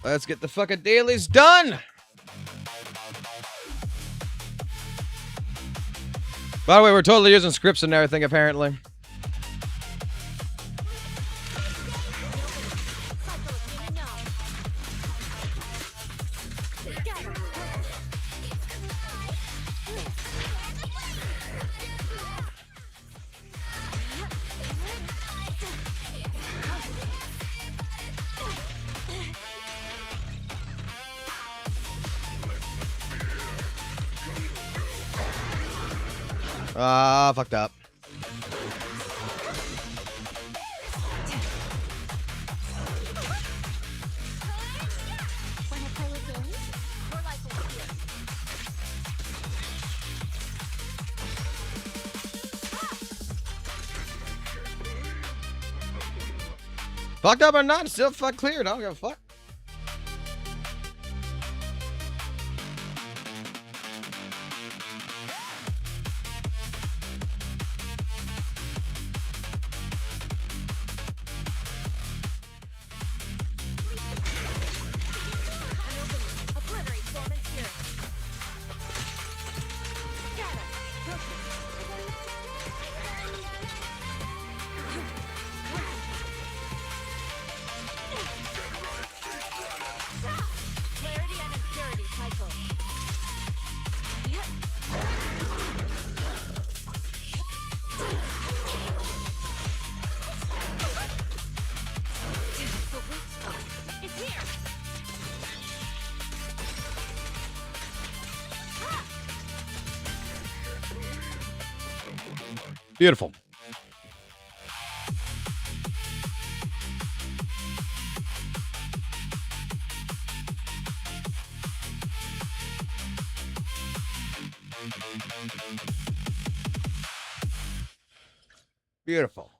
Let's get the fucking dailies done. By the way, we're totally using scripts and everything, apparently. Fucked up. Fucked up or not, still fuck cleared. I don't give a fuck. Beautiful. Beautiful.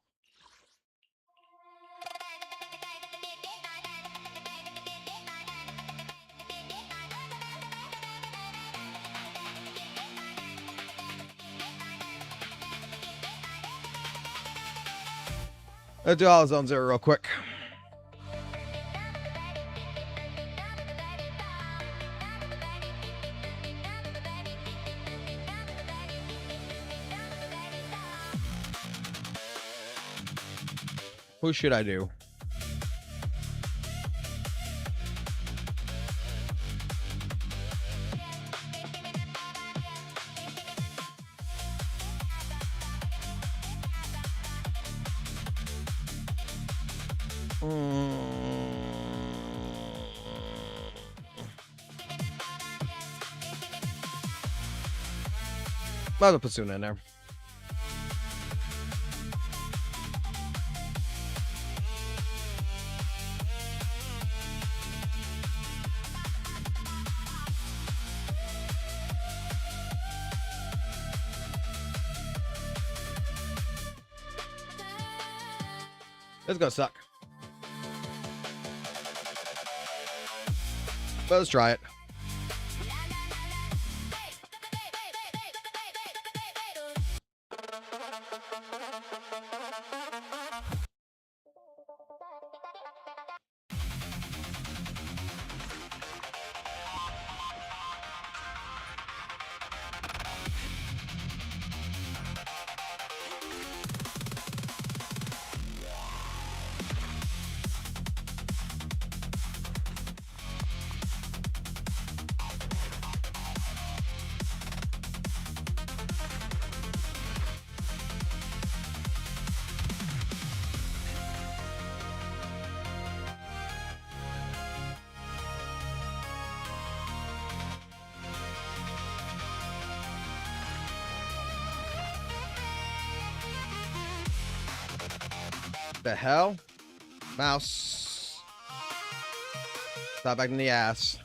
Let's do Zenless Zone Zero real quick. Who should I do? Might as well put Suna in there. It's gonna suck. But let's try it. The hell? Mouse. Stop back in the ass.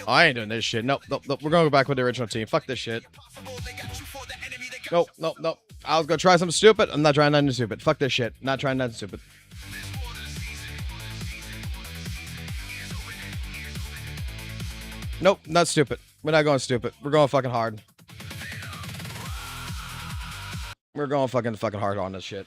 I ain't doing this shit. Nope, nope, nope. We're going back with the original team. Fuck this shit. Nope, nope, nope. I was gonna try something stupid. I'm not trying nothing stupid. Fuck this shit. Not trying nothing stupid. Nope, not stupid. We're not going stupid. We're going fucking hard. We're going fucking hard on this shit.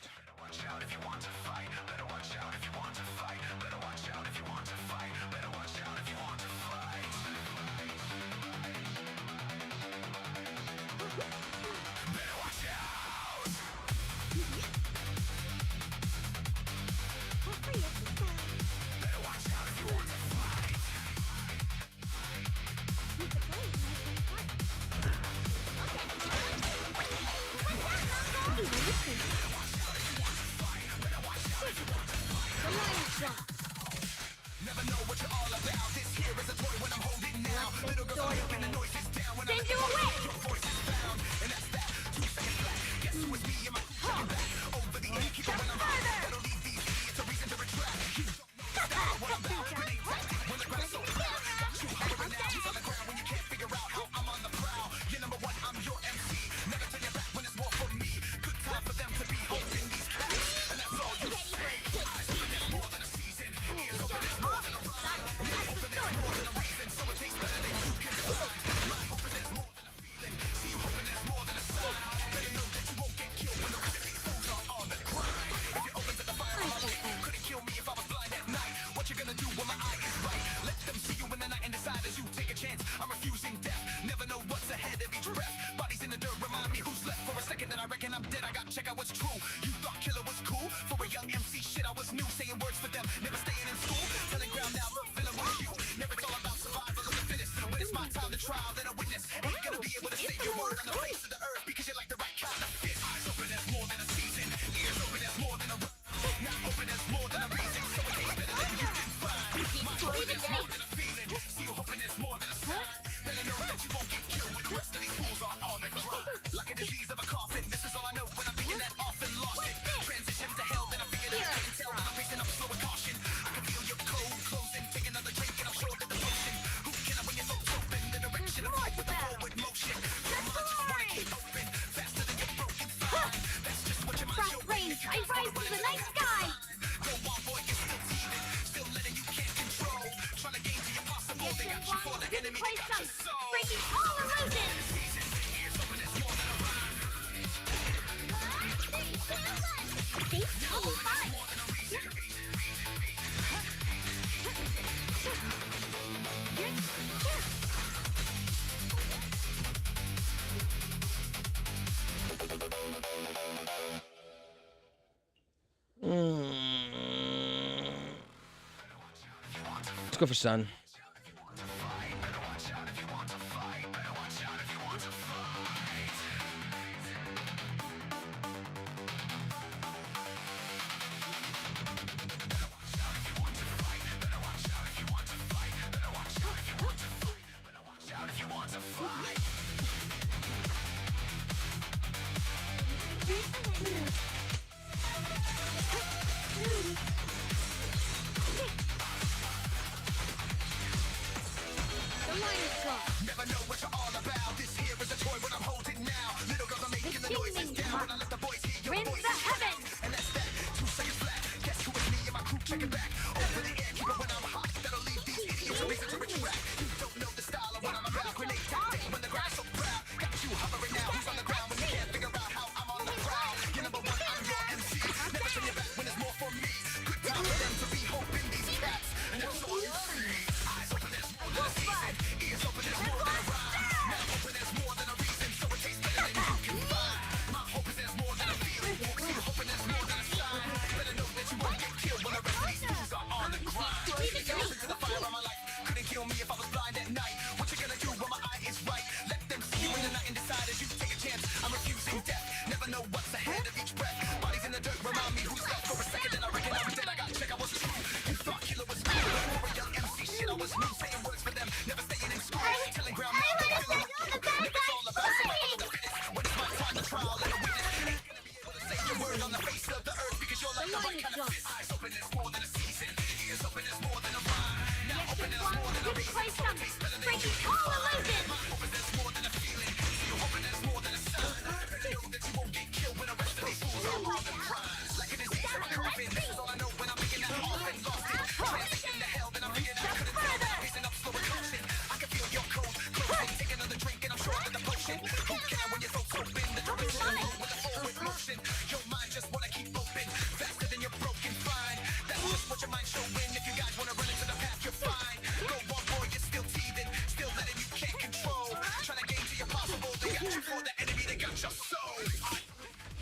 Let's go for Sun.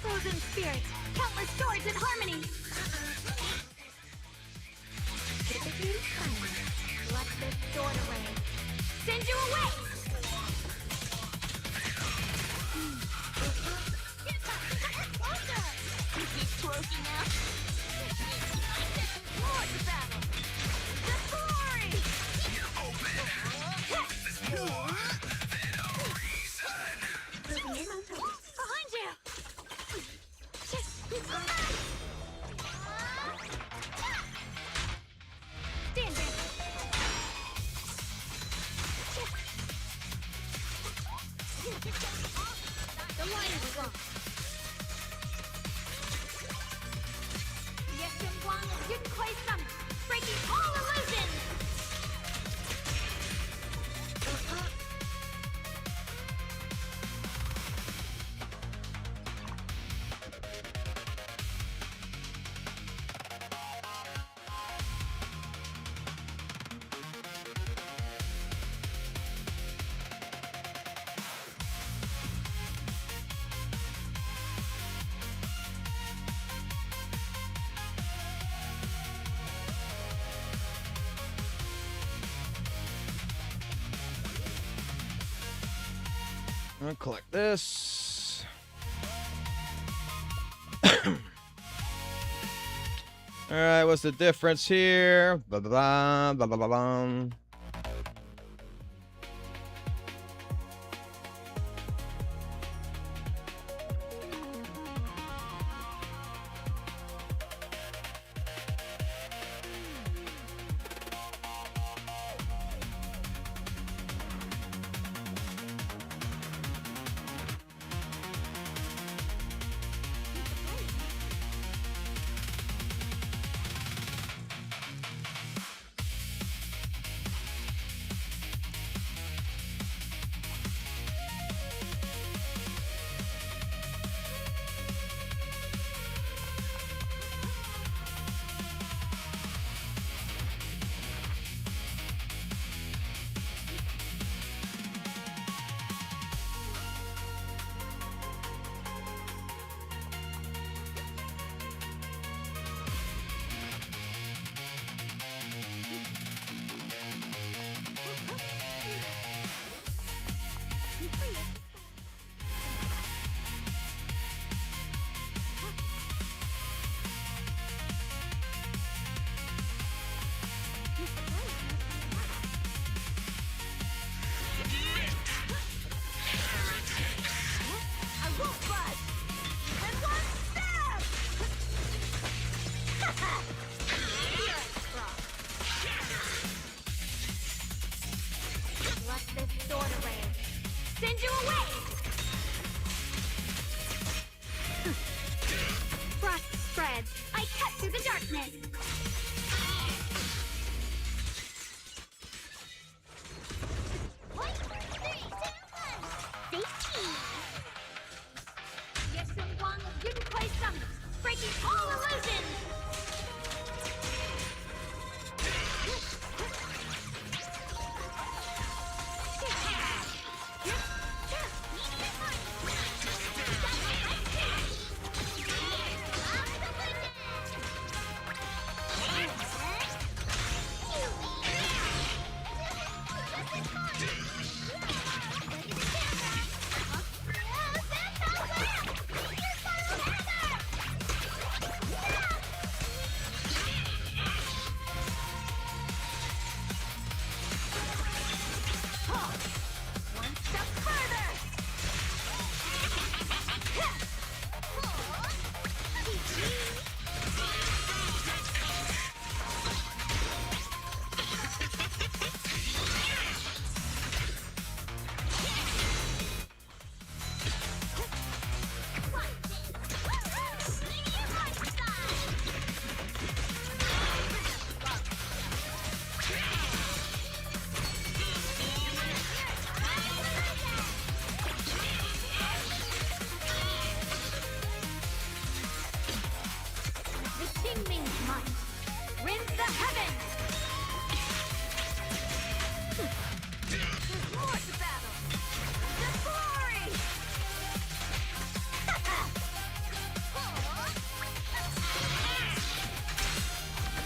Frozen spirits, countless swords in harmony. Let this sword array send you away. You keep cloaking out. More to battle. The glory. There's more than a reason. Behind you. Stand back. The line is strong. Yes, and Blanc, you can play some, breaking all illusions. I'll collect this. All right, what's the difference here? Ba ba ba ba ba ba ba. sword array. Send you away! Frost spreads. I cut through the darkness. One, three, two, one. Safety. Yes, and one of Yunkai summons, breaking all illusions. One step further. The Qingming's might rends the heavens. There's more to battle. The glory.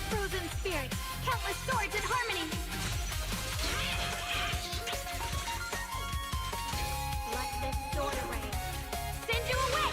Frozen spirits, countless swords in harmony. Let this sword array send you away.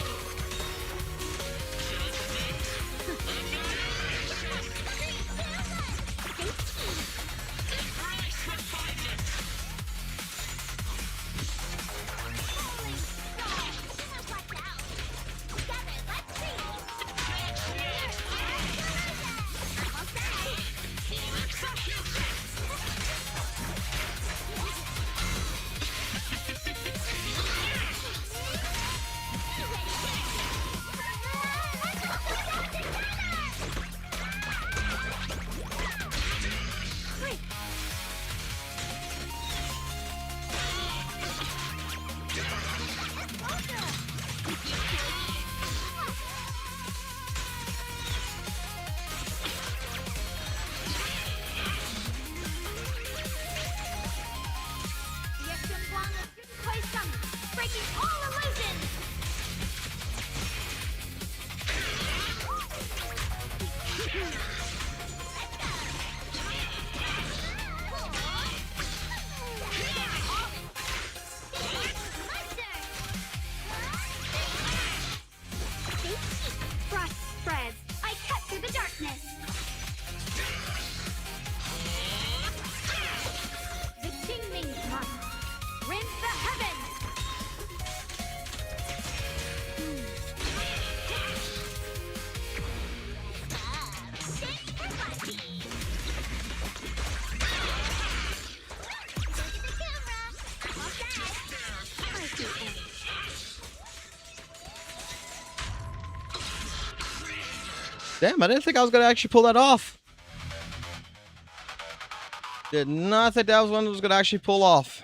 Breaking all illusions! Frost spreads. I cut through the darkness. The Qingming's might rends the heavens. Damn, I didn't think I was gonna actually pull that off. Did not think that was one that was gonna actually pull off.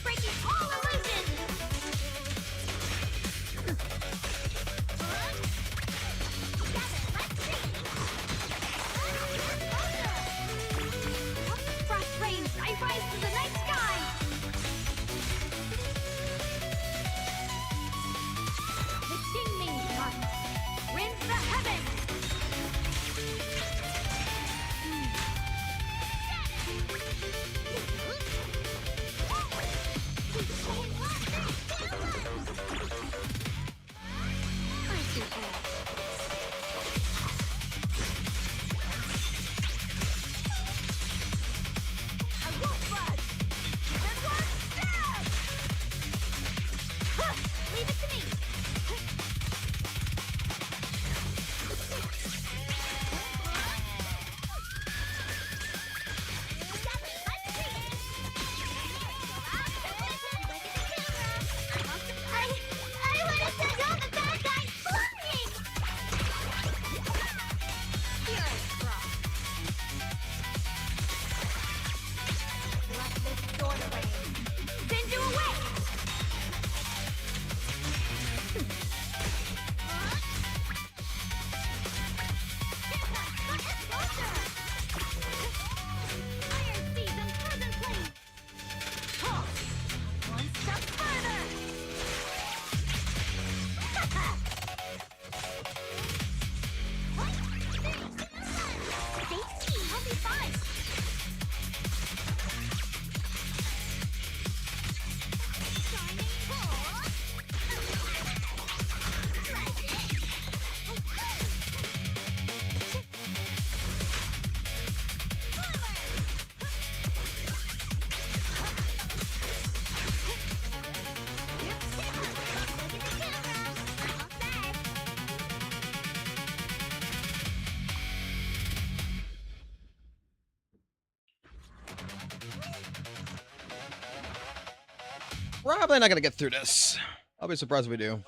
Breaking all illusions! Leave it to me. I want to send all the bad guys flying! Here I cross. Let this sword away. Send you away! Iron season presently! One step further! I'll be fine! Shining ball! Probably not gonna get through this. I'll be surprised if we do.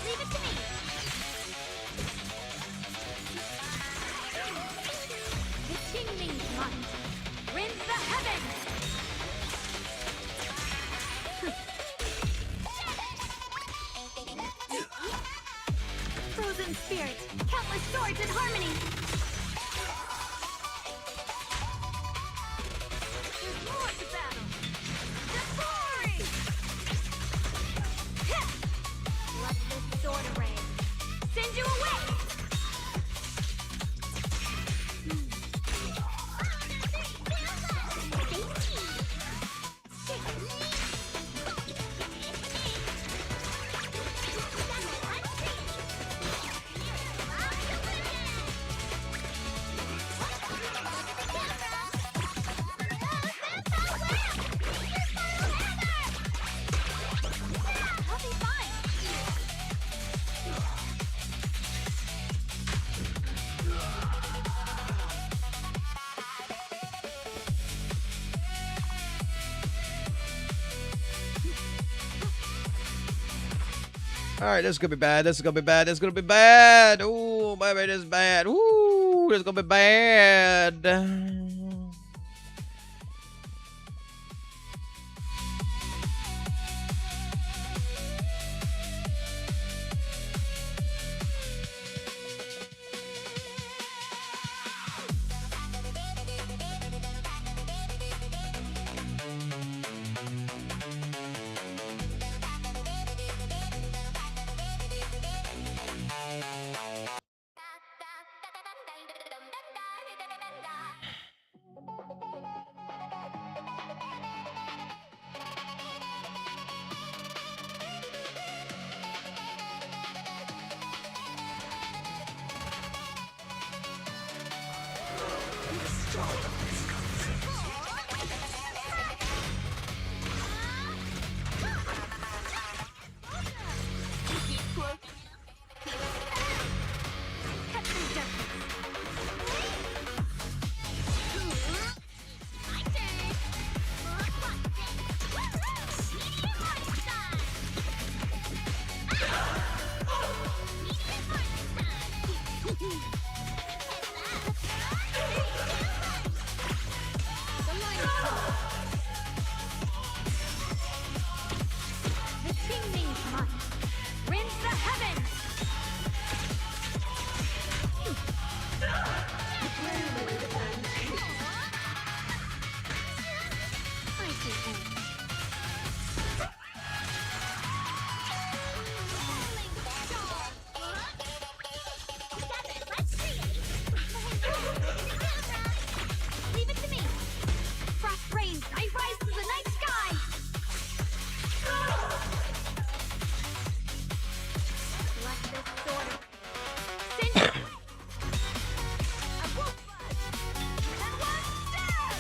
Leave it to me. The Chingling's might rends the heavens. Frozen spirit, countless swords in harmony. There's more to battle. The glory! Let this sword array send you away! I'll be fine. All right, this is gonna be bad. This is gonna be bad. This is gonna be bad. Ooh, baby, this is bad. Ooh, this is gonna be bad. Cut through darkness. My turn. Medium monster. Medium monster. The line. The tingling month. Rinse the heavens. I see. Let's create. Leave it to me. Frost rains. I rise to the night sky. Let this sword. Send a wolf buzz. And one stab.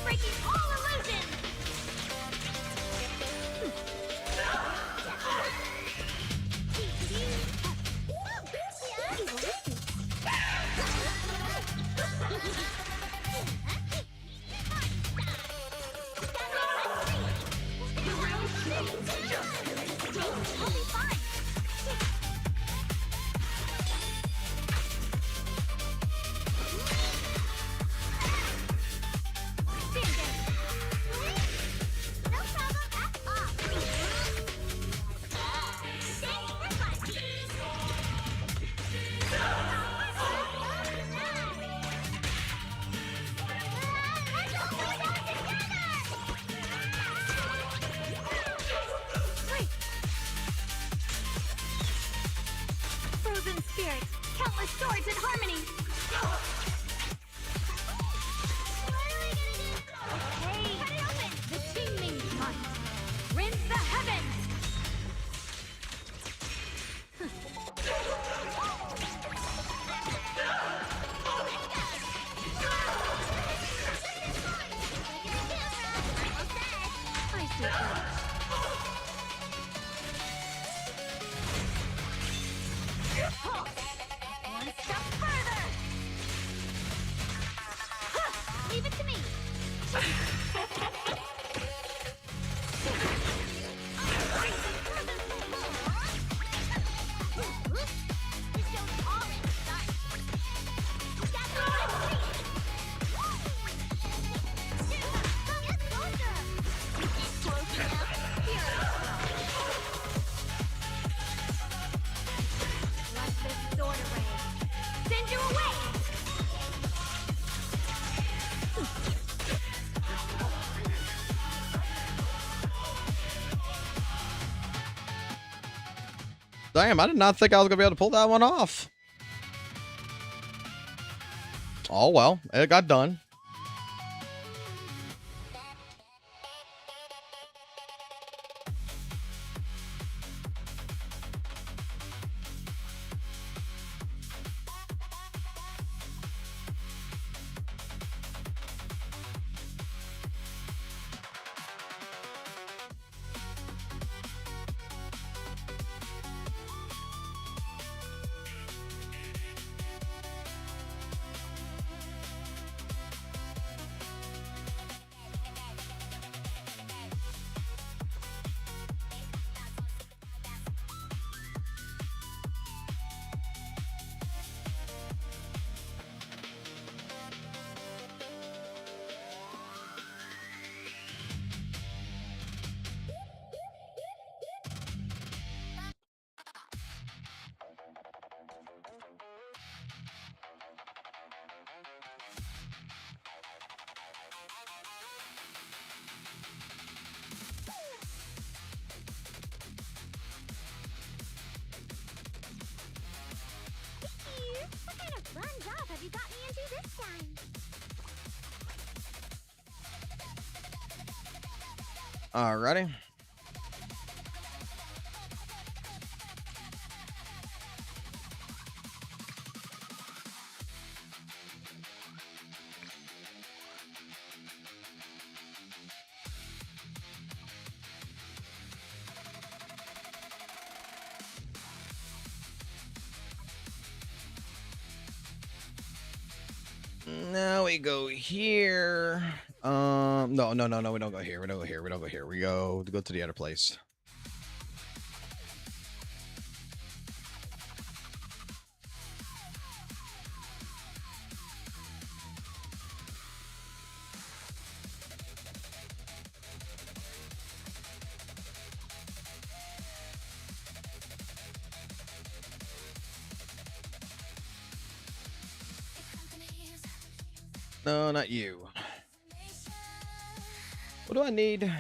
Breaking all illusions! I'll be fine. No problem at all. Frozen spirits, countless swords in harmony. Hey, cut it open! The tingling month. Rinse the heavens! I see that. One step further! Leave it to me! This goes all in start. Gather my feet! Get closer! Get close enough. Here let this sword array send you away! Damn, I did not think I was gonna be able to pull that one off. Oh well, it got done. fun job have you got me into this time? Alrighty. Now we go here. No, we don't go here. We don't go here. We don't go here. We go to the other place. No, not you. What do I need?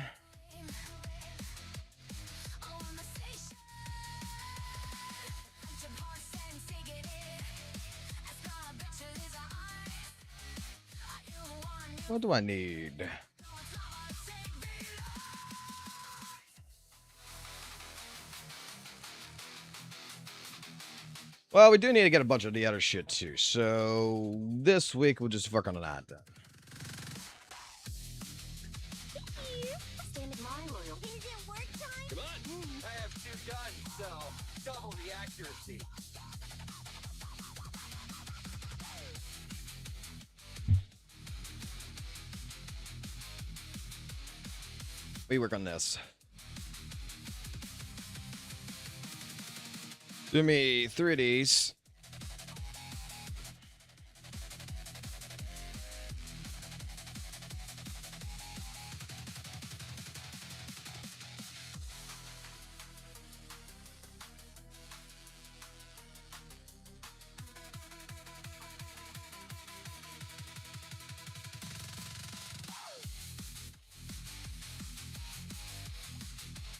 What do I need? Well, we do need to get a bunch of the other shit too. So this week we'll just work on that then. Stand my loyal. Is it work time? Come on! I have 2 guns, so double the accuracy. We work on this. Give me 3 of these.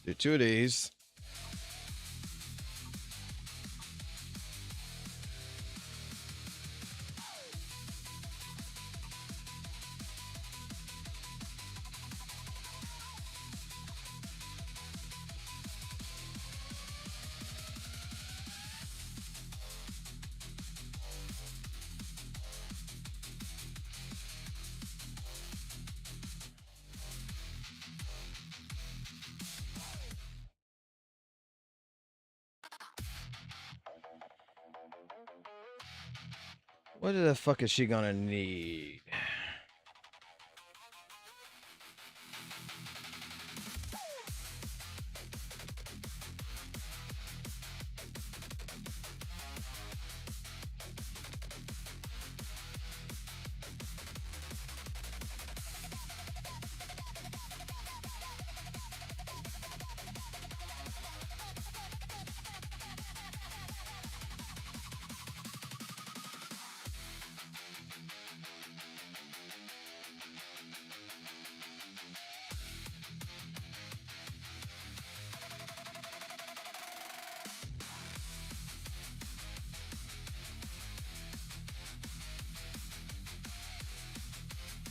Do 2 of these. What the fuck is she gonna need?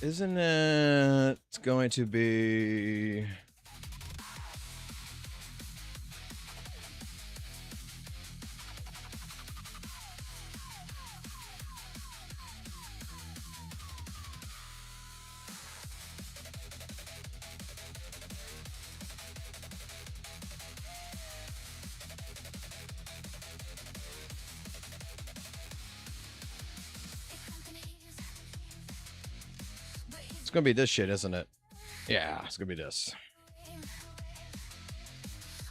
Isn't it going to be... It's gonna be this shit, isn't it? Yeah, it's gonna be this.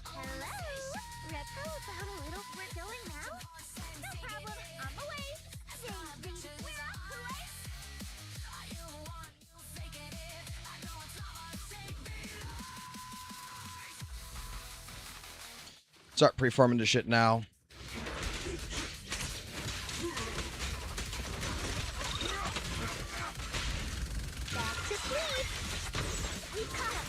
Hello? Retro about a little we're going now? No problem, on the way. Start preforming this shit now. Back to sleep. We caught up.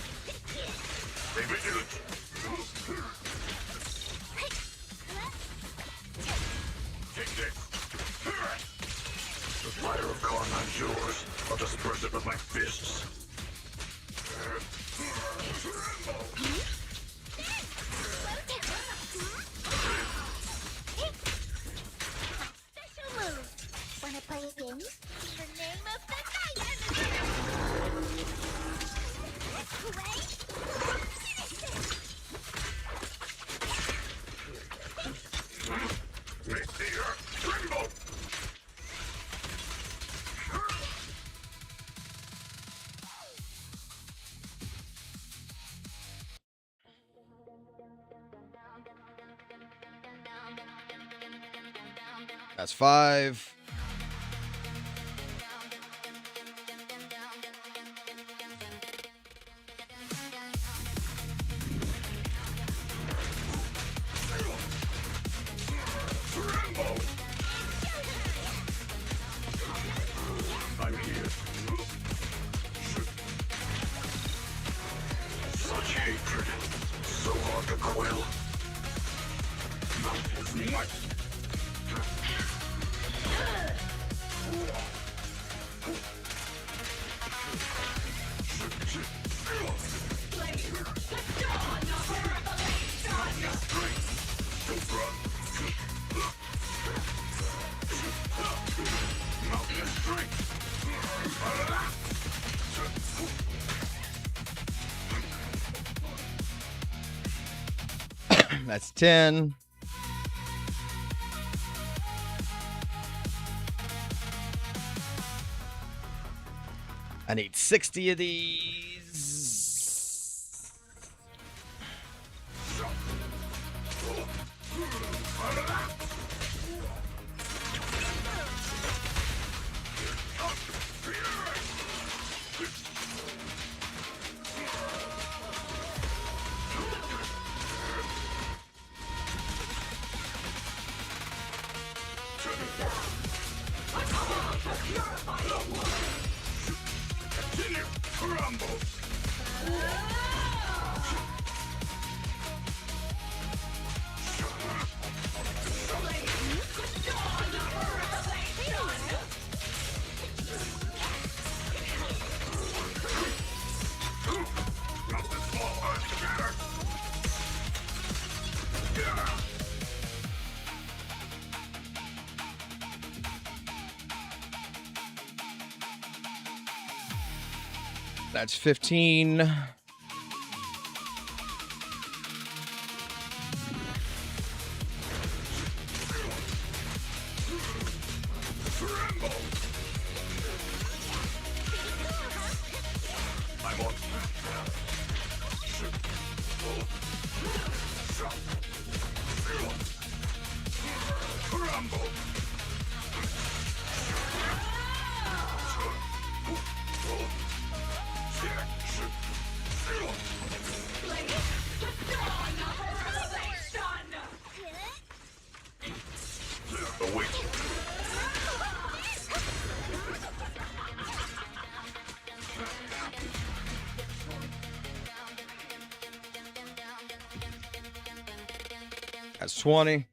Conman's yours. I'll disperse it with my fists. Special move. Wanna play a game? In the name of the night and the Ready? Finish this! Make the earth tremble! That's 5. I'm here. Such hatred. So hard to quell. As much. That's 10. I need 60 of these. Continue. Crumble. That's 15. I'm on. Crumble. Awake. That's 20.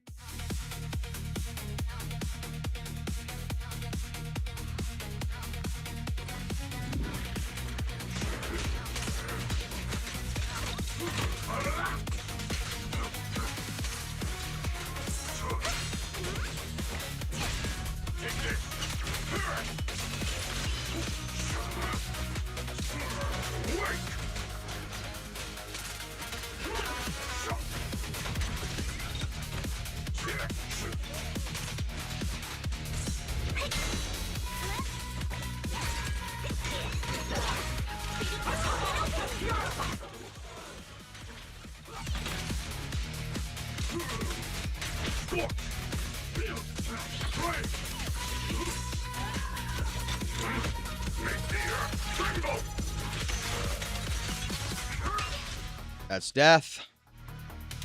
That's death.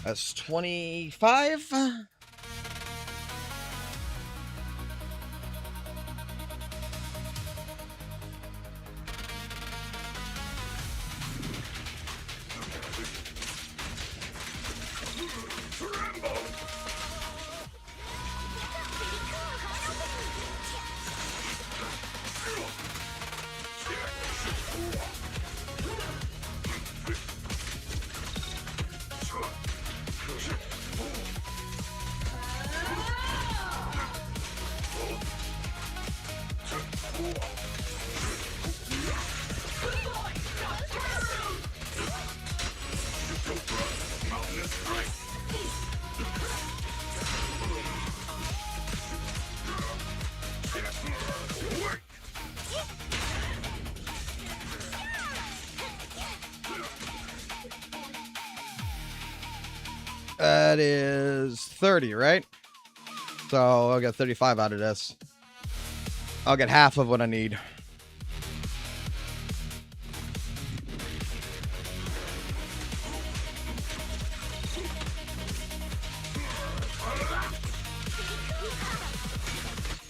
That's 25. That is 30, right? So I'll get 35 out of this. I'll get half of what I need.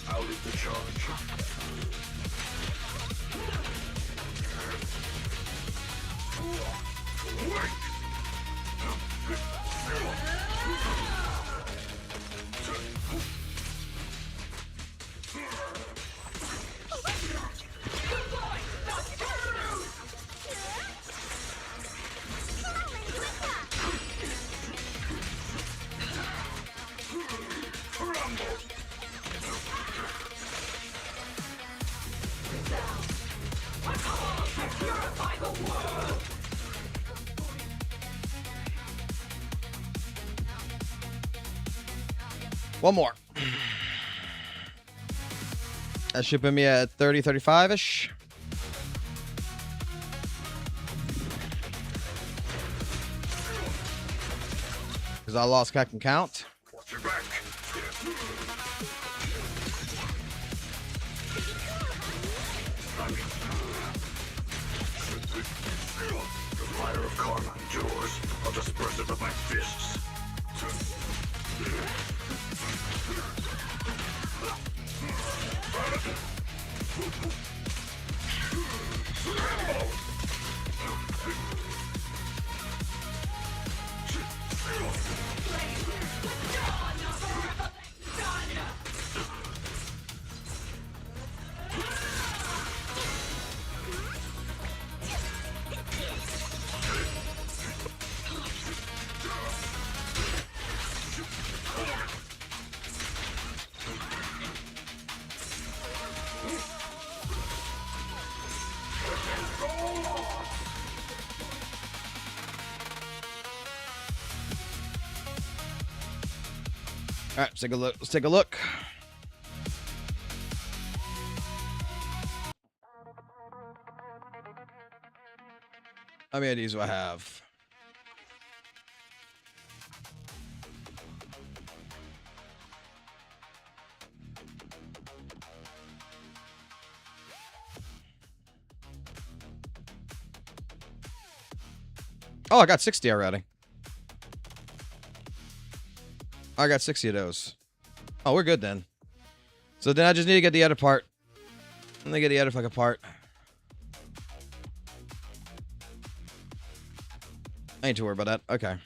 Out of the charge. One more. That should put me at 30, 35-ish. Because I lost I can count. Watch your back. The fire of karma endures. I'll disperse it with my fists. All right, let's take a look. Let's take a look. How many of these do I have? Oh, I got 60 already. I got 60 of those. Oh, we're good then. So then I just need to get the other part. Let me get the other fucking part. I ain't too worried about that. Okay.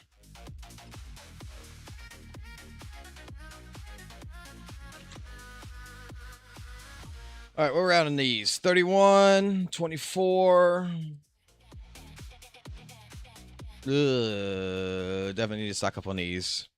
All right, we're rounding these. 31, 24. Definitely need to stock up on these.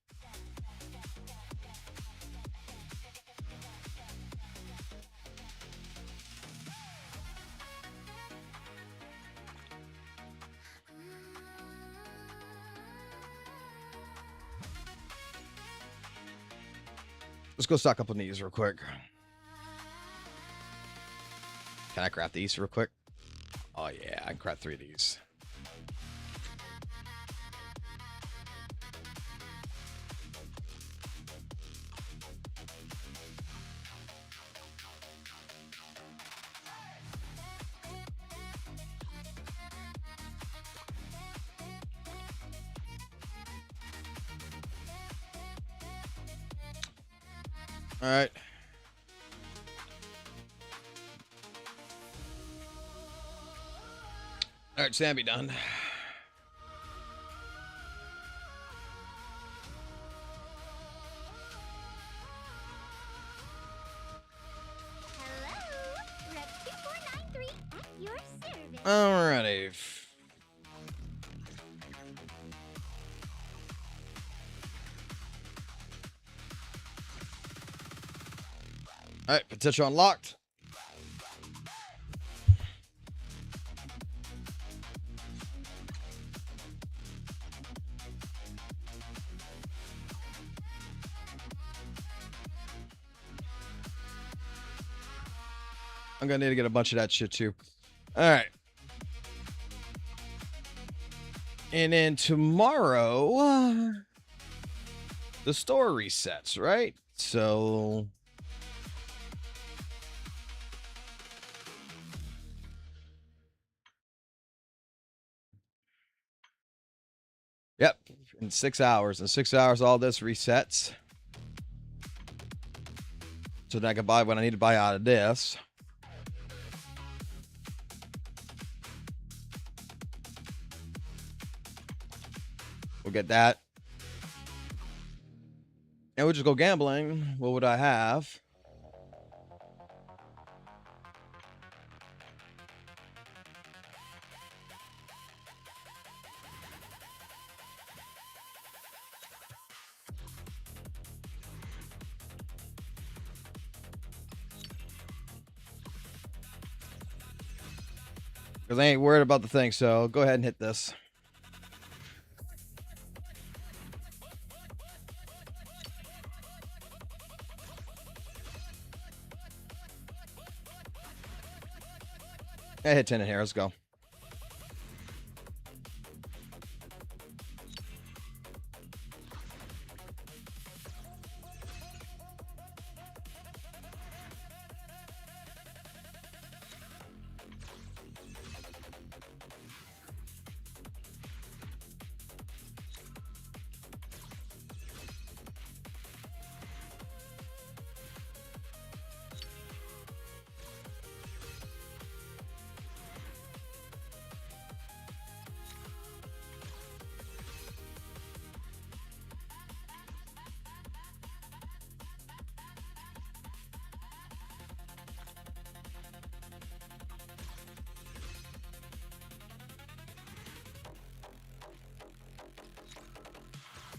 Let's go stock up on these real quick. Can I craft these real quick? Oh yeah, I can craft 3 of these. All right. All right, Sammy done. Hello, Rep 2493 at your service. Alrighty. Alright, potential unlocked. I'm gonna need to get a bunch of that shit too. Alright. And then tomorrow, the store resets, right? So... Yep, in 6 hours. In 6 hours, all this resets. So that I can buy what I need to buy out of this. We'll get that. And we'll just go gambling. What would I have? Because I ain't worried about the thing, so go ahead and hit this. I hit 10 in here. Let's go.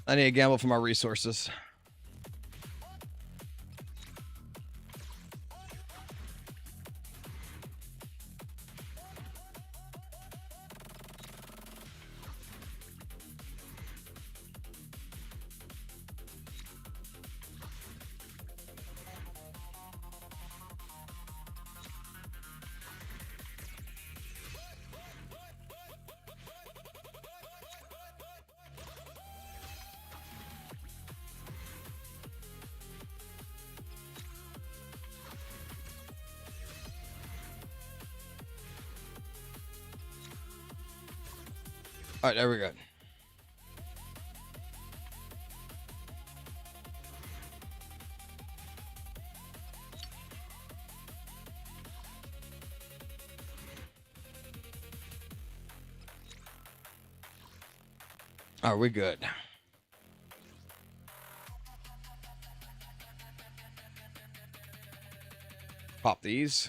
I need to gamble for my resources. All right, there we go. Are we good? Pop these.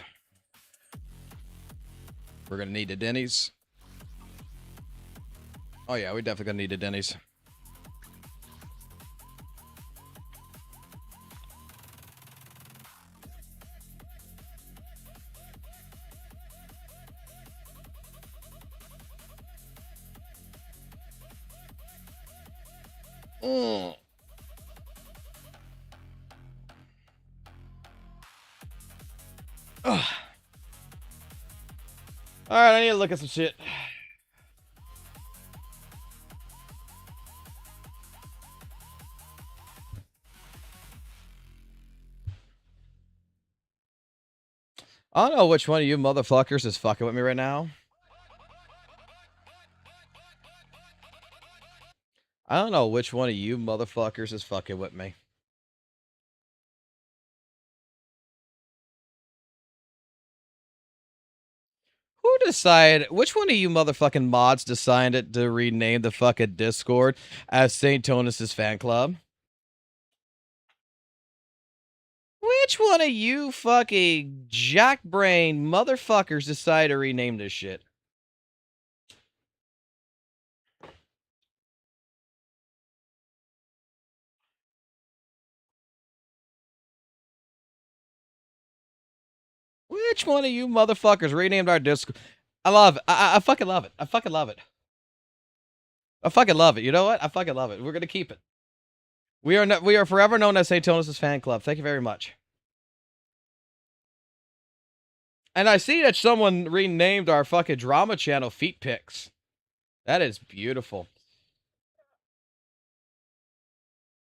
We're gonna need the Denny's. Oh yeah, we definitely gonna need the Denny's. Mm. Ugh. All right, I need to look at some shit. I don't know which one of you motherfuckers is fucking with me right now. I don't know which one of you motherfuckers is fucking with me. Who decided? Which one of you motherfucking mods decided to rename the fucking Discord as St. Tonus's fan club? Which one of you fucking jackbrain motherfuckers decided to rename this shit? Which one of you motherfuckers renamed our Discord? I love it. I fucking love it. I fucking love it. I fucking love it. You know what? I fucking love it. We're gonna keep it. We are forever known as Satonus' fan club. Thank you very much. And I see that someone renamed our fucking drama channel Feet Pics. That is beautiful.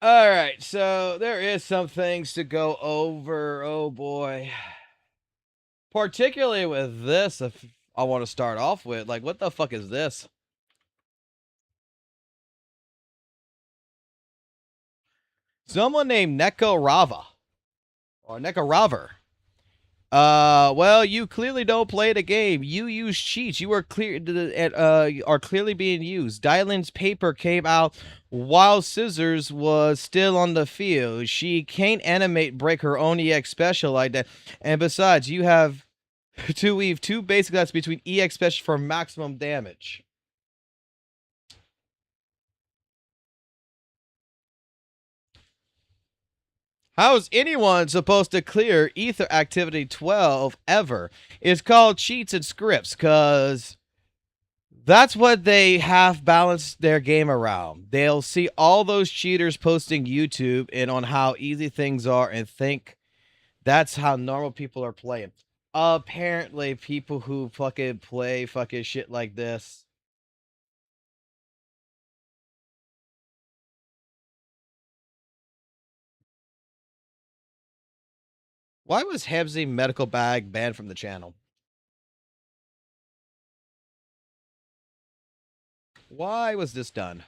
Alright, so there is some things to go over. Oh boy. Particularly with this, if I want to start off with, like, what the fuck is this? Someone named Neko Rava. Or Neko Raver. Well, you clearly don't play the game. You use cheats. You are clearly being used. Dylan's paper came out while Scissors was still on the field. She can't animate break her own EX special like that. And besides, you have to weave 2 basic stats between EX special for maximum damage. How is anyone supposed to clear Ether Activity 12 ever? It's called cheats and scripts, because that's what they have balanced their game around. They'll see all those cheaters posting YouTube and on how easy things are and think that's how normal people are playing. Apparently, people who fucking play fucking shit like this. Why was Hebsy Medical Bag banned from the channel? Why was this done?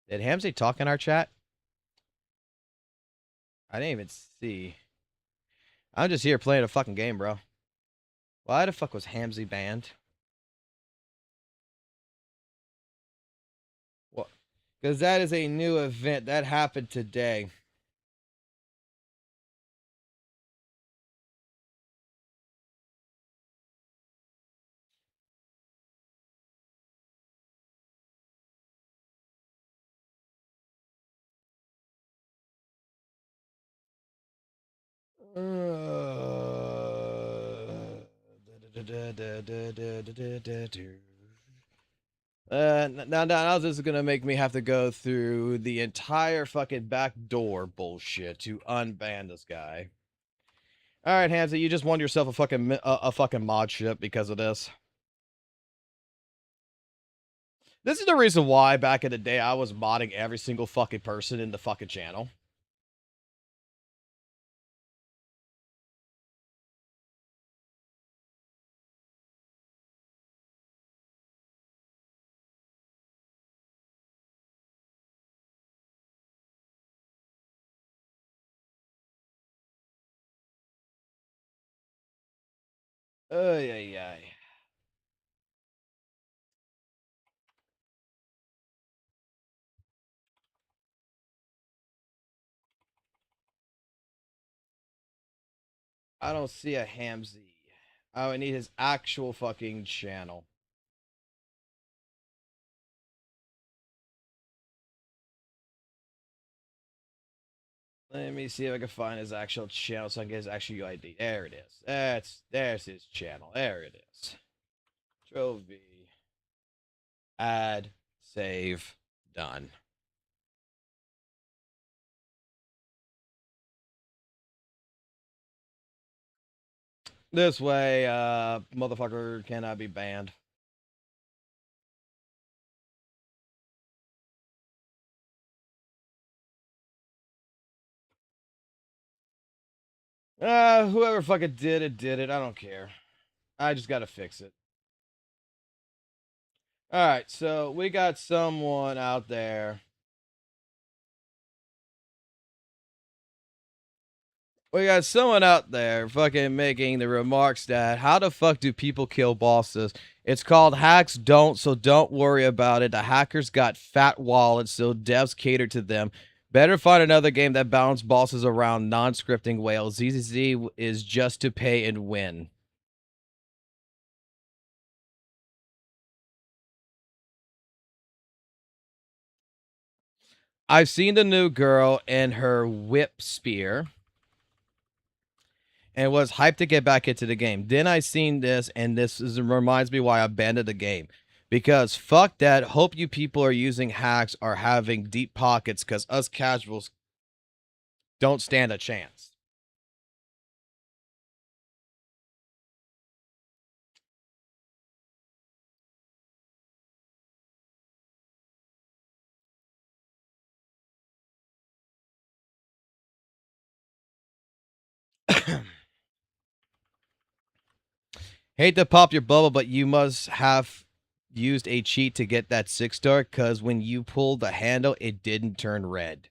Did Hamzy talk in our chat? I didn't even see. I'm just here playing a fucking game, bro. Why the fuck was Hamzy banned? What? Because that is a new event that happened today. Now this is gonna make me have to go through the entire fucking backdoor bullshit to unban this guy. All right, Hamza, you just won yourself a fucking mod ship because of this. This is the reason why back in the day I was modding every single fucking person in the fucking channel. Ay. I don't see a Hamzy. I would need his actual fucking channel. Let me see if I can find his actual channel so I can get his actual UID. There it is. There's his channel. There it is. Trophy. Add. Save. Done. This way, motherfucker cannot be banned. Whoever fucking did it, did it. I don't care. I just gotta fix it. Alright, so we got someone out there. We got someone out there fucking making the remarks that how the fuck do people kill bosses? It's called hacks don't, so don't worry about it. The hackers got fat wallets, so devs cater to them. Better find another game that balances bosses around non-scripting whales. ZZZ is just to pay and win. I've seen the new girl and her whip spear and was hyped to get back into the game. Then I seen this, and reminds me why I abandoned the game. Because fuck that. Hope you people are using hacks are having deep pockets, because us casuals don't stand a chance. Hate to pop your bubble, but you must have used a cheat to get that 6-star, because when you pulled the handle, it didn't turn red.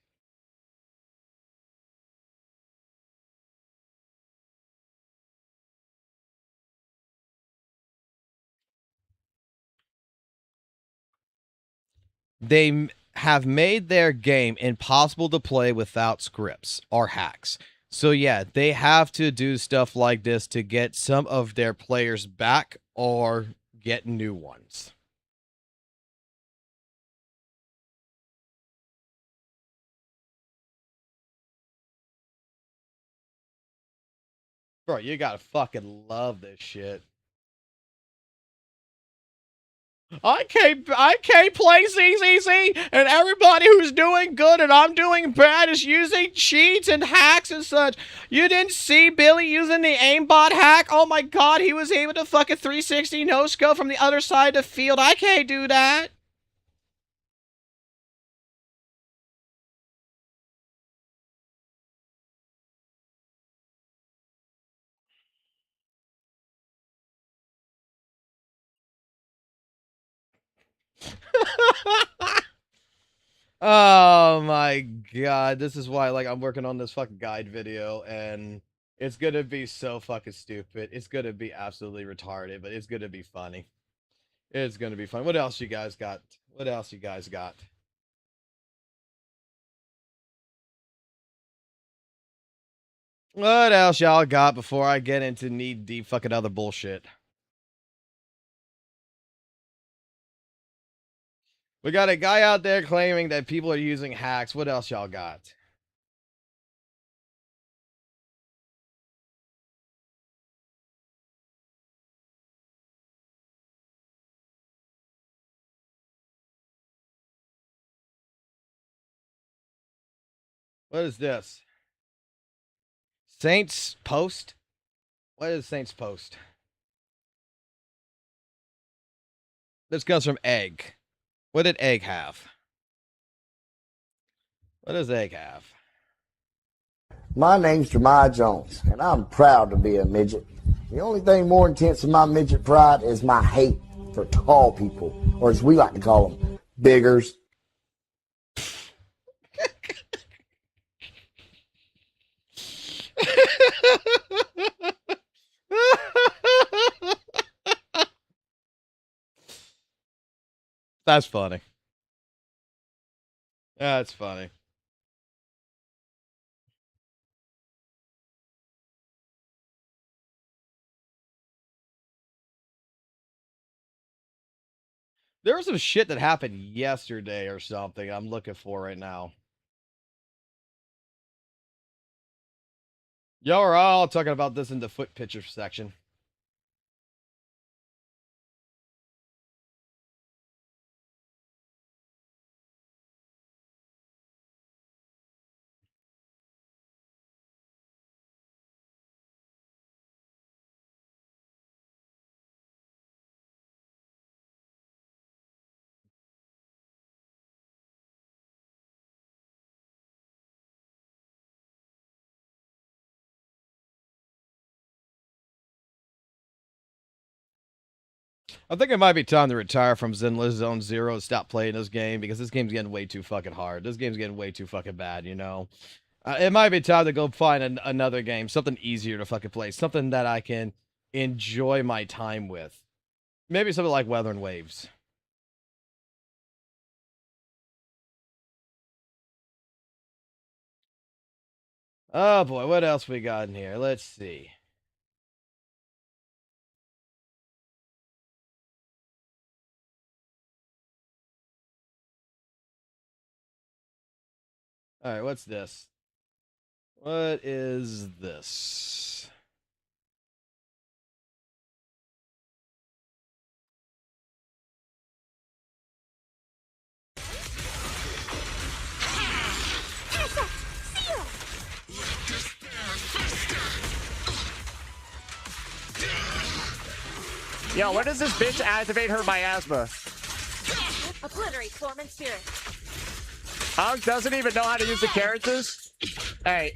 They have made their game impossible to play without scripts or hacks. So yeah, they have to do stuff like this to get some of their players back or get new ones. Bro, you gotta fucking love this shit. I can't play CCC, and everybody who's doing good and I'm doing bad is using cheats and hacks and such. You didn't see Billy using the aimbot hack? Oh my god, he was able to fucking 360 no-scope from the other side of the field. I can't do that. Oh my god, this is why like I'm working on this fucking guide video, and it's gonna be so fucking stupid. It's gonna be absolutely retarded, but it's gonna be funny. It's gonna be fun. What else you guys got? What else you guys got? What else y'all got before I get into knee-deep fucking other bullshit? We got a guy out there claiming that people are using hacks. What else y'all got? What is this? Saints Post? What is Saints Post? This comes from Egg. What did Egg have? What does Egg have? My name's Jeremiah Jones, and I'm proud to be a midget. The only thing more intense than my midget pride is my hate for tall people, or as we like to call them, biggers. That's funny. That's funny. There was some shit that happened yesterday or something I'm looking for right now. Y'all are all talking about this in the foot picture section. I think it might be time to retire from Zenless Zone Zero and stop playing this game, because this game's getting way too fucking hard. This game's getting way too fucking bad, you know? It might be time to go find another game, something easier to fucking play, something that I can enjoy my time with. Maybe something like Weather and Waves. Oh boy, what else we got in here? Let's see. All right, what's this? What is this? Yo, when does this bitch activate her miasma? Obliterate form and spirit. Hog doesn't even know how to use the characters. Hey,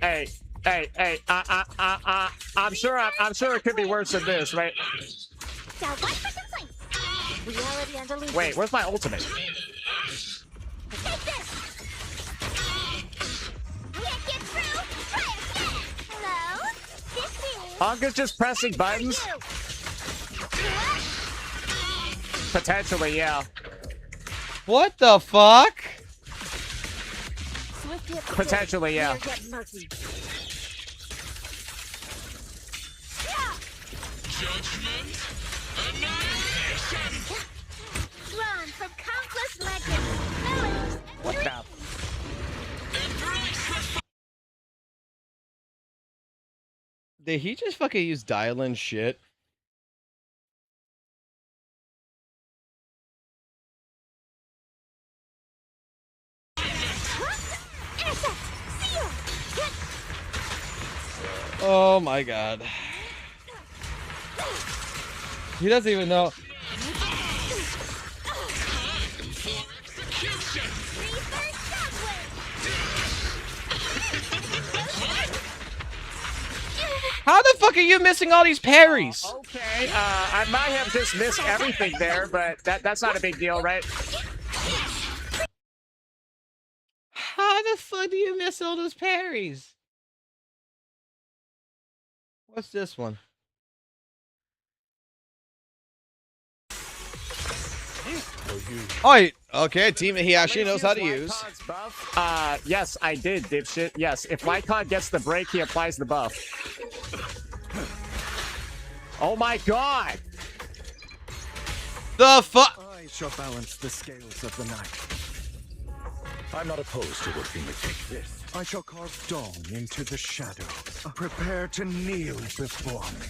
I'm sure it could be worse than this, right? Down 1% length. Reality and illusion. Wait, where's my ultimate? Take this. Can't get through. Try again. Hello. This is. Hog is just pressing buttons. You. Potentially, yeah. What the fuck? Swift yet Potentially, yeah. clear yet murky. Drawn from countless legends, melodies, and What dreams. the? Did he just fucking use dial-in shit? Intercept. Seal. Hit. Oh my god. He doesn't even know. Reverse shockwave. How the fuck are you missing all these parries? Okay, I might have just missed everything there, but that's not a big deal, right? How the fuck do you miss all those parries? What's this one? Oh, okay. Team he actually knows how to use. Lycon's buff? Yes, I did, dipshit. Yes, if Lycon gets the break, he applies the buff. Oh my god! The fuck? I shall balance the scales of the night. I'm not opposed to working with you. This. I shall carve dawn into the shadows. Prepare to kneel before me.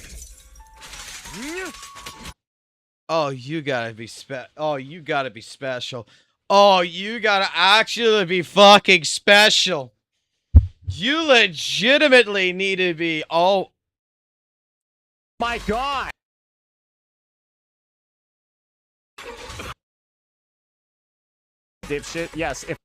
Oh, you gotta be Oh, you gotta be special. Oh, you gotta actually be fucking special. You legitimately need to be. Oh My god! Dipshit, yes, if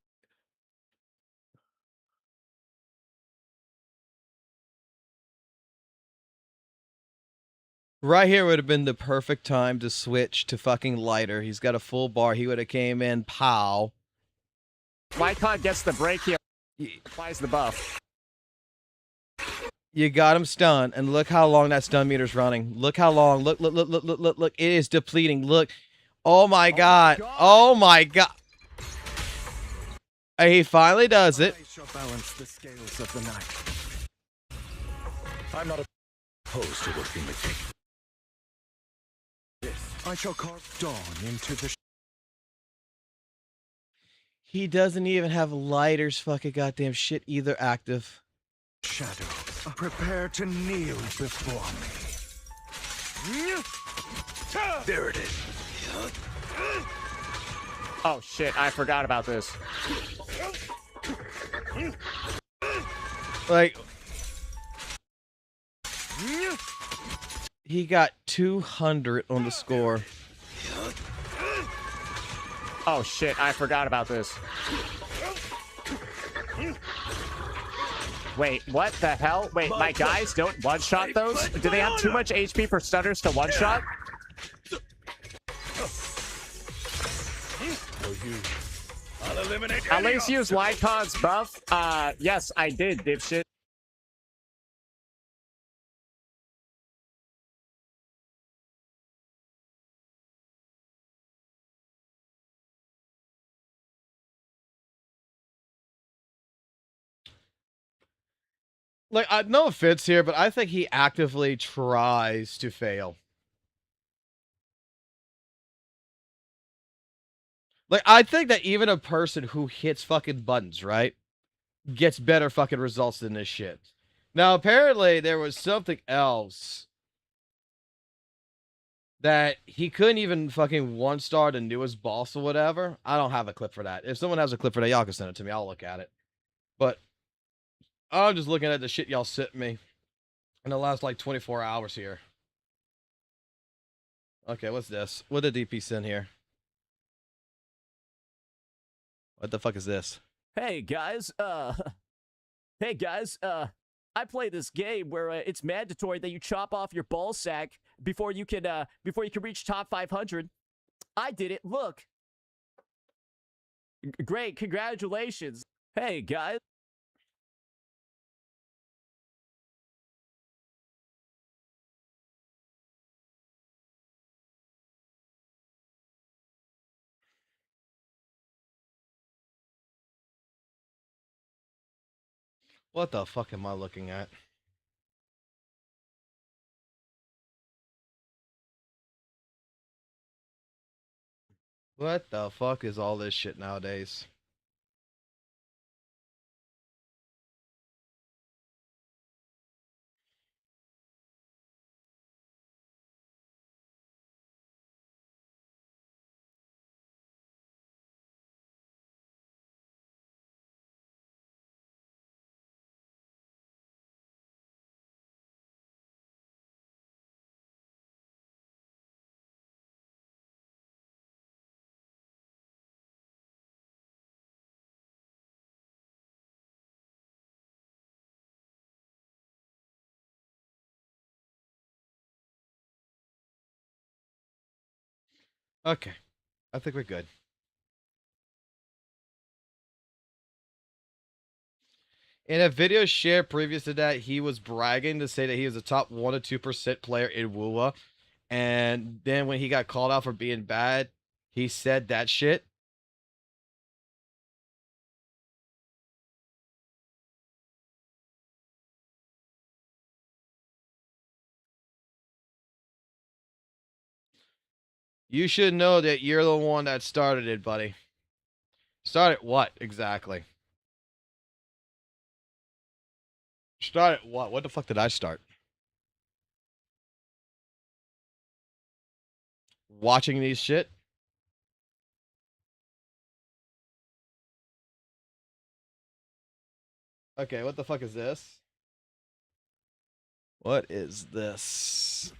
right here would have been the perfect time to switch to fucking lighter. He's got a full bar. He would have came in. Pow. Lycon gets the break, he applies the buff. You got him stunned, and look how long that stun meter's running. Look how long. Look. It is depleting. Look. Oh my god. Oh my god. He finally does it. I shall balance the scales of the night. I'm not opposed to working with you. This. I shall carve dawn into the He doesn't even have lighter's fucking goddamn shit either active. shadows. Prepare to kneel before me. There it is. Oh shit, I forgot about this. Like, he got 200 on the score. Oh shit, I forgot about this. Wait, what the hell? Wait, my guys don't one-shot those? Do they have too much HP for stunners to one-shot? At least use Lycon's buff? Yes, I did, dipshit. Like, no offense here, but I think he actively tries to fail. Like, I think that even a person who hits fucking buttons, right? gets better fucking results than this shit. Now, apparently, there was something else that he couldn't even fucking one-star the newest boss or whatever. I don't have a clip for that. If someone has a clip for that, y'all can send it to me. I'll look at it. But I'm just looking at the shit y'all sent me in the last, like, 24 hours here. Okay, what's this? What did DP send here? What the fuck is this? Hey guys, I play this game where it's mandatory that you chop off your ball sack before you can reach top 500. I did it. Look. Great, congratulations. Hey guys. What the fuck am I looking at? What the fuck is all this shit nowadays? Okay, I think we're good. In a video shared previous to that, he was bragging to say that he was a top 1 or 2% player in WUWA. And then when he got called out for being bad, he said that shit. You should know that you're the one that started it, buddy. Started what, exactly? Started what? What the fuck did I start? Watching these shit? Okay, what the fuck is this? What is this?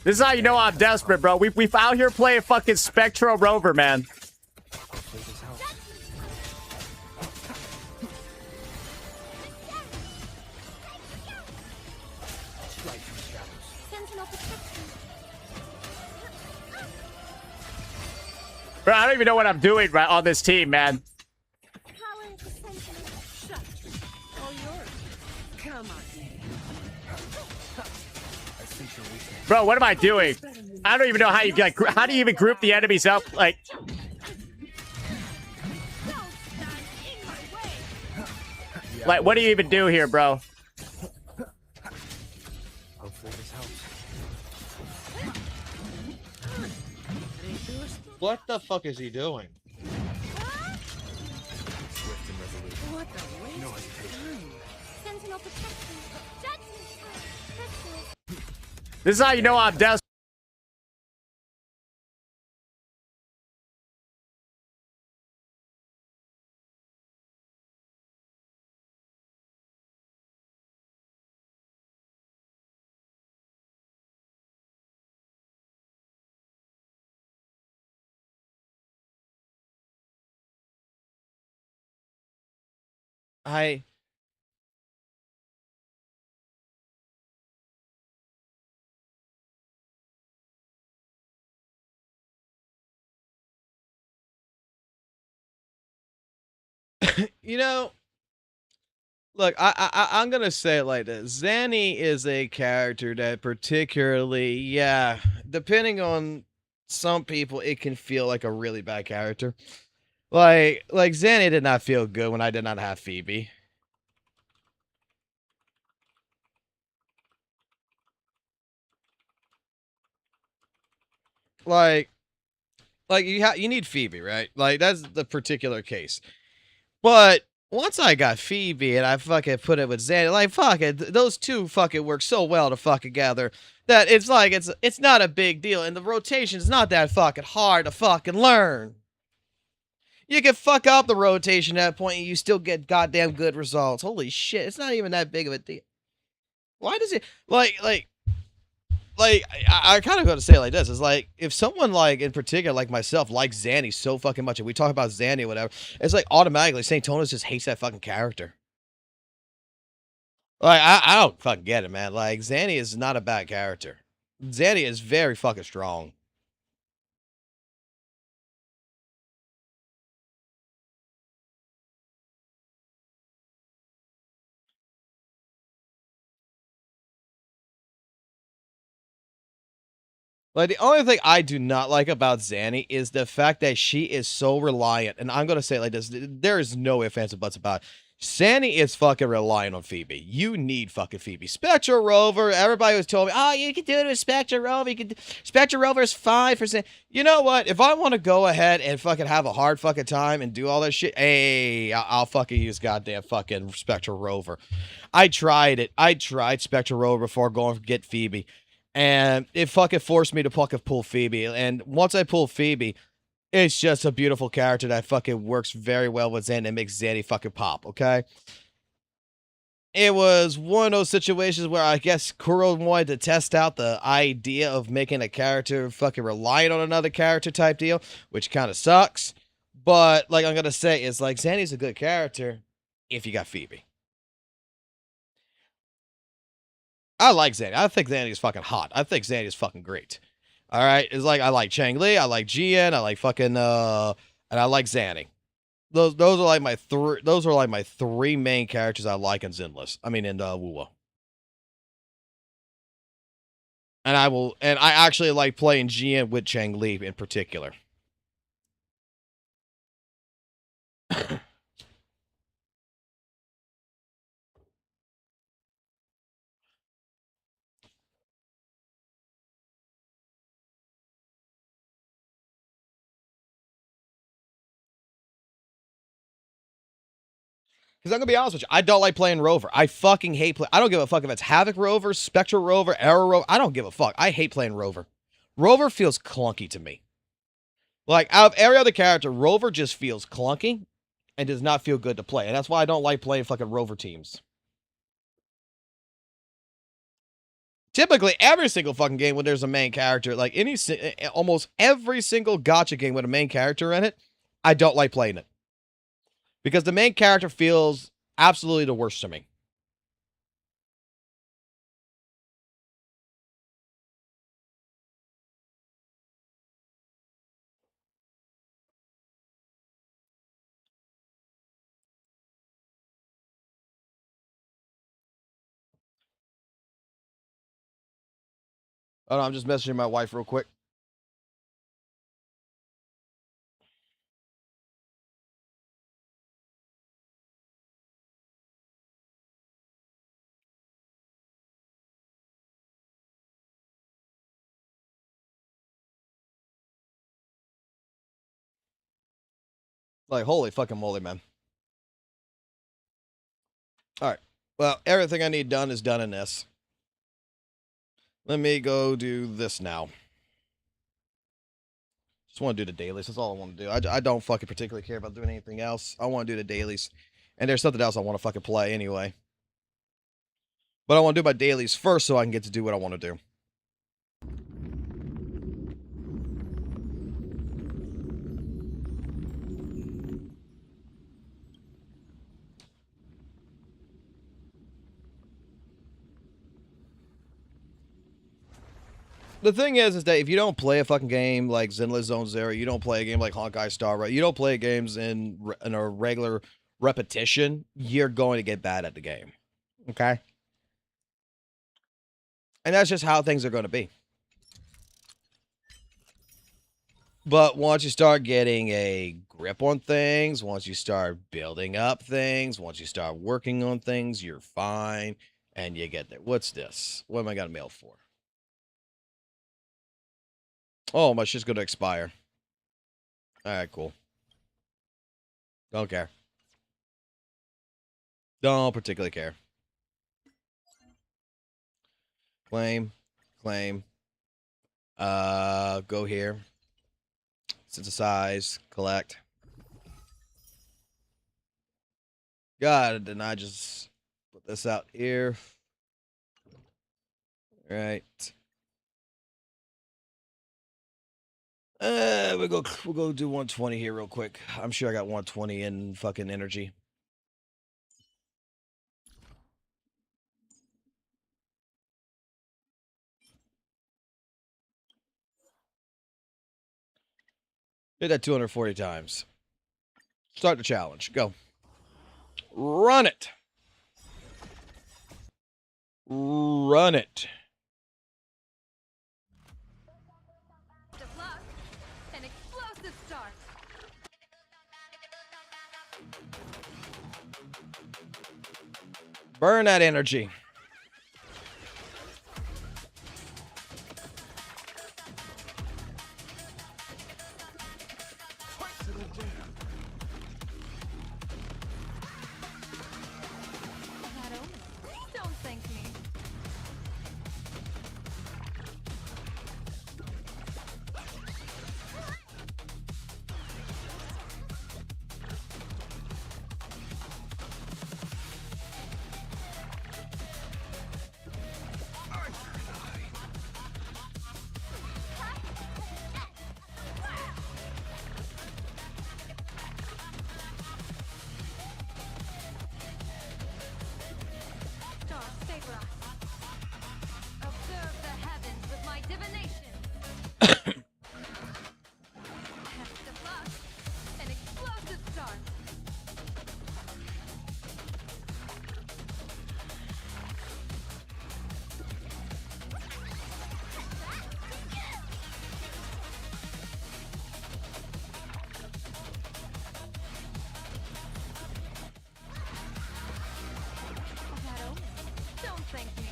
This is how you know I'm desperate, bro. We out here playing fucking Spectro Rover, man. Sentinel protection. Bro, I don't even know what I'm doing right on this team, man. Power of the Sentinel. Shut. All yours. Come on. Bro, what am I doing? I don't even know how you like. How do you even group the enemies up? Like, Don't stand in my way. like, what do you even do here, bro? What the fuck is he doing? What the waste of time. Sentinel protection. Judgment time. Crystals. This is how you know I'm desperate. You know, look, I'm gonna say it like this. Zanny is a character that particularly, yeah, depending on some people, it can feel like a really bad character. Like Zanny did not feel good when I did not have Phoebe. Like you need Phoebe, right? Like that's the particular case. But once I got Phoebe and I fucking put it with Xanny, like, fuck it, those two fucking work so well to fucking together that it's like, it's not a big deal, and the rotation's not that fucking hard to fucking learn. You can fuck up the rotation at that point and you still get goddamn good results. Holy shit, it's not even that big of a deal. Why does it, I kind of got to say it like this. It's like, if someone, like, in particular, like myself, likes Zanny so fucking much, and we talk about Zanny or whatever, it's like automatically St. Tonis just hates that fucking character. Like, I don't fucking get it, man. Like, Zanny is not a bad character. Zanny is very fucking strong. Like, the only thing I do not like about Zanny is the fact that she is so reliant. And I'm going to say it like this. There is no ifs, ands, and buts about it. Zanny is fucking reliant on Phoebe. You need fucking Phoebe. Spectre Rover, everybody was told me, oh, you can do it with Spectre Rover. Spectre Rover is fine for Zanny. You know what? If I want to go ahead and fucking have a hard fucking time and do all that shit, hey, I'll fucking use goddamn fucking Spectre Rover. I tried it. I tried Spectre Rover before going to get Phoebe. And it fucking forced me to fucking pull Phoebe. And once I pull Phoebe, it's just a beautiful character that fucking works very well with Zan and makes Zanny fucking pop, okay? It was one of those situations where I guess Kuro wanted to test out the idea of making a character fucking reliant on another character type deal, which kind of sucks. But, like I'm going to say, it's like, Zanny's a good character if you got Phoebe. I like Zanny. I think Zanny is fucking hot. I think Zanny is fucking great. All right, it's like I like Chang Li, I like Jian, I like fucking and I like Zanny. Those are like my three main characters I like in Zenless. I mean in WUWA. And I actually like playing Jian with Chang Li in particular. Because I'm going to be honest with you, I don't like playing Rover. I fucking hate I don't give a fuck if it's Havoc Rover, Spectre Rover, Arrow Rover. I don't give a fuck. I hate playing Rover. Rover feels clunky to me. Like, out of every other character, Rover just feels clunky and does not feel good to play. And that's why I don't like playing fucking Rover teams. Typically, every single fucking game when there's a main character, like almost every single gacha game with a main character in it, I don't like playing it. Because the main character feels absolutely the worst to me. Oh, no, I'm just messaging my wife real quick. Like, holy fucking moly, man. All right. Well, everything I need done is done in this. Let me go do this now. Just want to do the dailies. That's all I want to do. I don't fucking particularly care about doing anything else. I want to do the dailies. And there's something else I want to fucking play anyway. But I want to do my dailies first so I can get to do what I want to do. The thing is that if you don't play a fucking game like Zenless Zone Zero, you don't play a game like Honkai Star, right? You don't play games in a regular repetition, you're going to get bad at the game. Okay? And that's just how things are going to be. But once you start getting a grip on things, once you start building up things, once you start working on things, you're fine. And you get there. What's this? What am I got to mail for? Oh, my shit's going to expire. All right, cool. Don't care. Don't particularly care. Claim. Go here. Synthesize. Collect. God, and I just put this out here. Right. We'll go do 120 here real quick. I'm sure I got 120 in fucking energy. Did that 240 times. Start the challenge. Go. Run it. Run it. The block. An explosive start. Burn that energy. Don't thank me. Stars favor us. Observe the heavens with my divination. The block. An explosive start. Don't thank me.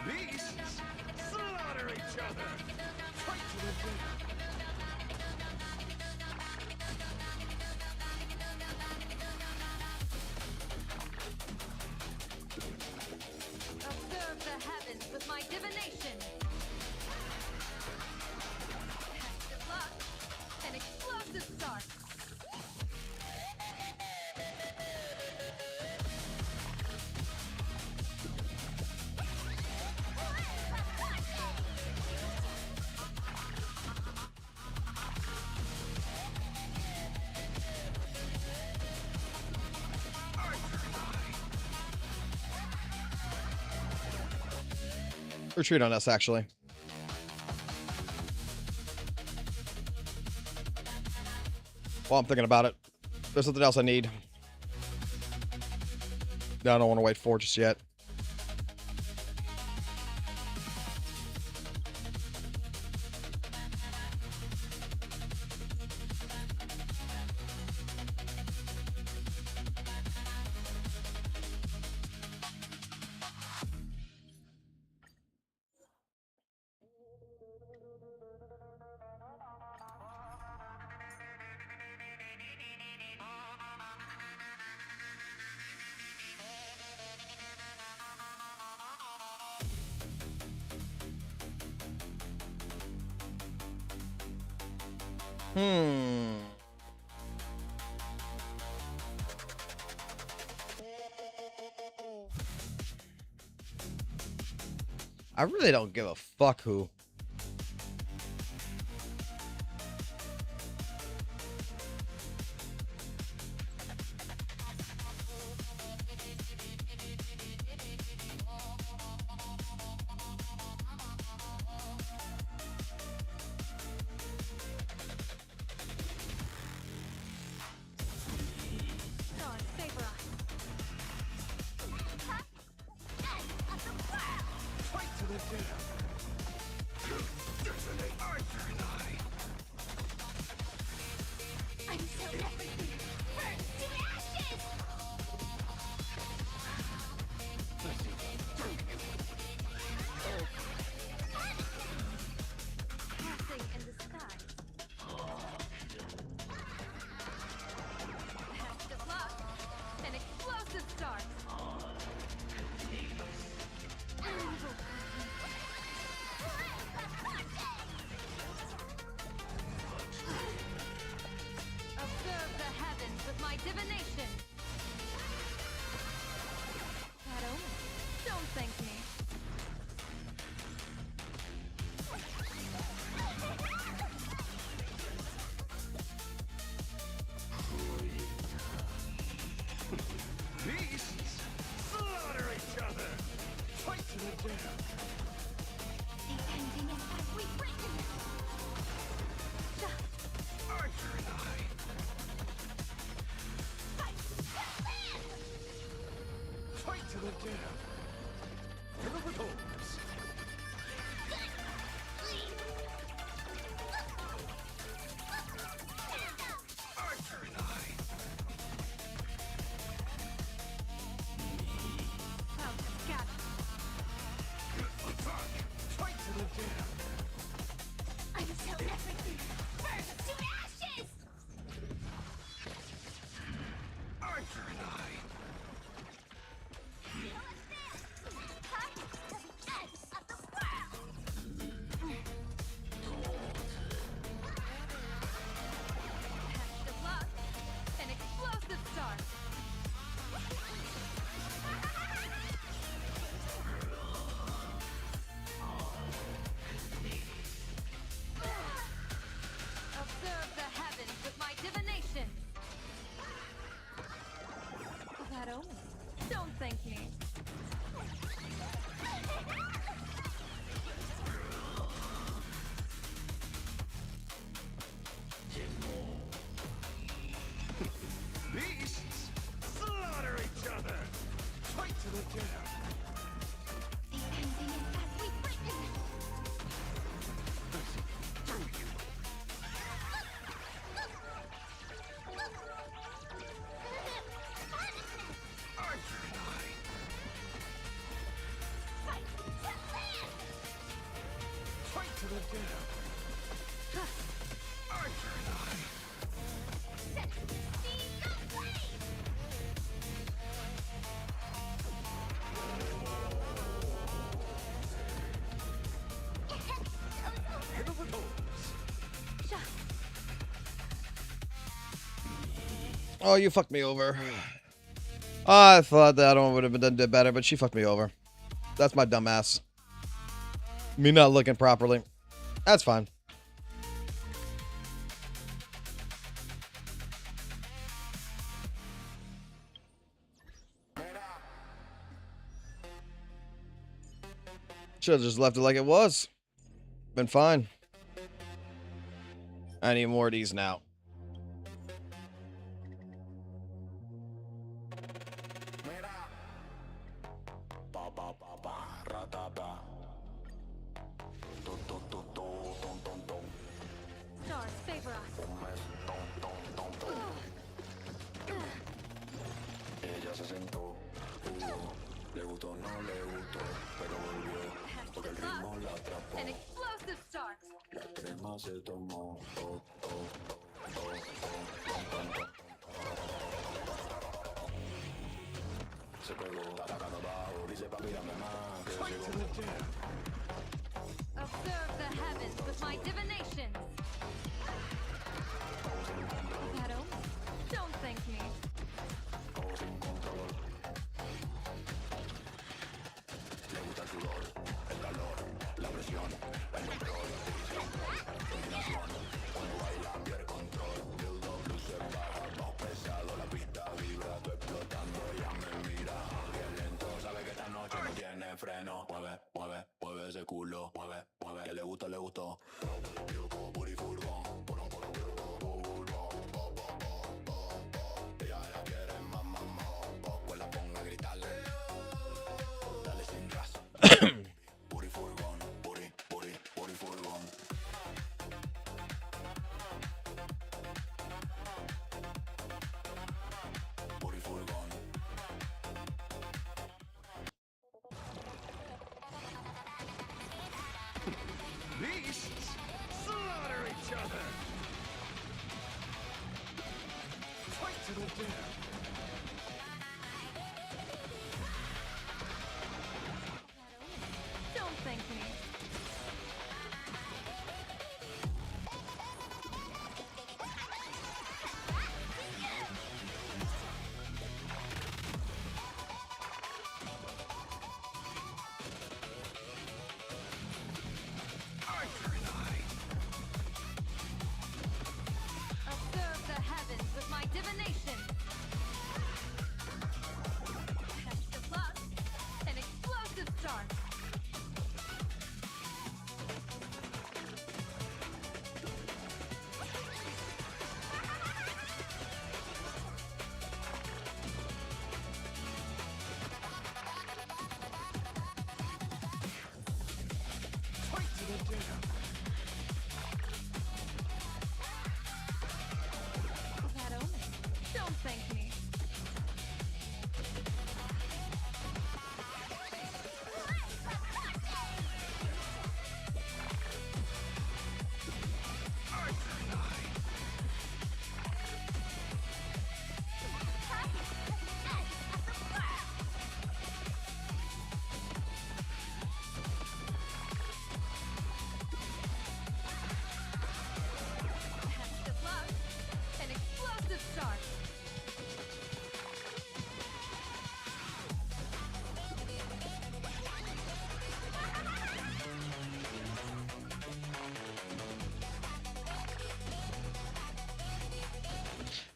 Beasts slaughter each other. Fight to the death. Observe the heavens with my divination. The block. An explosive start. Retreat on us, actually. Well, I'm thinking about it. There's something else I need. No, I don't want to wait for just yet. I really don't give a fuck who. Stars favor us. Fight to the death. divination. That omen. Don't thank me. Beasts slaughter each other. Fight to the death. The ending is as we've written. Arthur and I. Fight to the death. Fill with holes. Arthur and I. Well, scatter. Attack. Fight to the death. Until everything burns to ashes! Arthur and I. Time to the edge of the world! Patch of luck, an explosive start. Observe the heavens with my divination. That omen. Don't thank me. Beasts slaughter each other. Fight to the death. The ending is as we've written. Through you. Arthur and I. Fight to land! Fight to the death. Arthur and I. Set speed aflame! Fill with holes. Oh, you fucked me over. I thought that one would have been done better, but she fucked me over. That's my dumb ass. Me not looking properly. That's fine. Should have just left it like it was. Been fine. I need more of these now. Stars favor us. Patch of luck, an explosive start. Fight to the death. Observe the heavens with my divinations. That omen. Don't thank me. Beasts slaughter each other. Fight to the death. Don't thank me.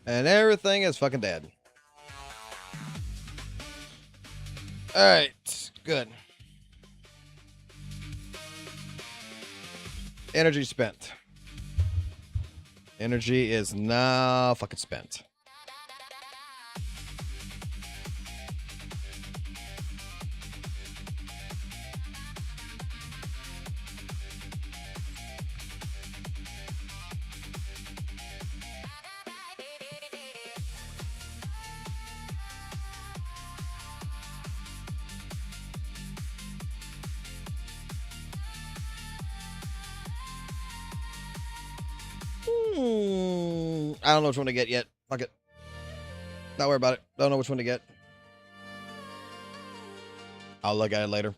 And everything is fucking dead. Alright, good. Energy spent. Energy is now fucking spent. I don't know which one to get yet. Fuck it. Don't worry about it. Don't know which one to get. I'll look at it later.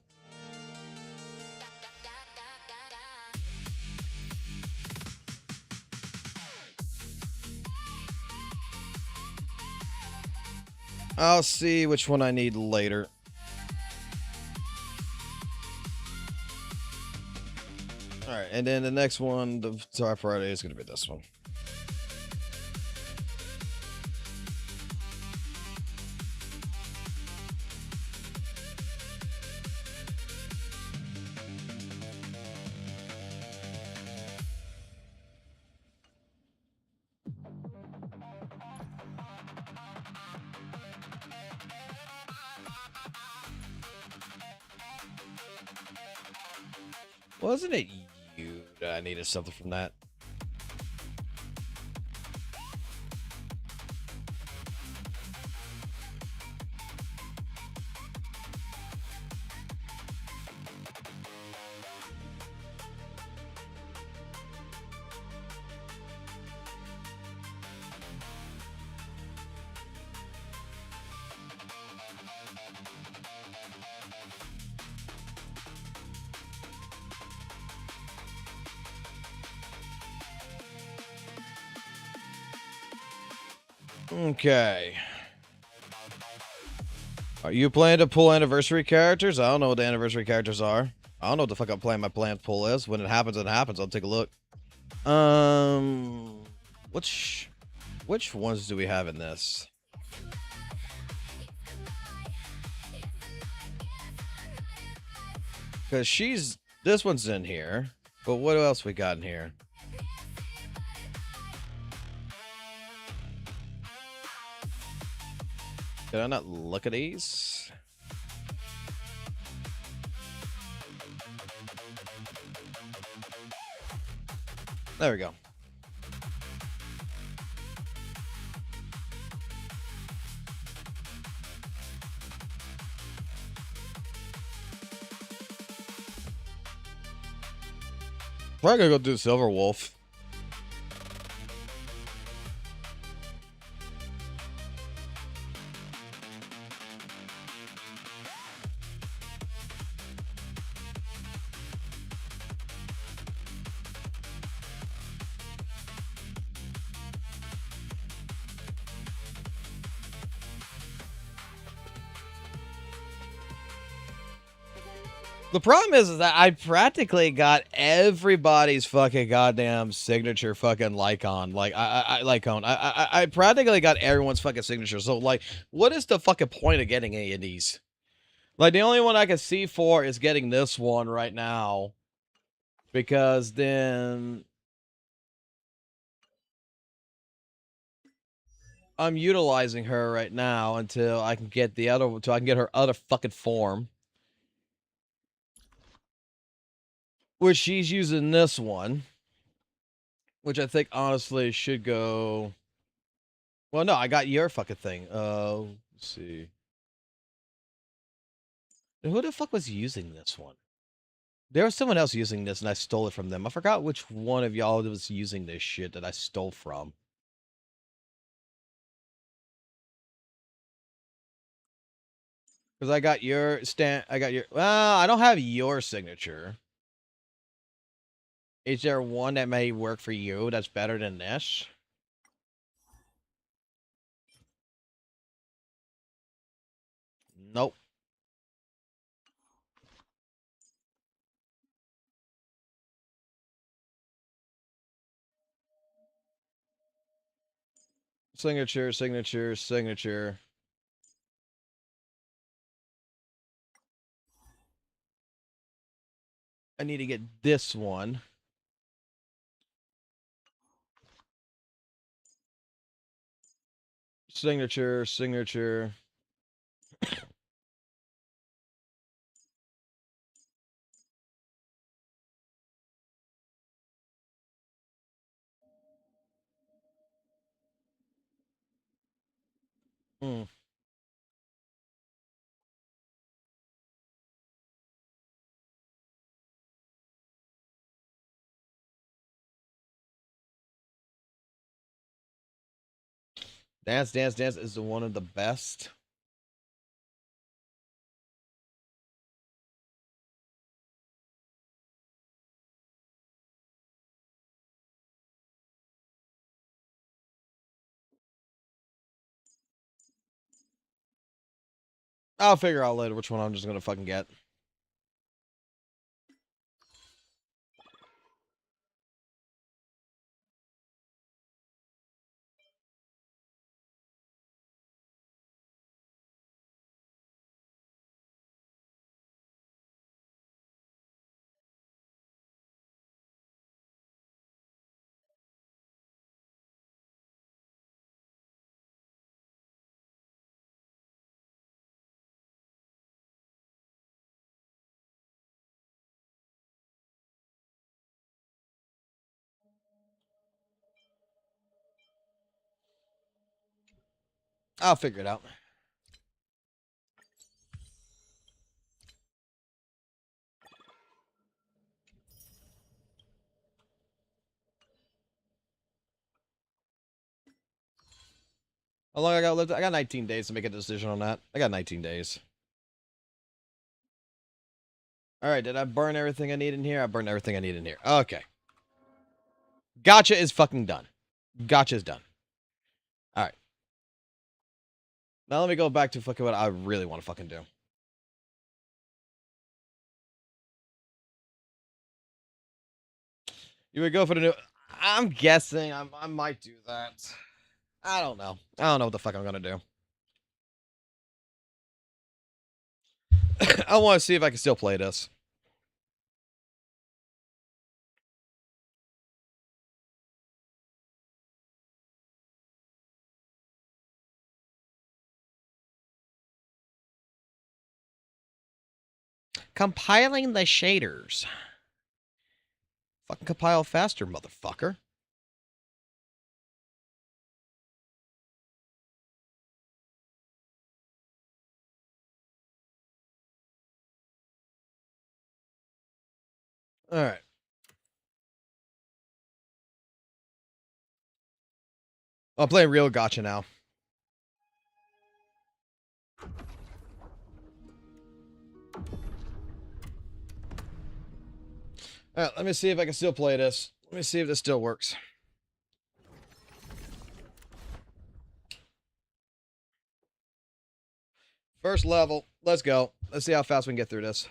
I'll see which one I need later. Alright, and then the next one, the top Friday, is going to be this one. Wasn't it you that I needed something from that? Okay. Are you planning to pull anniversary characters? I don't know what the anniversary characters are. I don't know what the fuck I'm planning my plan pull is. When it happens, it happens. I'll take a look. Which ones do we have in this? Because this one's in here. But what else we got in here? Did I not look at these? There we go. Probably gonna go do Silver Wolf. The problem is that I practically got everybody's fucking goddamn signature fucking Lycon. Like, I practically got everyone's fucking signature. So, like, what is the fucking point of getting any of these? Like, the only one I can see for is getting this one right now. Because then I'm utilizing her right now until I can get the other, until I can get her other fucking form. Which she's using this one. Which I think honestly should go. Well, no, I got your fucking thing. Let's see. Who the fuck was using this one? There was someone else using this and I stole it from them. I forgot which one of y'all was using this shit that I stole from. Because I got your well, I don't have your signature. Is there one that may work for you that's better than this? Nope. Signature, signature, signature. I need to get this one. Signature, signature. Hmm. Dance, Dance, Dance is one of the best. I'll figure out later which one I'm just gonna fucking get. I'll figure it out. How long I got left? I got 19 days to make a decision on that. I got 19 days. All right, did I burn everything I need in here? I burned everything I need in here. Okay. Gacha is fucking done. Gacha is done. All right. Now let me go back to fucking what I really want to fucking do. You would go for the new... I'm guessing I might do that. I don't know. I don't know what the fuck I'm gonna do. I want to see if I can still play this. Compiling the shaders. Fucking compile faster, motherfucker. All right. I'm playing real Gacha now. All right, let me see if I can still play this. Let me see if this still works. First level. Let's go. Let's see how fast we can get through this.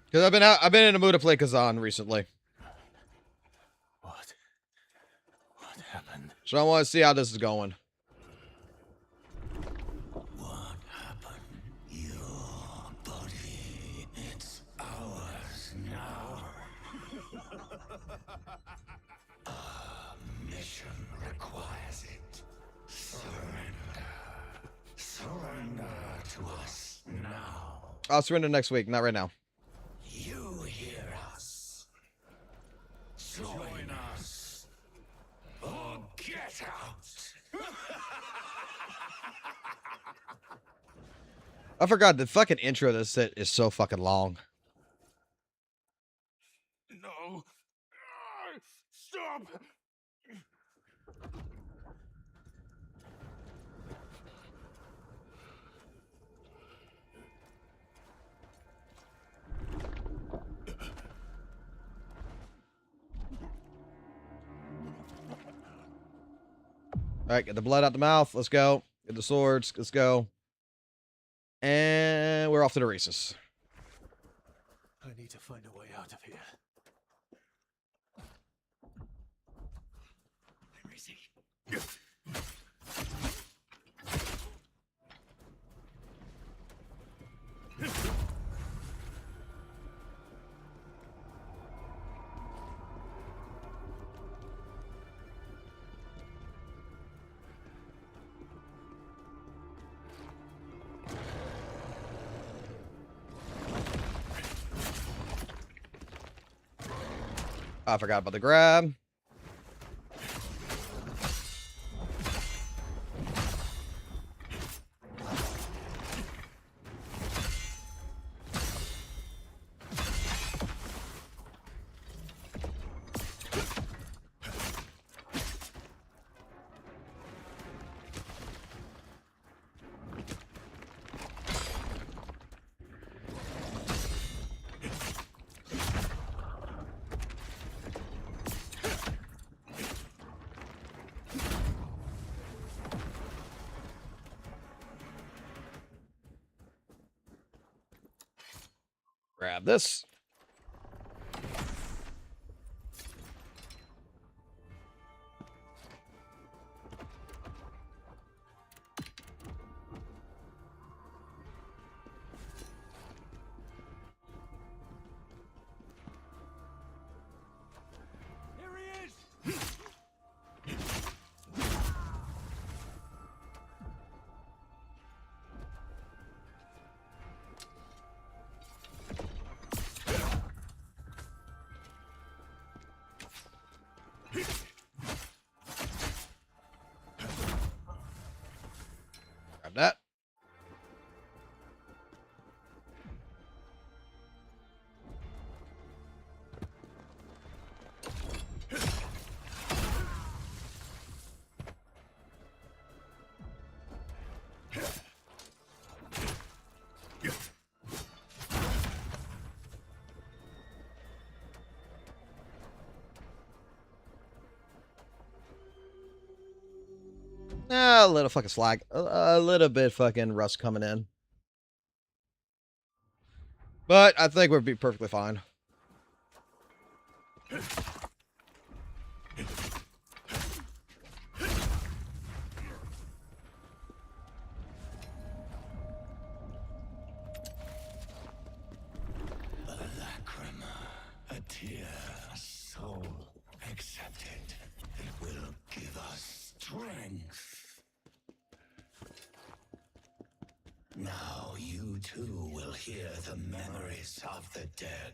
Because I've been in a mood to play Kazan recently. What happened? So I want to see how this is going. What happened? Your body, it's ours now. Our mission requires it. Surrender. Surrender to us now. I'll surrender next week, not right now. You hear us. Join us. Or get out. I forgot the fucking intro to this set is so fucking long. No. Stop. All right, get the blood out the mouth. Let's go. Get the swords. Let's go. And we're off to the races. I need to find a way out of here. Where is he? I forgot about the grab. Grab this. Here he is! Grab that. A little fucking slag. A little bit fucking rust coming in. But I think we'll be perfectly fine. A lacrima, a tear, a soul. Accept it. It will give us strength. Now you too will hear the memories of the dead.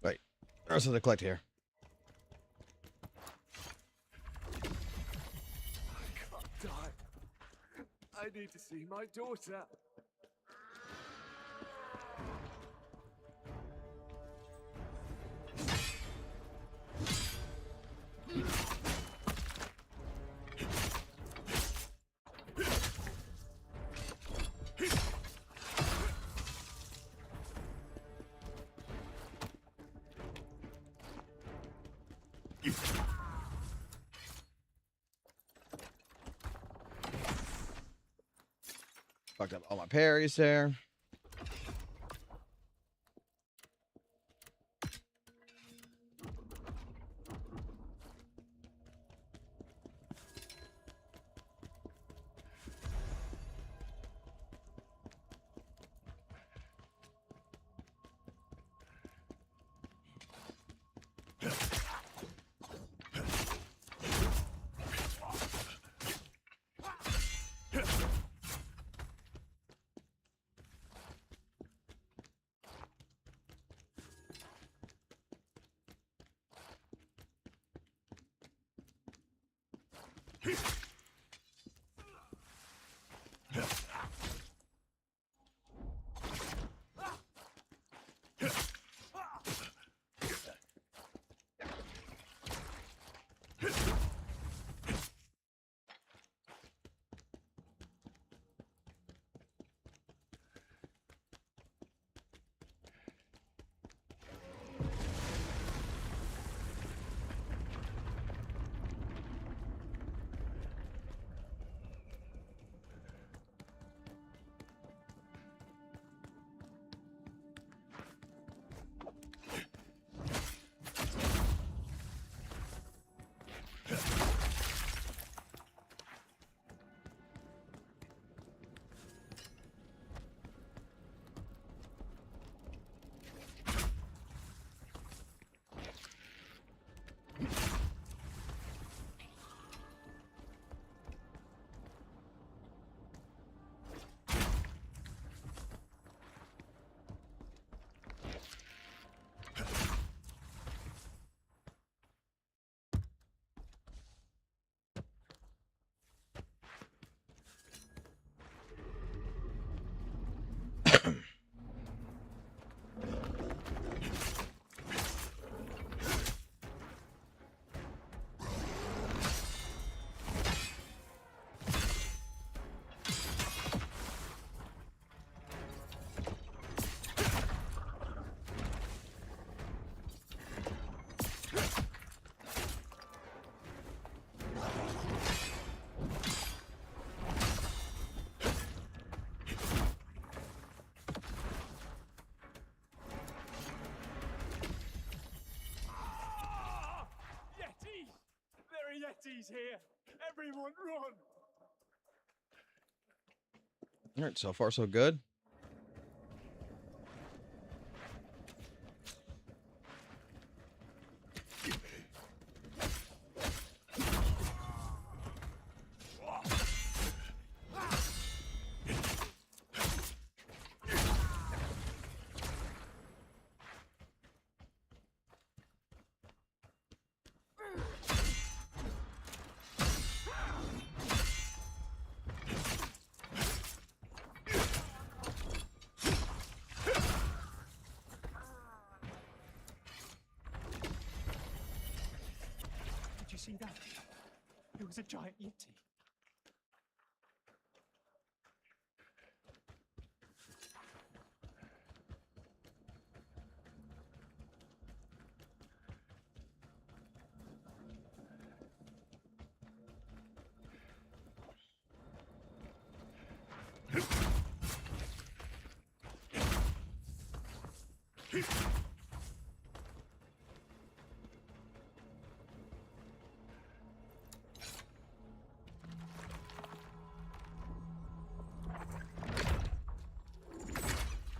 Wait, there's something to collect here. I can't die. I need to see my daughter. Fucked up all my parries there. Yetis! There are Yetis here! Everyone run! All right, so far so good. Did you see that? It was a giant Yeti.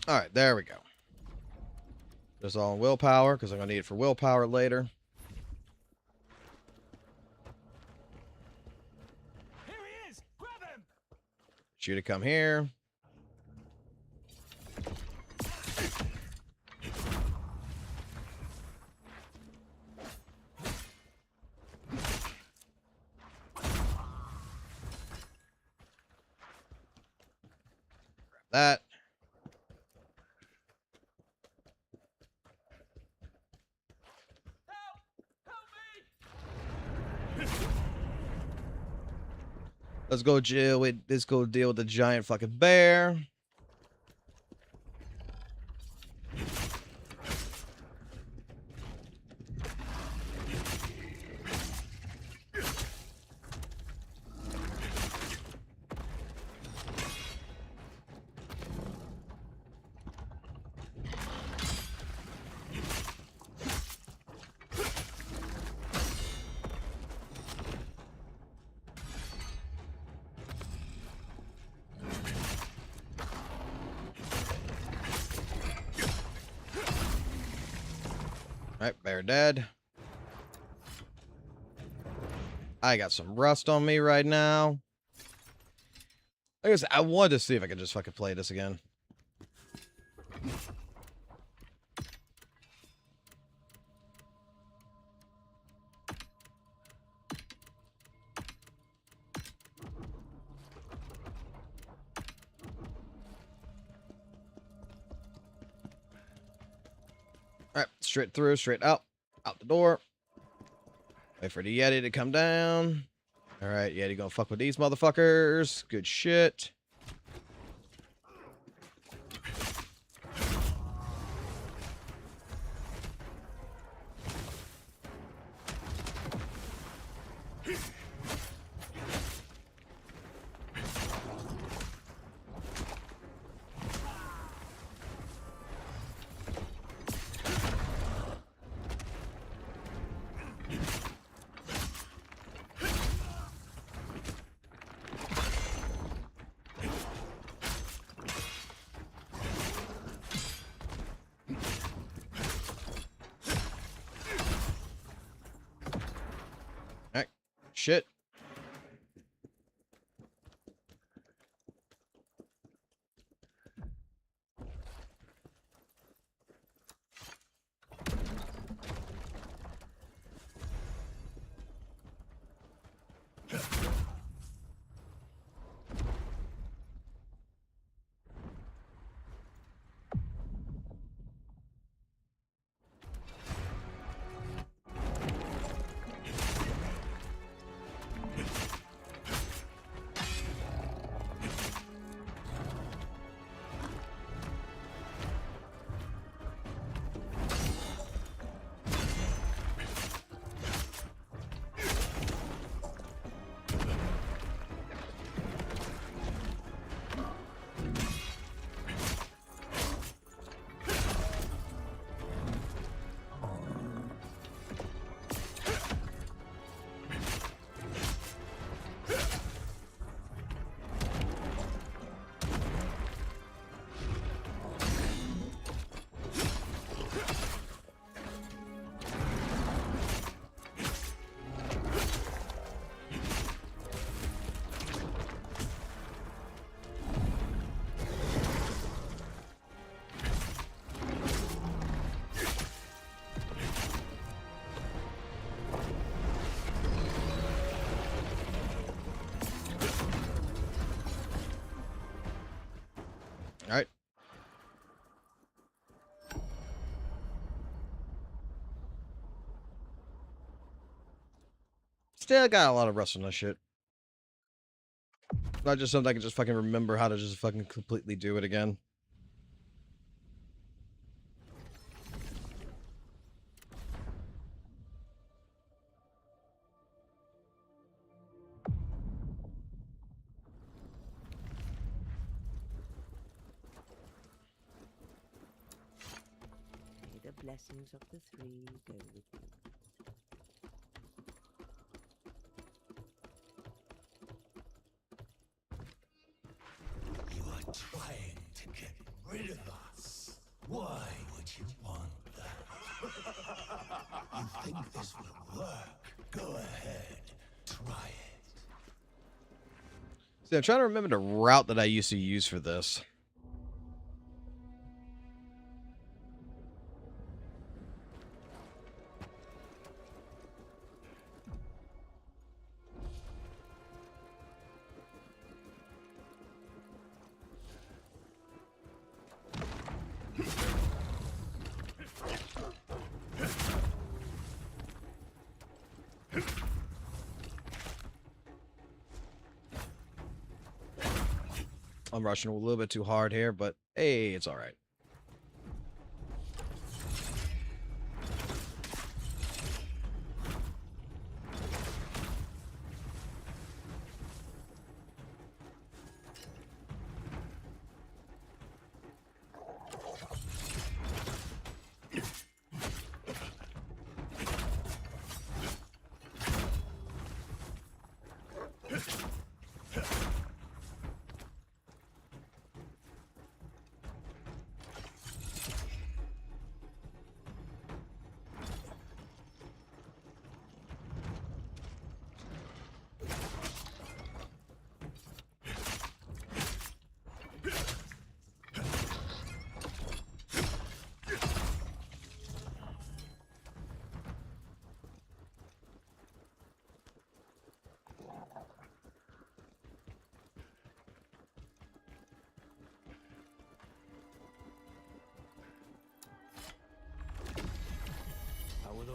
All right, there we go. Just all on willpower, because I'm going to need it for willpower later. Here he is! Grab him! Shoot to come here. Grab that. Let's go deal with the giant fucking bear. Alright, bear dead. I got some rust on me right now. I guess I wanted to see if I could just fucking play this again. All right, straight through, straight out the door. Wait for the Yeti to come down. All right, Yeti gonna fuck with these motherfuckers. Good shit. Shit. All right. Still got a lot of rust on this shit. Not just something I can just fucking remember how to just fucking completely do it again. May the blessings of the three go with you. You are trying to get rid of us. Why would you want that? You think this will work? Go ahead, try it. See, I'm trying to remember the route that I used to use for this. I'm rushing a little bit too hard here, but hey, it's all right.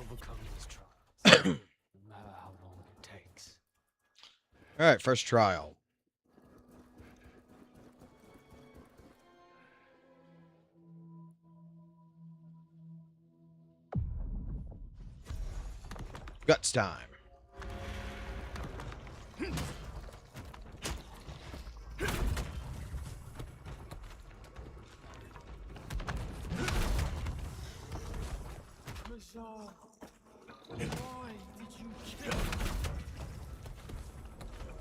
overcome these trials, no matter how long it takes. All right, first trial. Guts time. Why did you kill?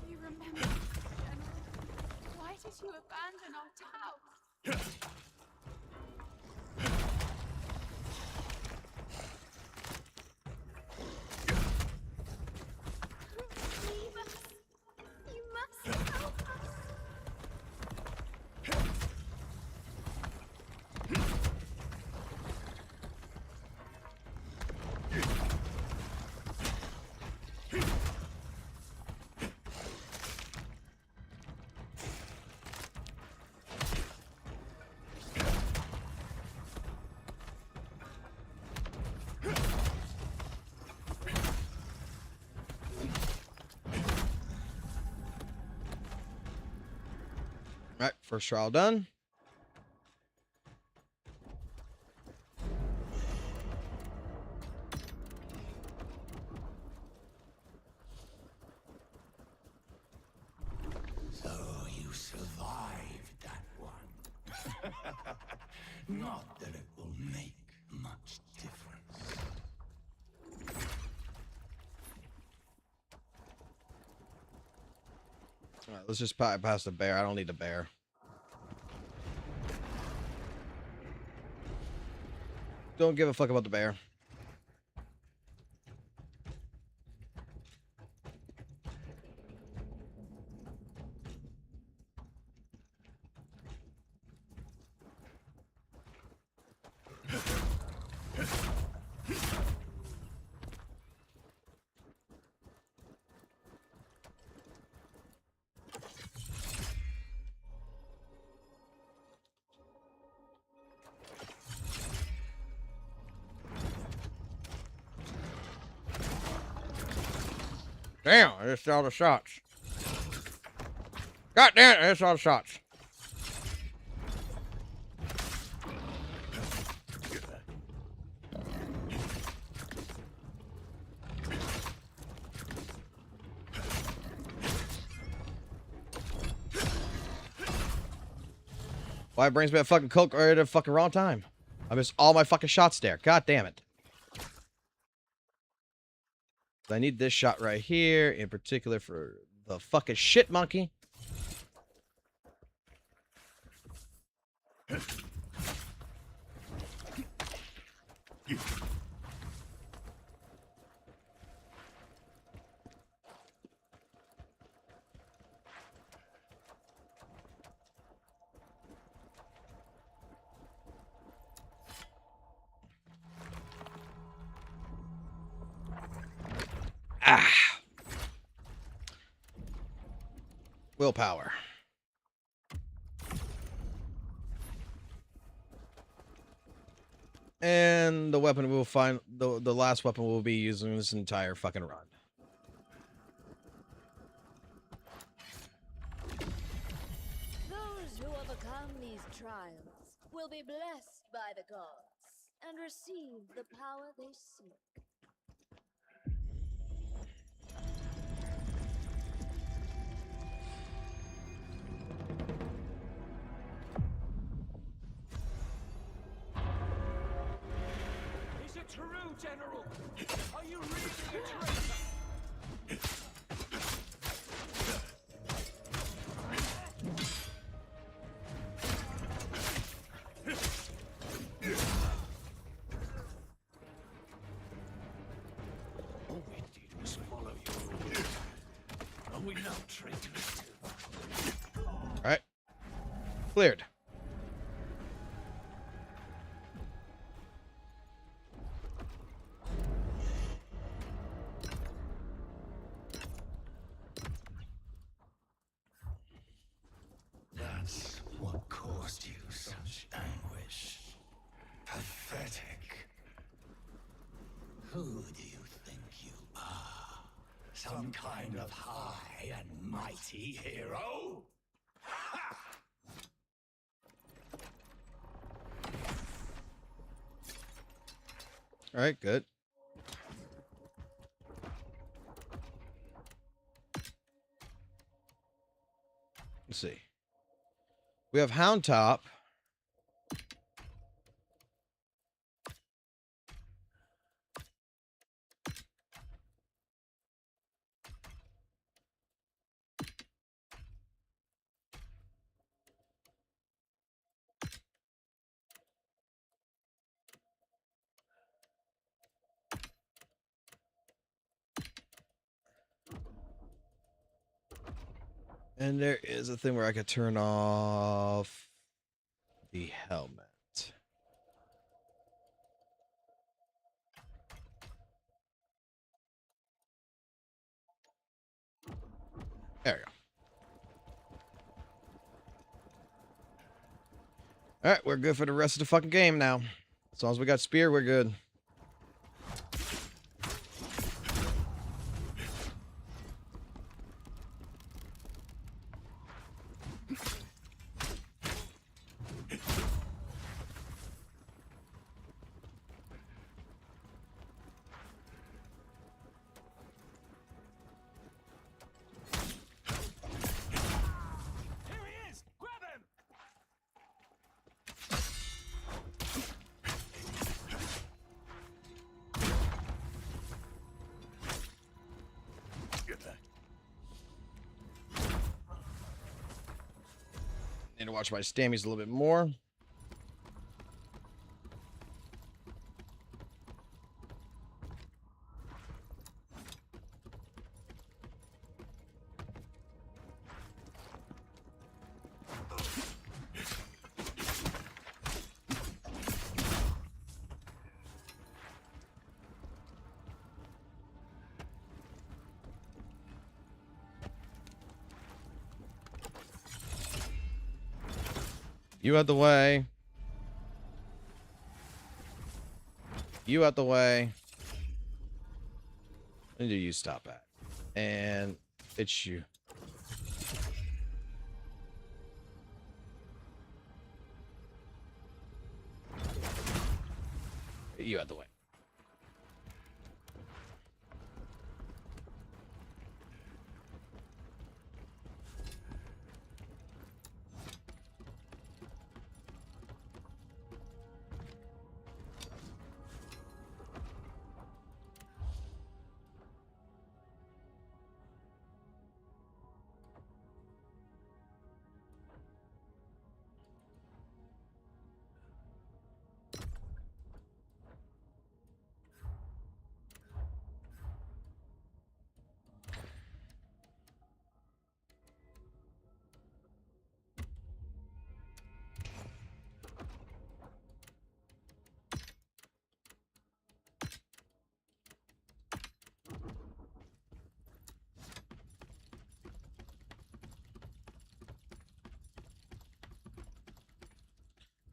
You remember, General? Why did you abandon our town? Leave us. You must help us. All right, first trial done. So you survived that one. Not that it will make much difference. All right, let's just bypass the bear. I don't need the bear. Don't give a fuck about the bear. Damn, I just saw the shots. God damn it, I just saw the shots. Why it brings me a fucking coke right at the fucking wrong time? I missed all my fucking shots there. God damn it. I need this shot right here, in particular for the fucking shit monkey. Ah. Willpower. And the weapon we'll find, the last weapon we'll be using this entire fucking run. Those who overcome these trials will be blessed by the gods and receive the power they seek. Is it true, General? Are you really a traitor? All we did was follow your orders. Are we not traitors too? Alright. Cleared. That's what caused you such anguish. Pathetic. Who some kind of high and mighty hero? Ha! All right, good. Let's see. We have Hound Top. And there is a thing where I could turn off the helmet. There we go. All right, we're good for the rest of the fucking game now. As long as we got spear, we're good. Need to watch my stammies a little bit more. You out the way. You out the way. Where do you stop at? And it's you. You out the way.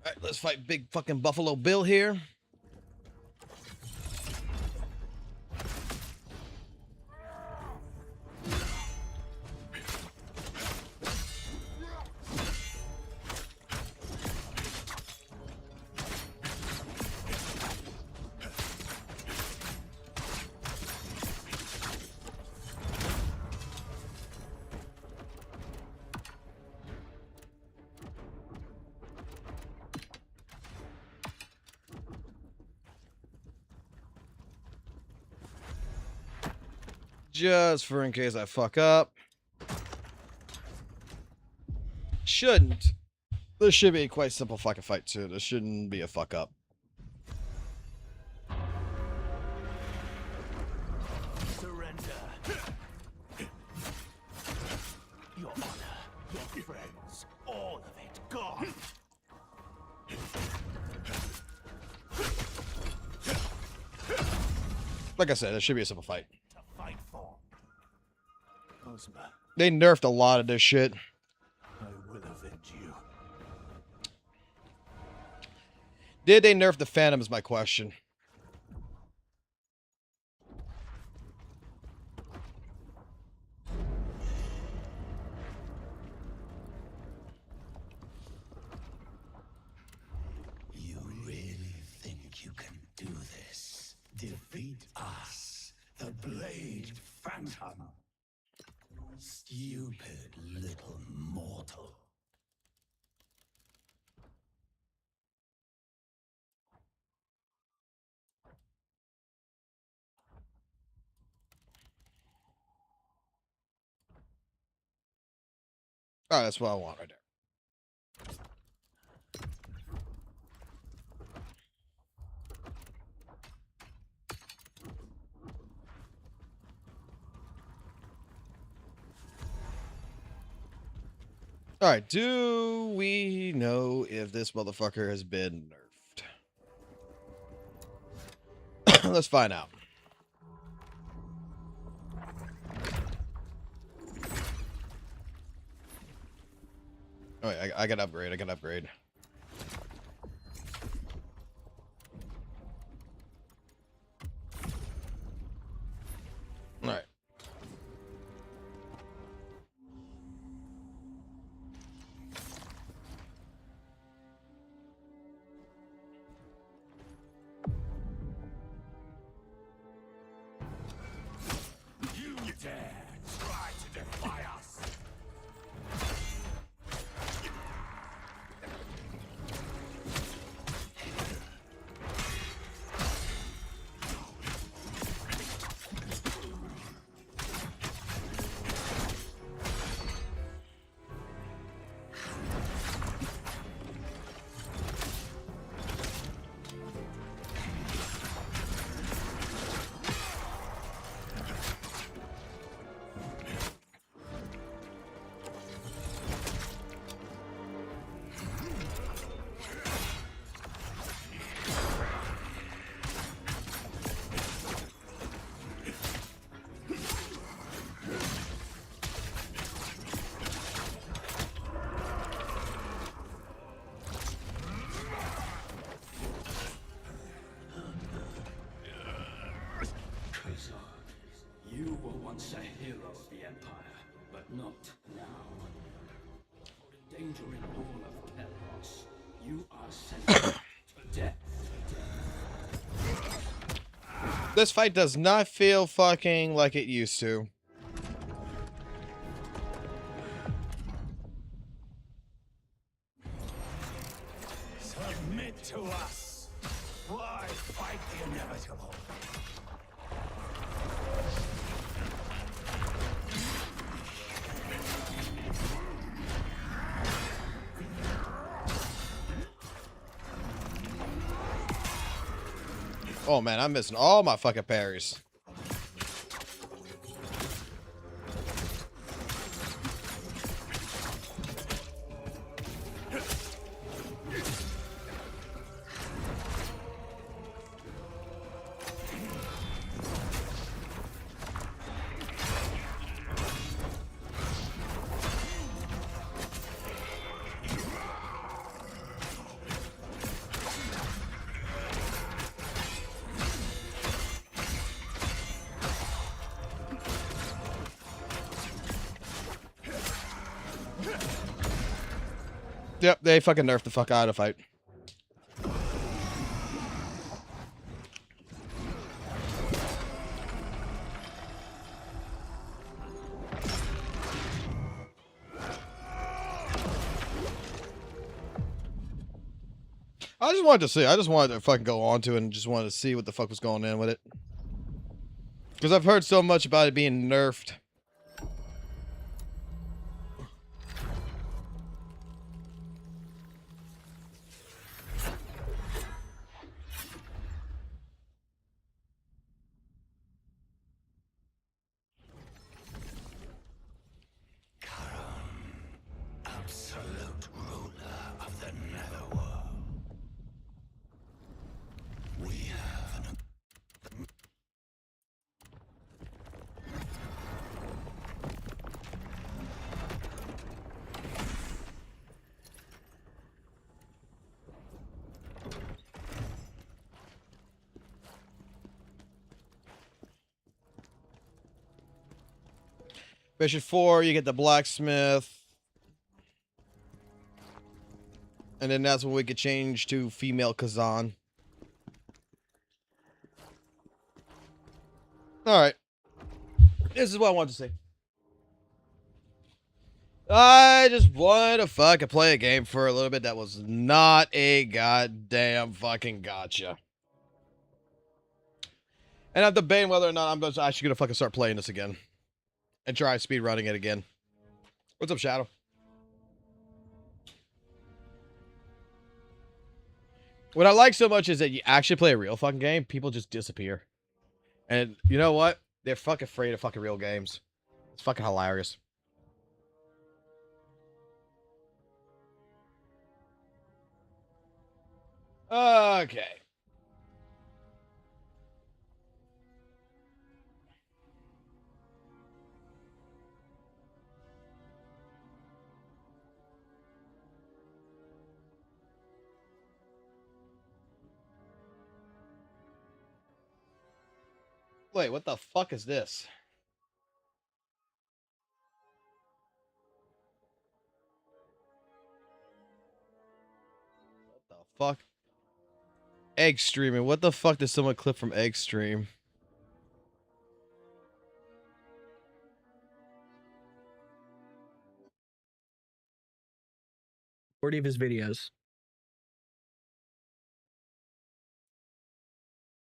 All right, let's fight Big fucking Buffalo Bill here. Just for in case I fuck up. Shouldn't. This should be a quite simple fucking fight too. This shouldn't be a fuck up. Surrender. Your honor, your friends, all of it gone. Like I said, it should be a simple fight. To fight for. Ozma, They nerfed a lot of this shit. I will avenge you. Did they nerf the Phantom is my question. blade, phantom. Stupid little mortal. Oh, that's what I want right there. All right, do we know if this motherfucker has been nerfed? Let's find out. Oh, wait, I gotta upgrade. I gotta upgrade. All right. You dare try to defy us? You were once a hero of the Empire, but not now. For endangering all of Kelros, you are sentenced to death. This fight does not feel fucking like it used to. Submit to us. Why fight the inevitable? Oh man, I'm missing all my fucking parries. Yep, they fucking nerfed the fuck out of the fight. I just wanted to see. I just wanted to fucking go on to it and just wanted to see what the fuck was going on with it. Because I've heard so much about it being nerfed. Absolute ruler of the Netherworld. We have an Mission 4, you get the blacksmith. And then that's when we could change to female Kazan. Alright. This is what I want to see. I just wanted to fucking play a game for a little bit that was not a goddamn fucking gotcha. And I'm debating whether or not I'm just actually gonna fucking start playing this again. And try speed running it again. What's up, Shadow? What I like so much is that you actually play a real fucking game, people just disappear. And you know what? They're fucking afraid of fucking real games. It's fucking hilarious. Okay. Wait, what the fuck is this? What the fuck? Egg streaming. What the fuck did someone clip from Egg stream? Majority of his videos.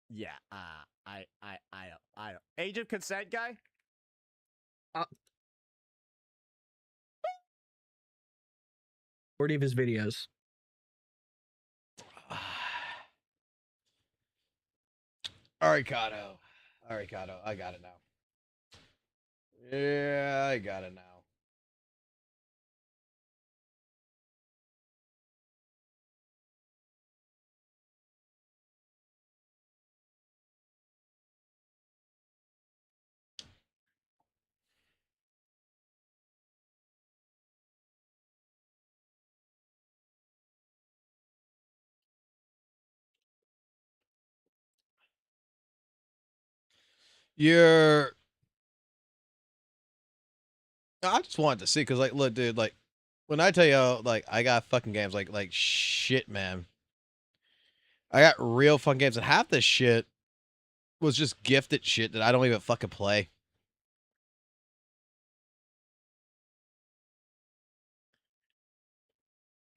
Yeah, I don't. Age of consent guy? Majority of his videos. Aricado. Aricado. I got it now. Yeah, I got it now. You're... I just wanted to see, because, like, look, dude, like, when I tell you, like, I got fucking games, like, shit, man. I got real fun games, and half this shit was just gifted shit that I don't even fucking play.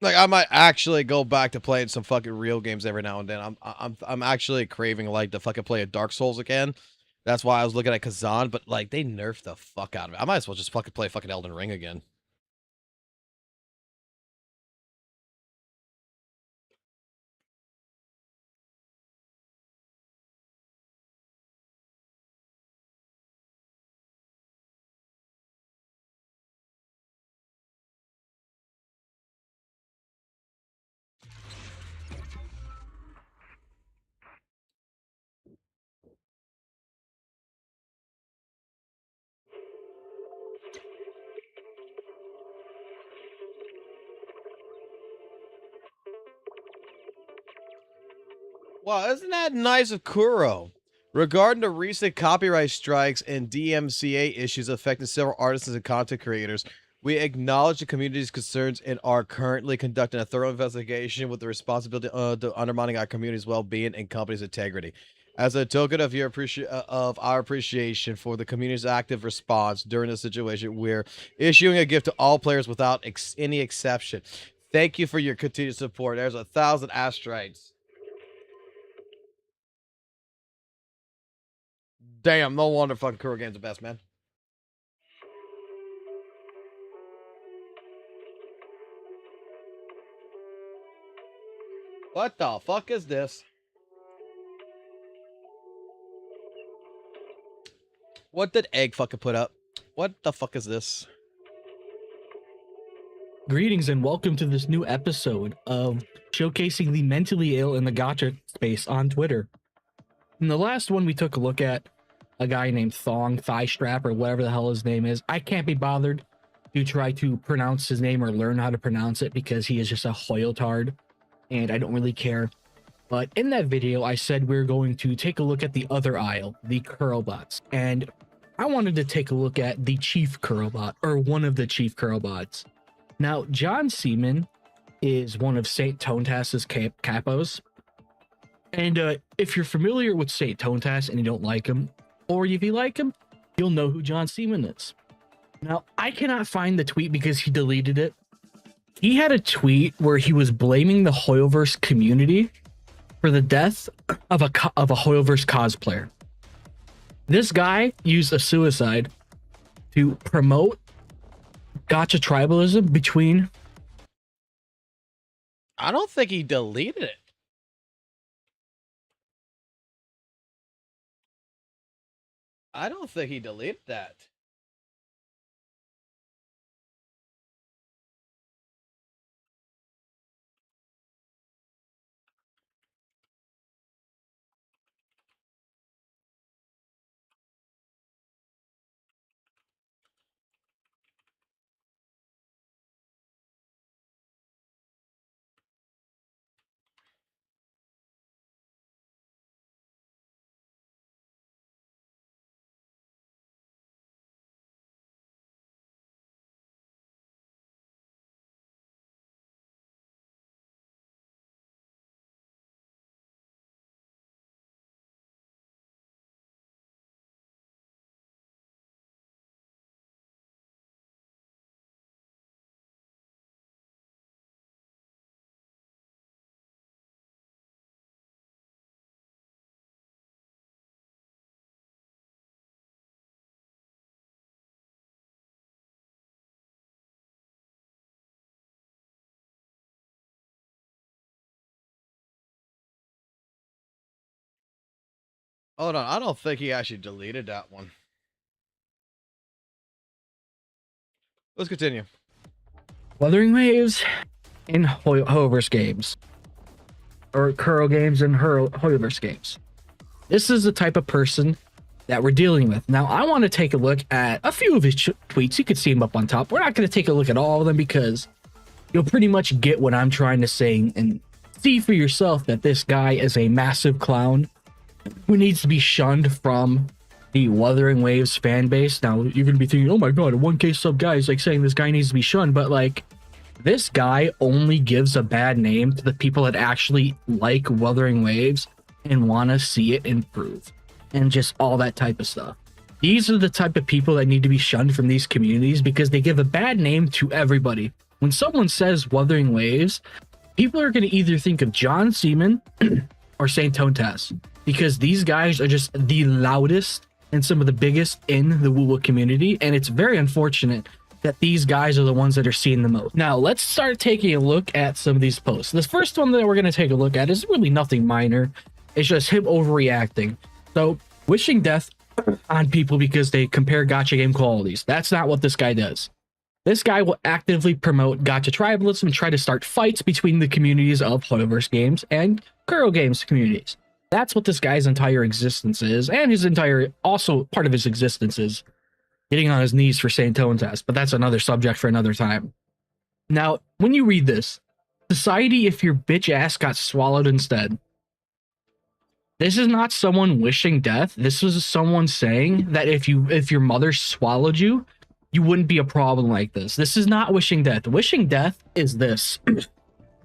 Like, I might actually go back to playing some fucking real games every now and then. I'm actually craving, like, to fucking play a Dark Souls again. That's why I was looking at Kazan, but, like, they nerfed the fuck out of it. I might as well just fucking play fucking Elden Ring again. Wow, isn't that nice of Kuro? Regarding the recent copyright strikes and DMCA issues affecting several artists and content creators, we acknowledge the community's concerns and are currently conducting a thorough investigation with the responsibility of undermining our community's well-being and company's integrity. As a token of our appreciation for the community's active response during this situation, we're issuing a gift to all players without any exception. Thank you for your continued support. There's 1,000 asteroids. Damn, no wonder fucking Kuro Game's the best, man. What the fuck is this? What did Egg fucking put up? What the fuck is this? Greetings and welcome to this new episode of showcasing the mentally ill in the gacha space on Twitter. In the last one, we took a look at a guy named Thigh Strap, or whatever the hell his name is. I can't be bothered to try to pronounce his name or learn how to pronounce it because he is just a hoyotard, and I don't really care. But in that video, I said we're going to take a look at the other aisle, the Curlbots, and I wanted to take a look at the Chief Curlbot, or one of the Chief Curlbots. Now, John Seaman is one of St. Tontas's capos, and if you're familiar with St. Tontas and you don't like him, or if you like him, you'll know who John Seaman is. Now, I cannot find the tweet because he deleted it. He had a tweet where he was blaming the Hoyoverse community for the death of a Hoyoverse cosplayer. This guy used a suicide to promote gacha tribalism between... I don't think he deleted it. I don't think he deleted that. Hold on, I don't think he actually deleted that one. Let's continue. Wuthering Waves in Hoyoverse games. Or Kuro games and Hoyoverse games. This is the type of person that we're dealing with. Now, I want to take a look at a few of his tweets. You can see him up on top. We're not going to take a look at all of them because you'll pretty much get what I'm trying to say and see for yourself that this guy is a massive clown who needs to be shunned from the Wuthering Waves fan base. Now, you're going to be thinking, oh my god, a 1K sub guy is like saying this guy needs to be shunned, but like, this guy only gives a bad name to the people that actually like Wuthering Waves and want to see it improve and just all that type of stuff. These are the type of people that need to be shunned from these communities because they give a bad name to everybody. When someone says Wuthering Waves, people are going to either think of John Seaman or Saint Tontas because these guys are just the loudest and some of the biggest in the WUWA community, and it's very unfortunate that these guys are the ones that are seen the most. Now, let's start taking a look at some of these posts. This first one that we're going to take a look at is really nothing minor. It's just him overreacting. So, wishing death on people because they compare gacha game qualities. That's not what this guy does. This guy will actively promote gacha tribalism and try to start fights between the communities of Hoyoverse games and Kuro games communities. That's what this guy's entire existence is, and his entire, also part of his existence is getting on his knees for Saint Tontas, but that's another subject for another time. Now, when you read this, society if your bitch ass got swallowed instead. This is not someone wishing death. This is someone saying that if your mother swallowed you, you wouldn't be a problem like this. This is not wishing death. Wishing death is this.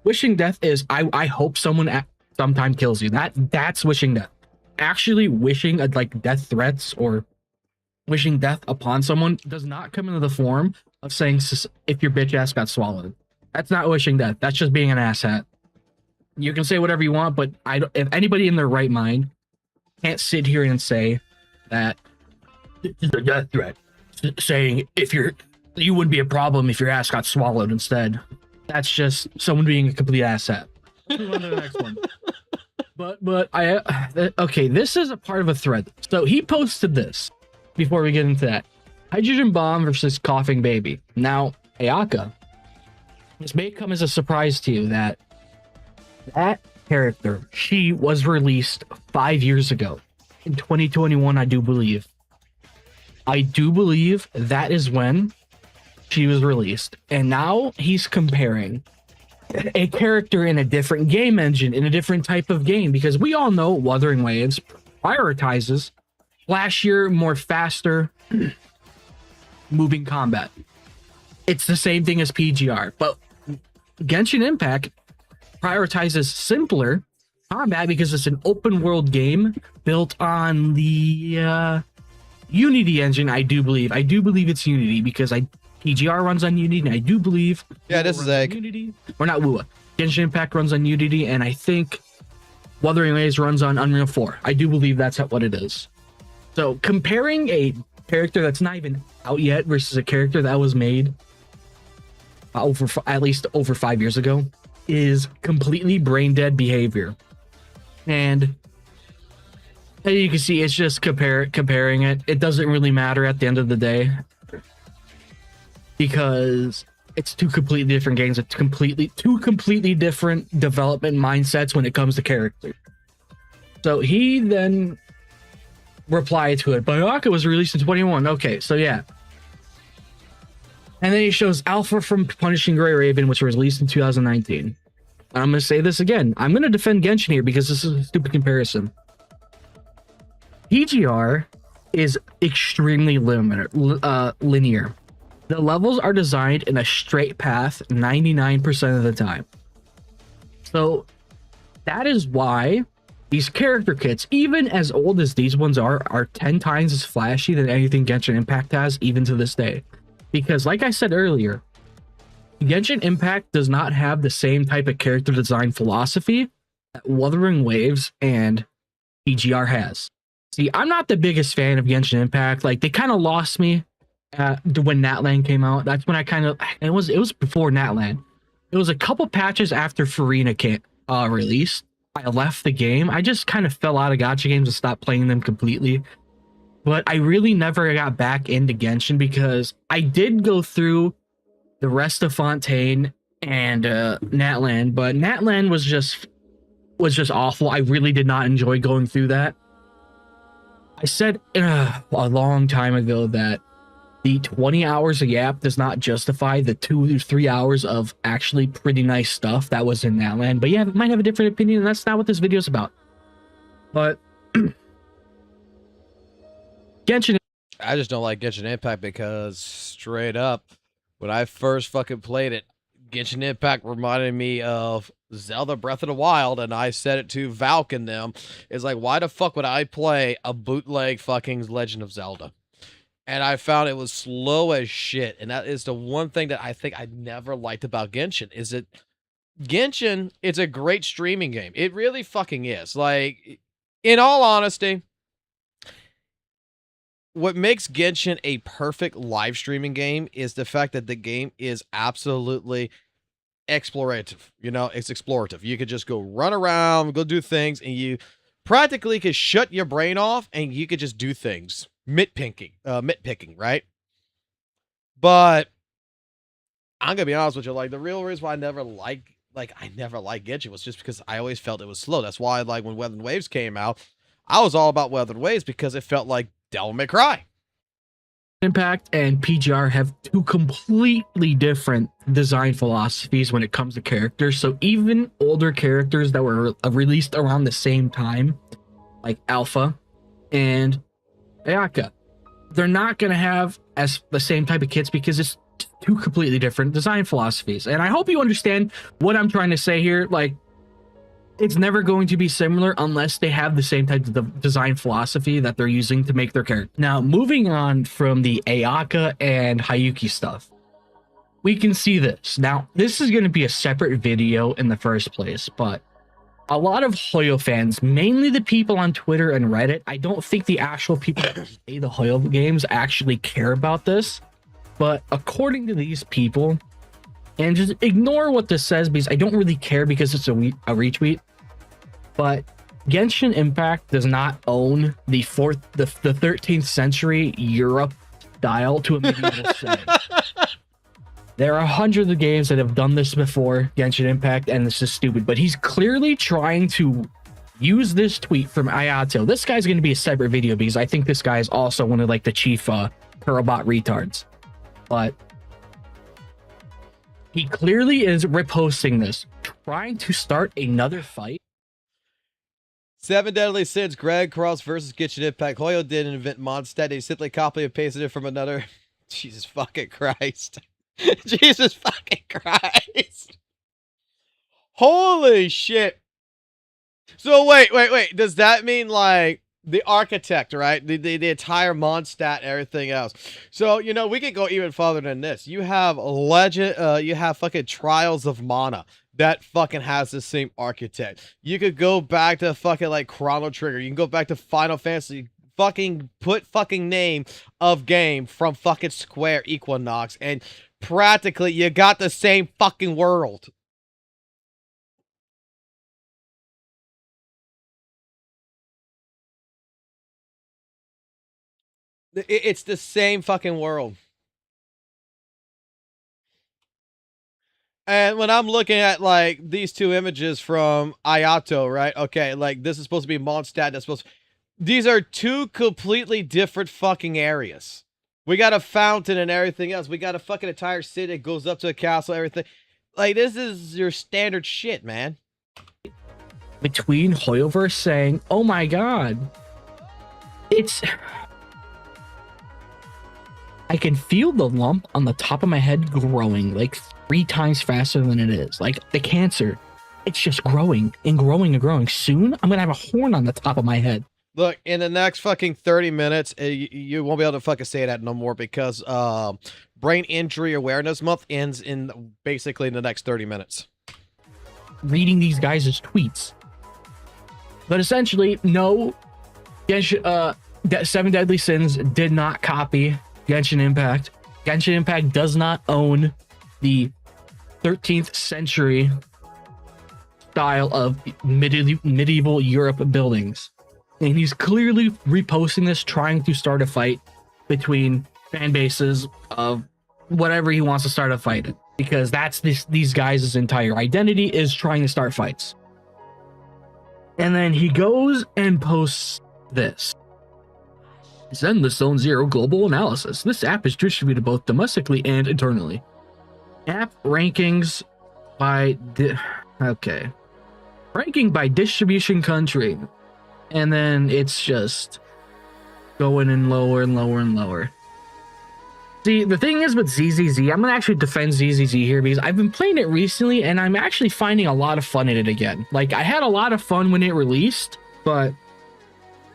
Wishing death is I hope someone sometime kills you. That's wishing death. Actually wishing like death threats or wishing death upon someone does not come into the form of saying if your bitch ass got swallowed. That's not wishing death. That's just being an asshat. You can say whatever you want, but if anybody in their right mind can't sit here and say that this is a death threat, saying you wouldn't be a problem if your ass got swallowed instead. That's just someone being a complete asshat. Move on to the next one. But okay, this is a part of a thread. So he posted this before we get into that. Hydrogen bomb versus coughing baby. Now, Ayaka, this may come as a surprise to you that character, she was released 5 years ago. In 2021, I do believe. I do believe that is when she was released. And now he's comparing a character in a different game engine, in a different type of game, because we all know Wuthering Waves prioritizes flashier, more faster moving combat. It's the same thing as PGR, but Genshin Impact prioritizes simpler combat because it's an open world game built on the Unity engine, I do believe it's Unity because PGR runs on Unity, and I do believe Yeah, this is egg. Unity, or not WUWA. Genshin Impact runs on Unity, and I think Wuthering Waves runs on Unreal 4. I do believe that's what it is. So comparing a character that's not even out yet versus a character that was made at least over 5 years ago is completely brain dead behavior. And as you can see, it's just comparing it. It doesn't really matter at the end of the day because it's two completely different games. It's two completely different development mindsets when it comes to character. So he then replied to it. Bayaka was released in 21. Okay, so yeah. And then he shows Alpha from Punishing Grey Raven, which was released in 2019. And I'm going to say this again. I'm going to defend Genshin here because this is a stupid comparison. PGR is extremely linear. The levels are designed in a straight path 99% of the time. So that is why these character kits, even as old as these ones are 10 times as flashy than anything Genshin Impact has, even to this day. Because like I said earlier, Genshin Impact does not have the same type of character design philosophy that Wuthering Waves and PGR has. See, I'm not the biggest fan of Genshin Impact. Like, they kind of lost me when Natlan came out. That's when I it was before Natlan. It was a couple patches after Farina released. I left the game. I just kind of fell out of gacha games and stopped playing them completely. But I really never got back into Genshin because I did go through the rest of Fontaine and Natlan, but Natlan was just awful. I really did not enjoy going through that. I said a long time ago that the 20 hours of Yap does not justify the 2 to 3 hours of actually pretty nice stuff that was in Natlan. But yeah, I might have a different opinion, and that's not what this video is about. But Genshin. I just don't like Genshin Impact because straight up, when I first fucking played it, Genshin Impact reminded me of Zelda Breath of the Wild, and I said it to Valk and them. It's like, why the fuck would I play a bootleg fucking Legend of Zelda? And I found it was slow as shit, and that is the one thing that I think I never liked about Genshin, is that Genshin, it's a great streaming game. It really fucking is. Like, in all honesty, what makes Genshin a perfect live streaming game is the fact that the game is absolutely explorative. You know, it's explorative. You could just go run around, go do things, and you practically could shut your brain off and you could just do things. Nitpicking, right? But I'm gonna be honest with you, like, the real reason why I never liked Genshin was just because I always felt it was slow. That's why, like, when Wuthering Waves came out, I was all about Wuthering Waves because it felt like Devil May Cry. Impact and PGR have two completely different design philosophies when it comes to characters. So even older characters that were released around the same time, like Alpha and Ayaka, they're not going to have the same type of kits because it's two completely different design philosophies. And I hope you understand what I'm trying to say here. Like, it's never going to be similar unless they have the same type of design philosophy that they're using to make their character. Now, moving on from the Ayaka and Hayuki stuff, we can see this. Now, this is going to be a separate video in the first place, but a lot of Hoyo fans, mainly the people on Twitter and Reddit, I don't think the actual people that play the Hoyo games actually care about this, but according to these people, and just ignore what this says because I don't really care because it's a retweet, but Genshin Impact does not own the 13th century Europe style to a medieval setting. There are hundreds of games that have done this before Genshin Impact, and this is stupid, but he's clearly trying to use this tweet from Ayato. This guy's going to be a separate video because I think this guy is also one of, like, the chief Kurobot retards. But he clearly is reposting this, trying to start another fight. 7 Deadly Sins, Greg Cross versus Genshin Impact. Hoyo didn't invent Mondstadt. He simply copied and pasted it from another. Jesus fucking Christ. Jesus fucking Christ. Holy shit. So wait. Does that mean, like, the architect, right? The entire Mondstadt and everything else. So, you know, we could go even farther than this. You have you have fucking Trials of Mana that fucking has the same architect. You could go back to fucking like Chrono Trigger. You can go back to Final Fantasy. Fucking put fucking name of game from fucking Square Equinox, and practically you got the same fucking world. It's the same fucking world. And when I'm looking at like these two images from Ayato, right? Okay, like this is supposed to be Mondstadt. That's supposed to... These are two completely different fucking areas. We got a fountain and everything else. We got a fucking entire city that goes up to a castle, everything. Like, this is your standard shit, man. Between Hoyoverse saying, oh my god, it's... I can feel the lump on the top of my head growing like 3 times faster than it is. Like the cancer, it's just growing and growing and growing. Soon, I'm gonna have a horn on the top of my head. Look, in the next fucking 30 minutes, you won't be able to fucking say that no more because Brain Injury Awareness Month ends in basically the next 30 minutes. Reading these guys' tweets. But essentially, no, Genshin, Seven Deadly Sins did not copy Genshin Impact. Genshin Impact does not own the 13th century style of medieval Europe buildings. And he's clearly reposting this, trying to start a fight between fan bases of whatever he wants to start a fight in. Because that's these guys' entire identity is trying to start fights. And then he goes and posts this. Zenless Zone Zero global analysis. This app is distributed both domestically and internally. App rankings by ranking by distribution country. And then it's just going in lower and lower and lower. See, the thing is with ZZZ, I'm going to actually defend ZZZ here because I've been playing it recently and I'm actually finding a lot of fun in it again. Like, I had a lot of fun when it released, but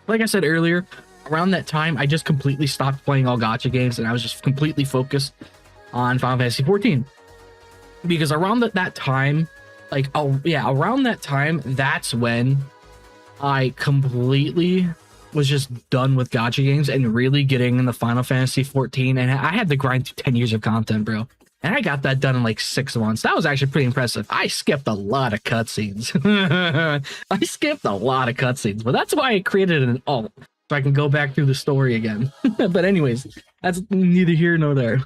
like I said earlier, around that time, I just completely stopped playing all gacha games and I was just completely focused on Final Fantasy 14. Because around that time, like, oh yeah, around that time, that's when I completely was just done with gacha games and really getting into Final Fantasy 14. And I had to grind through 10 years of content, bro. And I got that done in like 6 months. That was actually pretty impressive. I skipped a lot of cutscenes. But that's why I created an alt. So I can go back through the story again. But anyways, that's neither here nor there.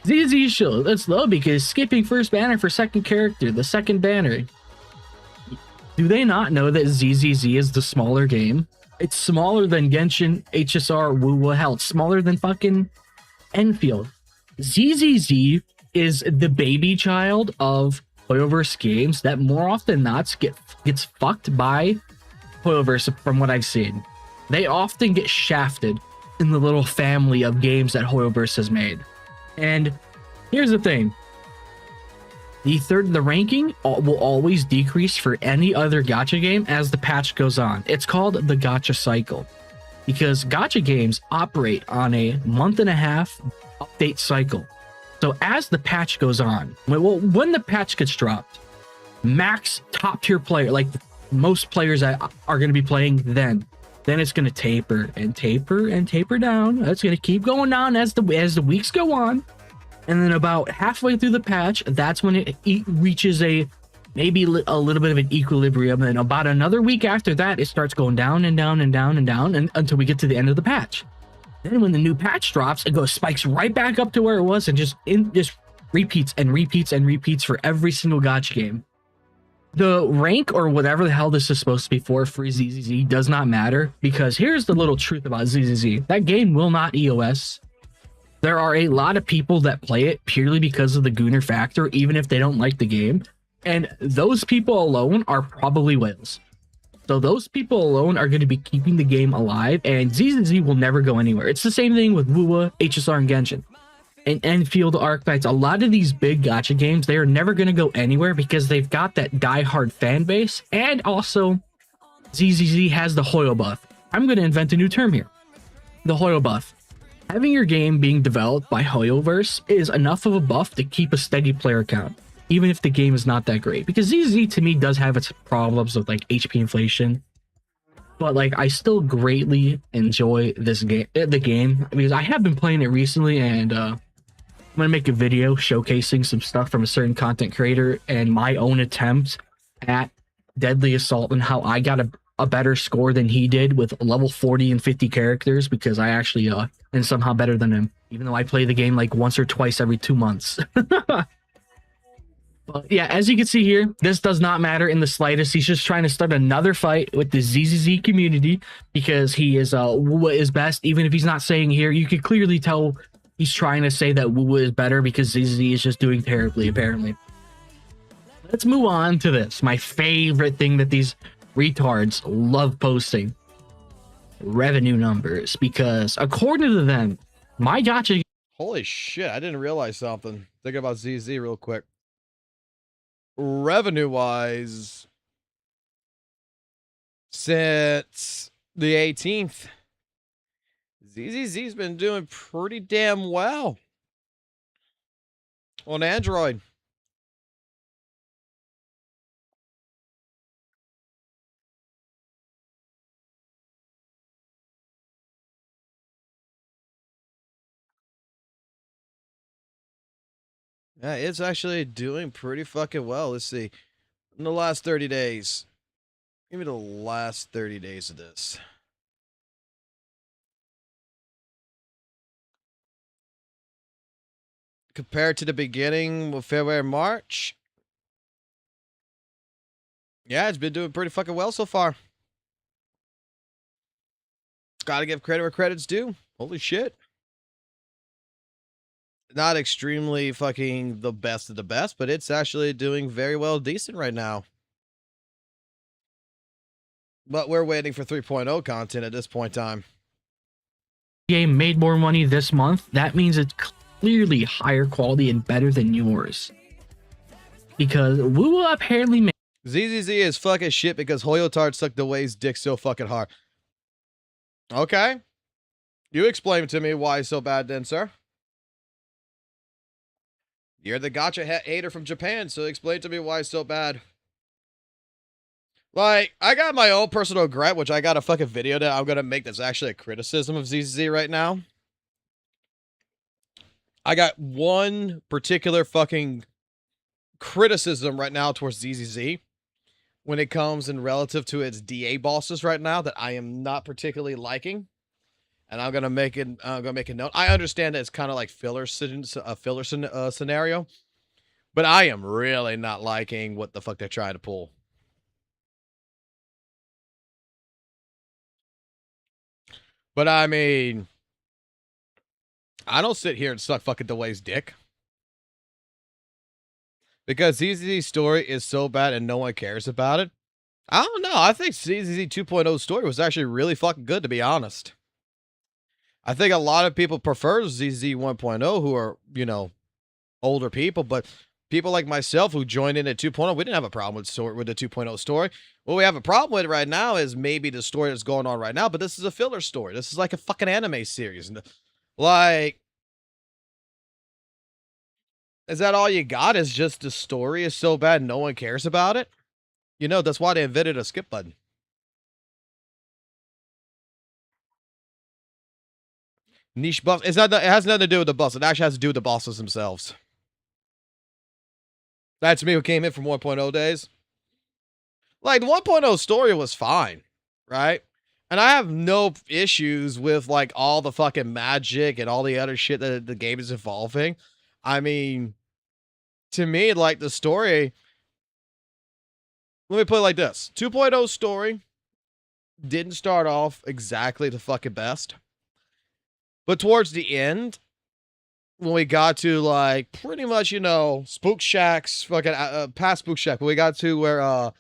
ZZ show, that's low because skipping first banner for second character, the second banner. Do they not know that ZZZ is the smaller game? It's smaller than Genshin, HSR, WUWA, hell, it's smaller than fucking Enfield. ZZZ is the baby child of Hoyoverse games that more often than not gets fucked by Hoyoverse from what I've seen. They often get shafted in the little family of games that Hoyoverse has made. And here's the thing. The ranking will always decrease for any other gacha game as the patch goes on. It's called the gacha cycle because gacha games operate on a month-and-a-half update cycle. So as the patch goes on, when the patch gets dropped, max top tier player, like most players that are going to be playing then it's going to taper and taper and taper down. It's going to keep going down as the weeks go on. And then about halfway through the patch, that's when it reaches maybe a little bit of an equilibrium. And about another week after that, it starts going down and down and down and down until we get to the end of the patch. Then when the new patch drops, it spikes right back up to where it was and just repeats and repeats and repeats for every single gacha game. The rank or whatever the hell this is supposed to be for ZZZ does not matter because here's the little truth about ZZZ. That game will not EOS. There are a lot of people that play it purely because of the Gooner factor, even if they don't like the game. And those people alone are probably whales. So those people alone are going to be keeping the game alive, and ZZZ will never go anywhere. It's the same thing with WUWA, HSR, and Genshin. And Enfield, Archetypes, a lot of these big gacha games, they are never going to go anywhere because they've got that die-hard fan base, and also ZZZ has the Hoyo buff. I'm going to invent a new term here. The Hoyo buff. Having your game being developed by Hoyoverse is enough of a buff to keep a steady player count, even if the game is not that great. Because ZZZ to me does have its problems with like HP inflation, but like I still greatly enjoy this game, because I have been playing it recently, and I'm gonna make a video showcasing some stuff from a certain content creator and my own attempt at Deadly Assault and how I got a better score than he did with level 40 and 50 characters, because I actually am somehow better than him, even though I play the game like once or twice every 2 months. But yeah, as you can see here, this does not matter in the slightest. He's just trying to start another fight with the ZZZ community because he is WUWA is best. Even if he's not saying here, you can clearly tell he's trying to say that WUWA is better because ZZZ is just doing terribly, apparently. Let's move on to this. My favorite thing that these retards love posting. Revenue numbers. Because according to them, my gacha... Holy shit, I didn't realize something. Think about ZZ real quick. Revenue-wise, since the 18th, ZZZ's been doing pretty damn well on Android. Yeah, it's actually doing pretty fucking well. Let's see. In the last 30 days. Give me the last 30 days of this. Compared to the beginning of February, March. Yeah, it's been doing pretty fucking well so far. Gotta give credit where credit's due. Holy shit. Not extremely fucking the best of the best, but it's actually doing very well decent right now. But we're waiting for 3.0 content at this point in time. Game made more money this month. That means it's clearly higher quality and better than yours. Because WUWA apparently made... ZZZ is fucking shit because Hoyotard sucked away his dick so fucking hard. Okay. You explain it to me why it's so bad then, sir. You're the gacha hater from Japan, so explain to me why it's so bad. Like, I got my own personal gripe, which I got a fucking video that I'm going to make that's actually a criticism of ZZZ right now. I got one particular fucking criticism right now towards ZZZ when it comes in relative to its DA bosses right now that I am not particularly liking. And I'm gonna make it. I'm gonna make a note. I understand that it's kind of like filler scenario, but I am really not liking what the fuck they're trying to pull. But I mean, I don't sit here and suck fucking DeWay's dick because ZZZ's story is so bad and no one cares about it. I don't know. I think ZZZ 2.0 story was actually really fucking good, to be honest. I think a lot of people prefer ZZ 1.0 who are, you know, older people, but people like myself who joined in at 2.0, we didn't have a problem with the 2.0 story. What we have a problem with right now is maybe the story that's going on right now, but this is a filler story. This is like a fucking anime series. Like, is that all you got? Is just the story is so bad no one cares about it? You know, that's why they invented a skip button. Niche buff. It has nothing to do with the boss. It actually has to do with the bosses themselves. That's me who came in from 1.0 days. Like, the 1.0 story was fine, right? And I have no issues with, like, all the fucking magic and all the other shit that the game is evolving. I mean, to me, like, the story... Let me put it like this. 2.0 story didn't start off exactly the fucking best. But towards the end, when we got to, like, pretty much, you know, Spook Shack's fucking, past Spook Shack, but we got to where,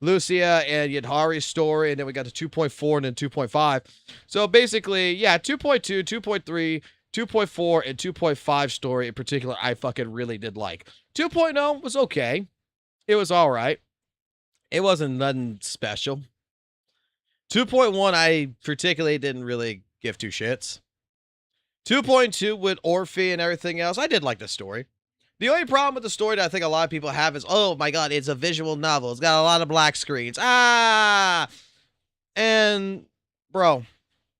Lucia and Yadhari's story, and then we got to 2.4 and then 2.5. So basically, yeah, 2.2, 2.3, 2.4, and 2.5 story in particular, I fucking really did like. 2.0 was okay. It was alright. It wasn't nothing special. 2.1, I particularly didn't really give two shits. 2.2 with Orphe and everything else, I did like the story. The only problem with the story that I think a lot of people have is, oh my god, it's a visual novel. It's got a lot of black screens. And, bro,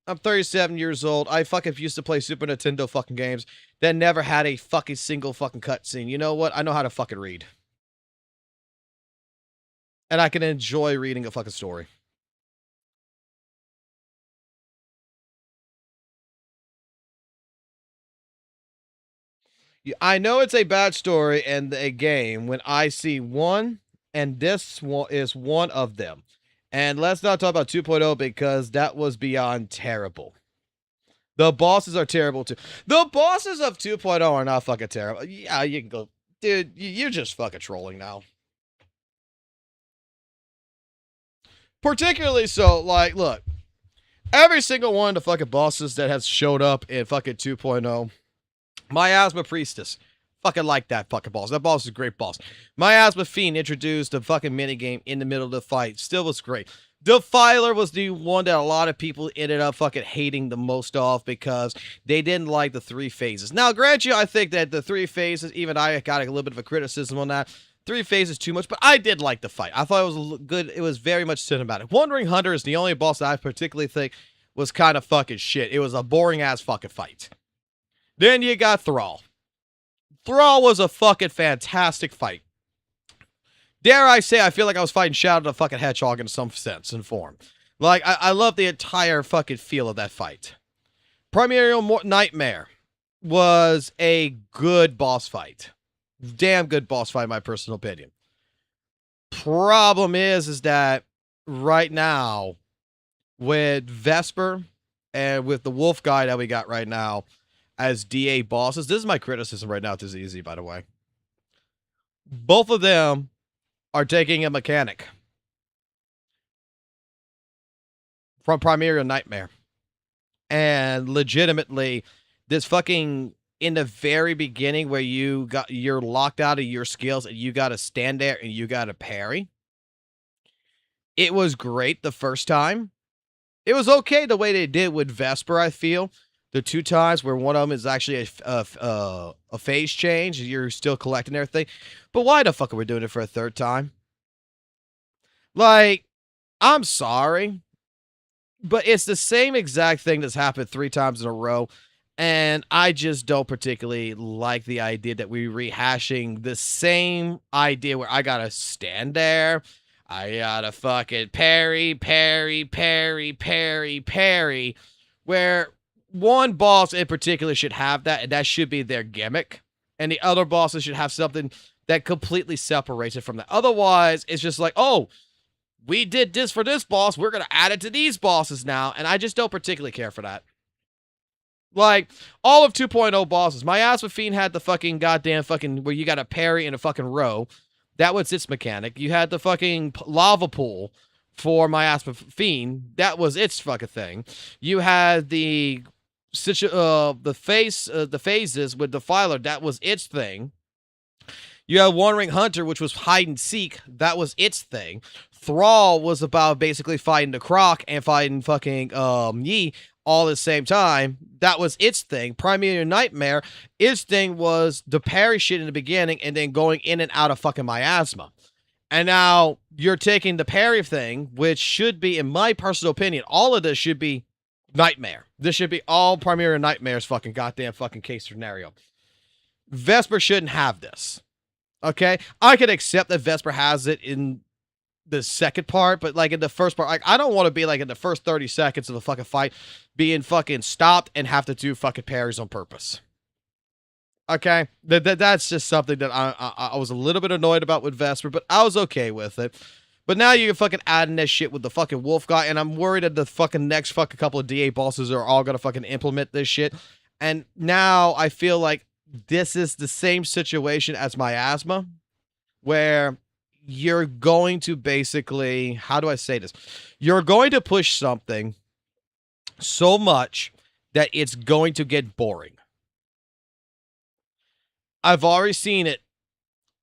I'm 37 years old. I fucking used to play Super Nintendo fucking games that never had a fucking single fucking cutscene. You know what? I know how to fucking read. And I can enjoy reading a fucking story. I know it's a bad story and a game when I see one, and this one is one of them. And let's not talk about 2.0 because that was beyond terrible. The bosses are terrible too. The bosses of 2.0 are not fucking terrible. Yeah, you can go. Dude, you're just fucking trolling now. Particularly so, like, look. Every single one of the fucking bosses that has showed up in fucking 2.0. Miasma Priestess. Fucking like that fucking boss. That boss is a great boss. Miasma Fiend introduced a fucking minigame in the middle of the fight. Still was great. Defiler was the one that a lot of people ended up fucking hating the most off because they didn't like the 3 phases. Now, grant you, I think that the 3 phases, even I got a little bit of a criticism on that. 3 phases too much, but I did like the fight. I thought it was good. It was very much cinematic. Wandering Hunter is the only boss that I particularly think was kind of fucking shit. It was a boring ass fucking fight. Then you got Thrall. Thrall was a fucking fantastic fight. Dare I say, I feel like I was fighting Shadow the fucking Hedgehog in some sense and form. Like, I love the entire fucking feel of that fight. Primordial Nightmare was a good boss fight. Damn good boss fight, in my personal opinion. Problem is that right now, with Vesper and with the Wolf guy that we got right now as DA bosses, this is my criticism right now. This is easy, by the way. Both of them are taking a mechanic from Primordial Nightmare. And legitimately, this fucking, in the very beginning where you're locked out of your skills and you gotta stand there and you gotta parry. It was great the first time. It was okay the way they did with Vesper, I feel. The 2 times where one of them is actually a phase change. You're still collecting everything. But why the fuck are we doing it for a 3rd time? Like, I'm sorry. But it's the same exact thing that's happened 3 times in a row. And I just don't particularly like the idea that we're rehashing the same idea where I gotta stand there. I gotta fucking parry. Where one boss in particular should have that, and that should be their gimmick. And the other bosses should have something that completely separates it from that. Otherwise, it's just like, oh, we did this for this boss, we're gonna add it to these bosses now. And I just don't particularly care for that. Like, all of 2.0 bosses. Miasma Fiend had the fucking goddamn fucking, where you got to parry in a fucking row. That was its mechanic. You had the fucking lava pool for Miasma Fiend. That was its fucking thing. You had the phases with Defiler. That was its thing. You had Wandering Hunter, which was hide and seek. That was its thing. Thrall was about basically fighting the Croc and fighting fucking Yi all at the same time. That was its thing. Primordial Nightmare, its thing was the parry shit in the beginning and then going in and out of fucking Miasma. And now you're taking the parry thing, which should be, in my personal opinion, all of this should be Nightmare. This should be all Primordial Nightmare's fucking goddamn fucking case scenario. Vesper shouldn't have this. Okay? I could accept that Vesper has it in the second part, but like in the first part, like I don't want to be like in the first 30 seconds of the fucking fight being fucking stopped and have to do fucking parries on purpose. Okay? That's just something that I was a little bit annoyed about with Vesper, but I was okay with it. But now you're fucking adding this shit with the fucking Wolf guy, and I'm worried that the fucking next fucking couple of DA bosses are all gonna fucking implement this shit. And now I feel like this is the same situation as Miasma, where you're going to basically, how do I say this? You're going to push something so much that it's going to get boring. I've already seen it.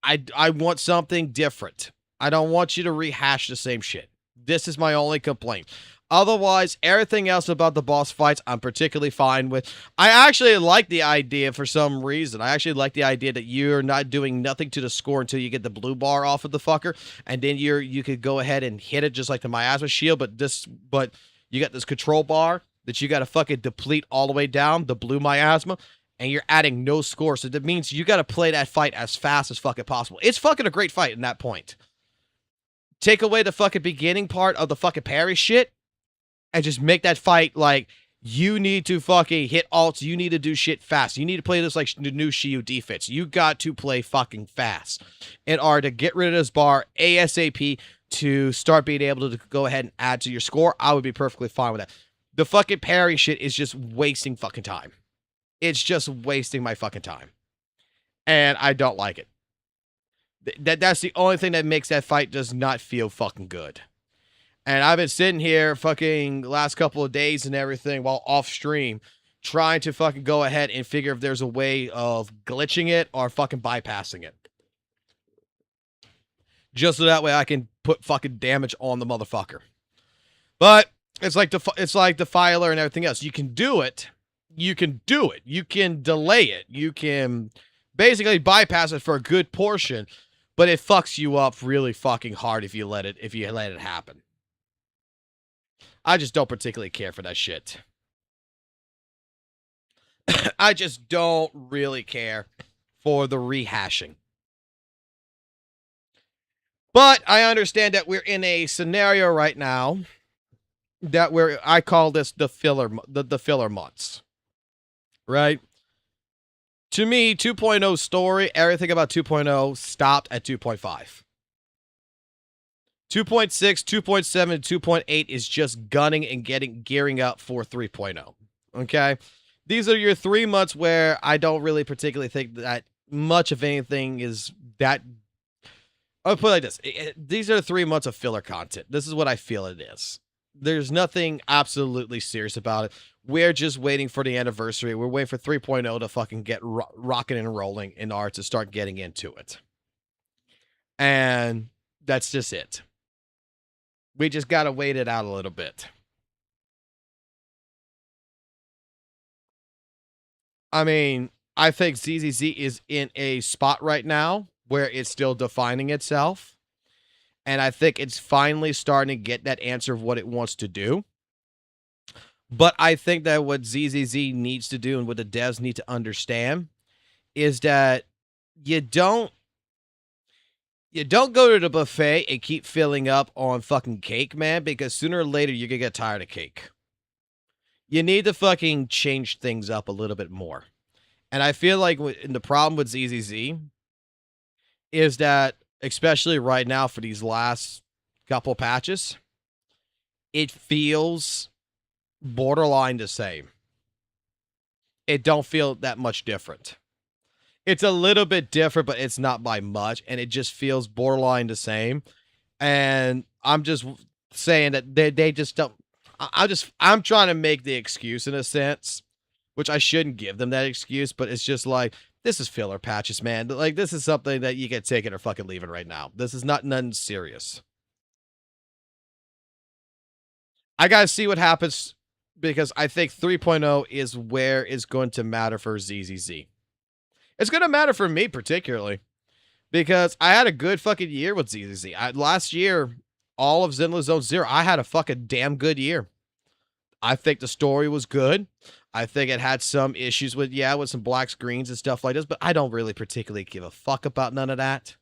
I want something different. I don't want you to rehash the same shit. This is my only complaint. Otherwise, everything else about the boss fights, I'm particularly fine with. I actually like the idea for some reason. I actually like the idea that you're not doing nothing to the score until you get the blue bar off of the fucker, and then you could go ahead and hit it just like the miasma shield. But you got this control bar that you got to fucking deplete all the way down the blue miasma, and you're adding no score. So that means you got to play that fight as fast as fucking possible. It's fucking a great fight in that point. Take away the fucking beginning part of the fucking parry shit, and just make that fight like you need to fucking hit ults. You need to do shit fast. You need to play this like the new Shiyu defense. You got to play fucking fast in order to get rid of this bar ASAP to start being able to go ahead and add to your score. I would be perfectly fine with that. The fucking parry shit is just wasting fucking time. It's just wasting my fucking time. And I don't like it. That's the only thing that makes that fight does not feel fucking good. And I've been sitting here fucking last couple of days and everything while off stream trying to fucking go ahead and figure if there's a way of glitching it or fucking bypassing it. Just so that way I can put fucking damage on the motherfucker. But it's like the filer and everything else. You can do it. You can do it. You can delay it. You can basically bypass it for a good portion, but it fucks you up really fucking hard if you let it happen. I just don't particularly care for that shit. I just don't really care for the rehashing. But I understand that we're in a scenario right now that I call this the filler months. Right? To me, 2.0 story, everything about 2.0 stopped at 2.5. 2.6, 2.7, 2.8 is just gunning and gearing up for 3.0. Okay? These are your 3 months where I don't really particularly think that much of anything is that... I'll put it like this. These are 3 months of filler content. This is what I feel it is. There's nothing absolutely serious about it. We're just waiting for the anniversary. We're waiting for 3.0 to fucking get rocking and rolling in order to start getting into it. And that's just it. We just got to wait it out a little bit. I mean, I think ZZZ is in a spot right now where it's still defining itself. And I think it's finally starting to get that answer of what it wants to do. But I think that what ZZZ needs to do and what the devs need to understand is that you don't go to the buffet and keep filling up on fucking cake, man, because sooner or later you're going to get tired of cake. You need to fucking change things up a little bit more. And I feel like the problem with ZZZ is that, especially right now for these last couple patches, it feels borderline the same. It don't feel that much different. It's a little bit different, but it's not by much, and it just feels borderline the same. And I'm just saying that they just don't. I'm trying to make the excuse in a sense, which I shouldn't give them that excuse, but it's just like, this is filler patches, man. Like, this is something that you can take it or fucking leave it right now. This is not nothing serious. I gotta see what happens, because I think 3.0 is where it's going to matter for ZZZ. It's going to matter for me particularly, because I had a good fucking year with ZZZ. Last year, all of Zenless Zone Zero, I had a fucking damn good year. I think the story was good. I think it had some issues with some black screens and stuff like this, but I don't really particularly give a fuck about none of that.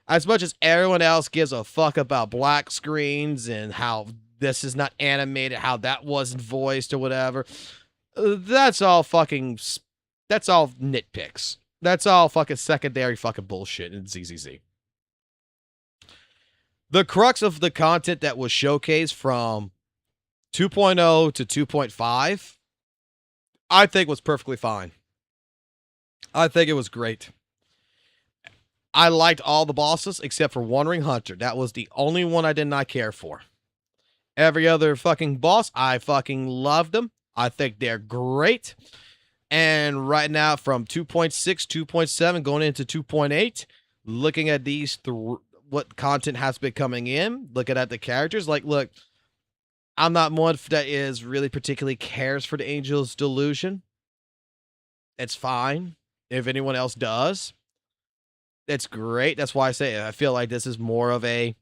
As much as everyone else gives a fuck about black screens and how this is not animated, how that wasn't voiced or whatever, that's all nitpicks. That's all fucking secondary fucking bullshit in ZZZ. The crux of the content that was showcased from 2.0 to 2.5, I think was perfectly fine. I think it was great. I liked all the bosses except for Wandering Hunter. That was the only one I did not care for. Every other fucking boss, I fucking loved them. I think they're great. And right now, from 2.6, 2.7, going into 2.8, looking at these what content has been coming in, looking at the characters. Like, look, I'm not one that is really particularly cares for the Angel's Delusion. It's fine. If anyone else does, it's great. That's why I say I feel like this is more of a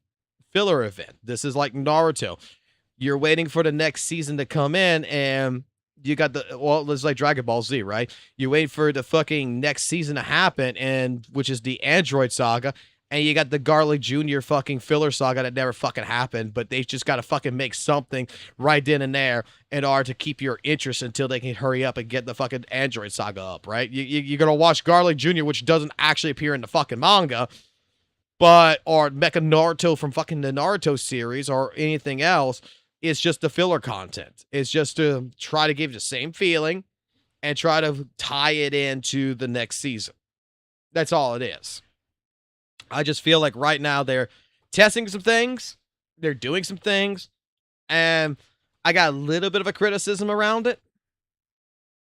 filler event. This is like Naruto. You're waiting for the next season to come in, and you got it's like Dragon Ball Z, right? You wait for the fucking next season to happen, and which is the Android Saga, and you got the Garlic Jr. fucking filler saga that never fucking happened, but they just got to fucking make something right then and there in order to keep your interest until they can hurry up and get the fucking Android Saga up, right? You're going to watch Garlic Jr., which doesn't actually appear in the fucking manga, or Mecha Naruto from fucking the Naruto series or anything else. It's just the filler content. It's just to try to give you the same feeling and try to tie it into the next season. That's all it is. I just feel like right now they're testing some things, they're doing some things, and I got a little bit of a criticism around it.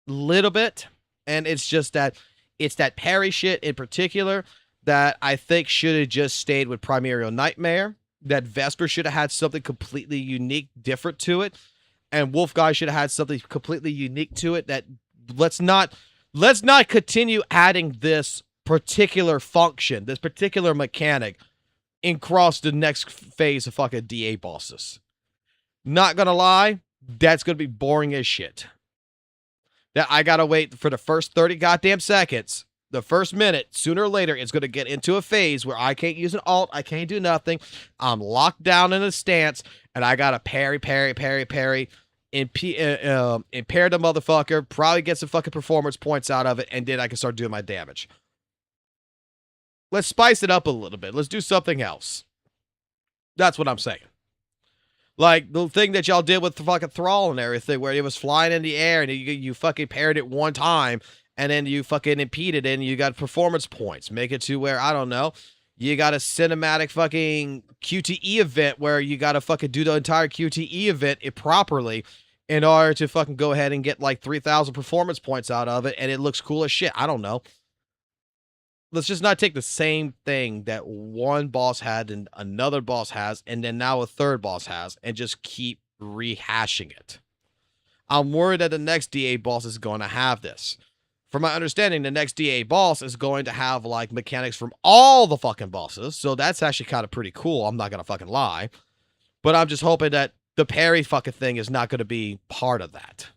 Little bit. And it's just that it's that parry shit in particular that I think should have just stayed with Primordial Nightmare. That Vesper should have had something completely unique, different to it. And Wolf Guy should have had something completely unique to it. That let's not continue adding this particular function, this particular mechanic, across the next phase of fucking DA bosses. Not gonna lie, that's gonna be boring as shit. That I gotta wait for the first 30 goddamn seconds. The first minute, sooner or later, it's going to get into a phase where I can't use an alt, I can't do nothing. I'm locked down in a stance, and I got to parry, impair the motherfucker, probably get some fucking performance points out of it, and then I can start doing my damage. Let's spice it up a little bit. Let's do something else. That's what I'm saying. Like the thing that y'all did with the fucking Thrall and everything, where it was flying in the air, and you fucking parried it one time, and then you fucking impeded it, and you got performance points. Make it to where, I don't know, you got a cinematic fucking QTE event where you got to fucking do the entire QTE event properly in order to fucking go ahead and get like 3,000 performance points out of it, and it looks cool as shit. I don't know. Let's just not take the same thing that one boss had and another boss has, and then now a third boss has, and just keep rehashing it. I'm worried that the next DA boss is going to have this. From my understanding, the next DA boss is going to have, like, mechanics from all the fucking bosses. So that's actually kind of pretty cool. I'm not going to fucking lie. But I'm just hoping that the parry fucking thing is not going to be part of that.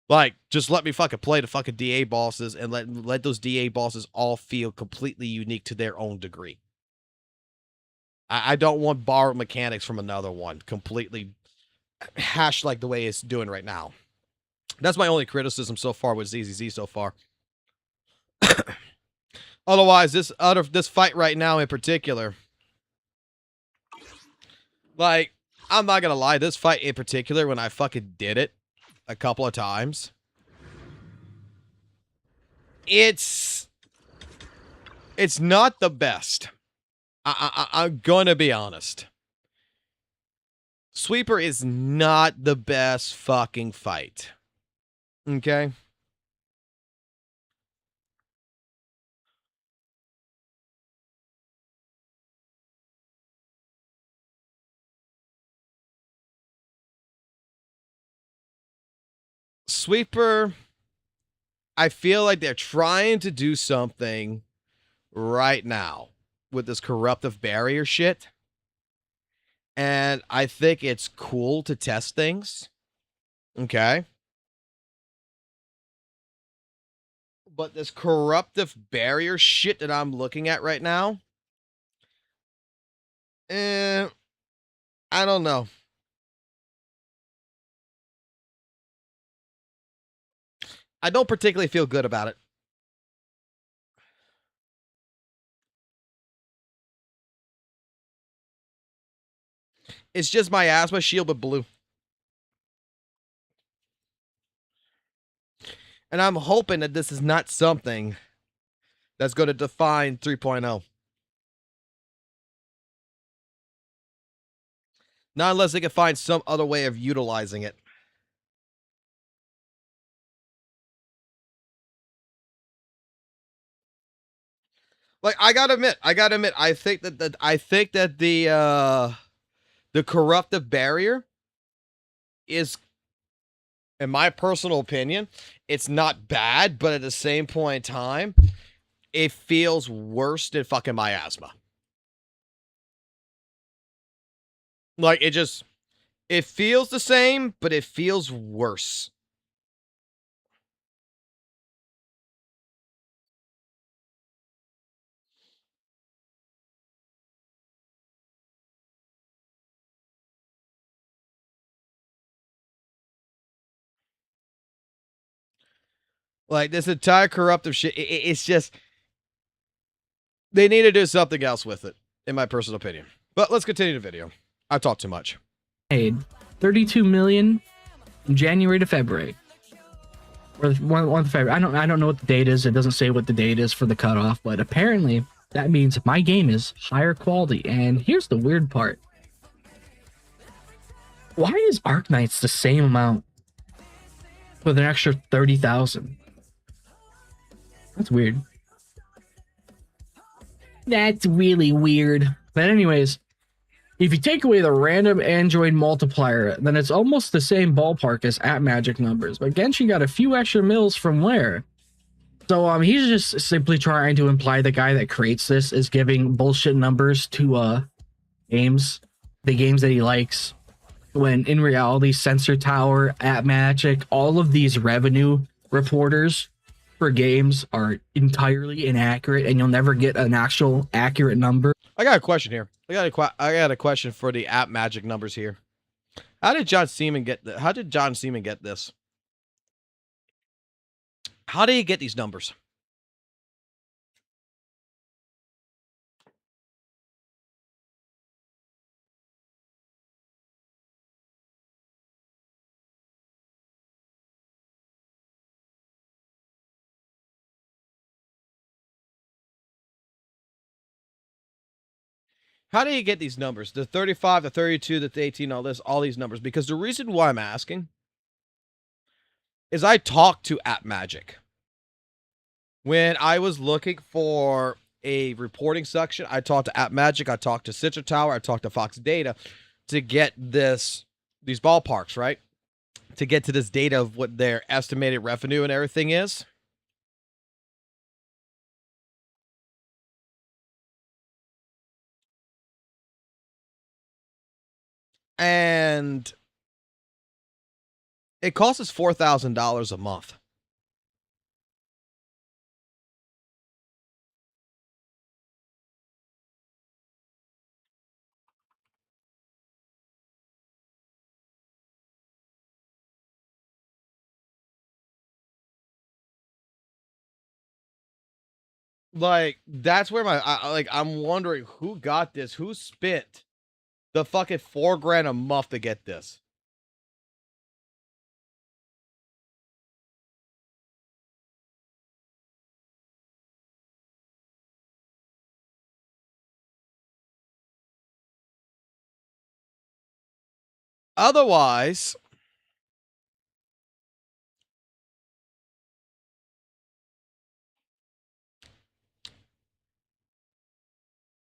Like, just let me fucking play the fucking DA bosses and let those DA bosses all feel completely unique to their own degree. I don't want borrowed mechanics from another one. Completely hashed like the way it's doing right now. That's my only criticism so far with ZZZ so far. Otherwise, this fight right now in particular, like, I'm not gonna lie, this fight in particular, when I fucking did it a couple of times, it's not the best. I'm gonna be honest. Sweeper is not the best fucking fight. Okay? Sweeper, I feel like they're trying to do something right now with this corruptive barrier shit. And I think it's cool to test things. Okay? But this corruptive barrier shit that I'm looking at right now, I don't know. I don't particularly feel good about it. It's just my asthma shield but blue. And I'm hoping that this is not something that's going to define 3.0. Not unless they can find some other way of utilizing it. Like I gotta admit, I think that the corruptive barrier is, in my personal opinion, it's not bad, but at the same point in time, it feels worse than fucking miasma. Like it feels the same, but it feels worse. Like this entire corruptive shit, it's just they need to do something else with it, in my personal opinion. But let's continue the video. I talked too much. Paid 32 million from January to February. Or one of February. I don't know what the date is. It doesn't say what the date is for the cutoff, but apparently that means my game is higher quality. And here's the weird part. Why is Arknights the same amount with an extra 30,000? That's weird. That's really weird. But anyways, if you take away the random Android multiplier, then it's almost the same ballpark as @Magic numbers. But Genshin got a few extra mils from where? So he's just simply trying to imply the guy that creates this is giving bullshit numbers to games, the games that he likes. When in reality, Sensor Tower, @Magic, all of these revenue reporters for games are entirely inaccurate, and you'll never get an actual accurate number. I got a question here. I got a question for the @Magic numbers here. How did John Seaman get this? How did he get these numbers? How do you get these numbers? The 35, the 32, the 18, all these numbers. Because the reason why I'm asking is I talked to @Magic. When I was looking for a reporting section, I talked to @Magic, I talked to Sensor Tower, I talked to Fox Data to get these ballparks, right? To get to this data of what their estimated revenue and everything is. And it costs us $4,000 a month. Like, that's where I'm wondering who got this, who spent the fucking $4,000 a month to get this. Otherwise,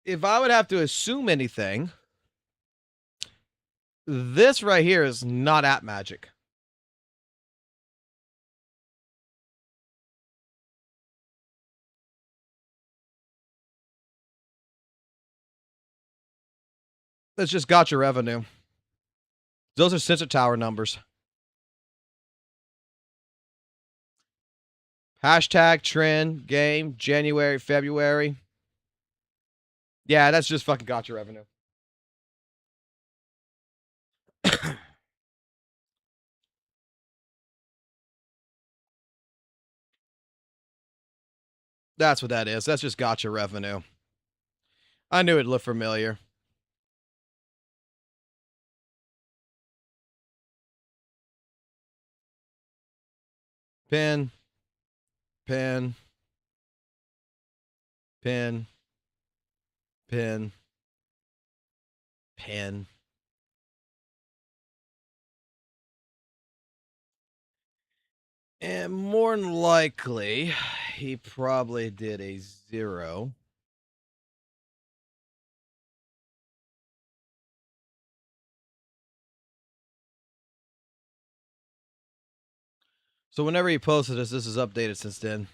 if I would have to assume anything, this right here is not @Magic. That's just Gacha revenue. Those are Sensor Tower numbers. Hashtag trend game January, February. Yeah, that's just fucking Gacha revenue. That's what that is. That's just Gacha revenue. I knew it looked familiar. Pin. Pin. Pin. Pin. Pin. And more than likely, he probably did a 0. So whenever he posted this is updated since then.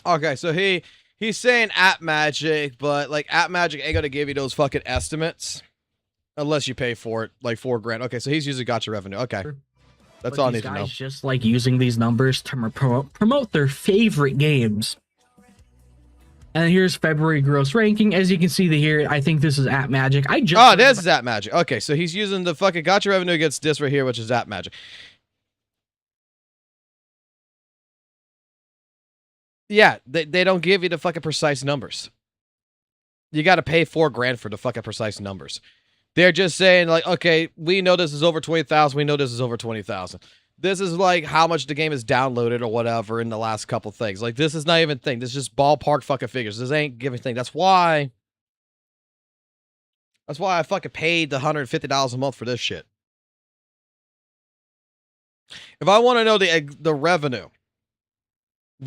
Okay, so he's saying App Magic, but like App Magic ain't gonna give you those fucking estimates unless you pay for it, like $4,000. Okay, so he's using Gacha revenue. Okay, that's all I need to know. Just like using these numbers to promote their favorite games. And here's February gross ranking. As you can see here, I think this is App Magic. This is App Magic. Okay, so he's using the fucking Gacha revenue against this right here, which is App Magic. Yeah, they don't give you the fucking precise numbers. You got to pay $4,000 for the fucking precise numbers. They're just saying like, okay, we know this is over 20,000. We know this is over 20,000. This is like how much the game is downloaded or whatever in the last couple things. Like this is not even a thing. This is just ballpark fucking figures. This ain't giving thing. That's why I fucking paid the $150 a month for this shit. If I want to know the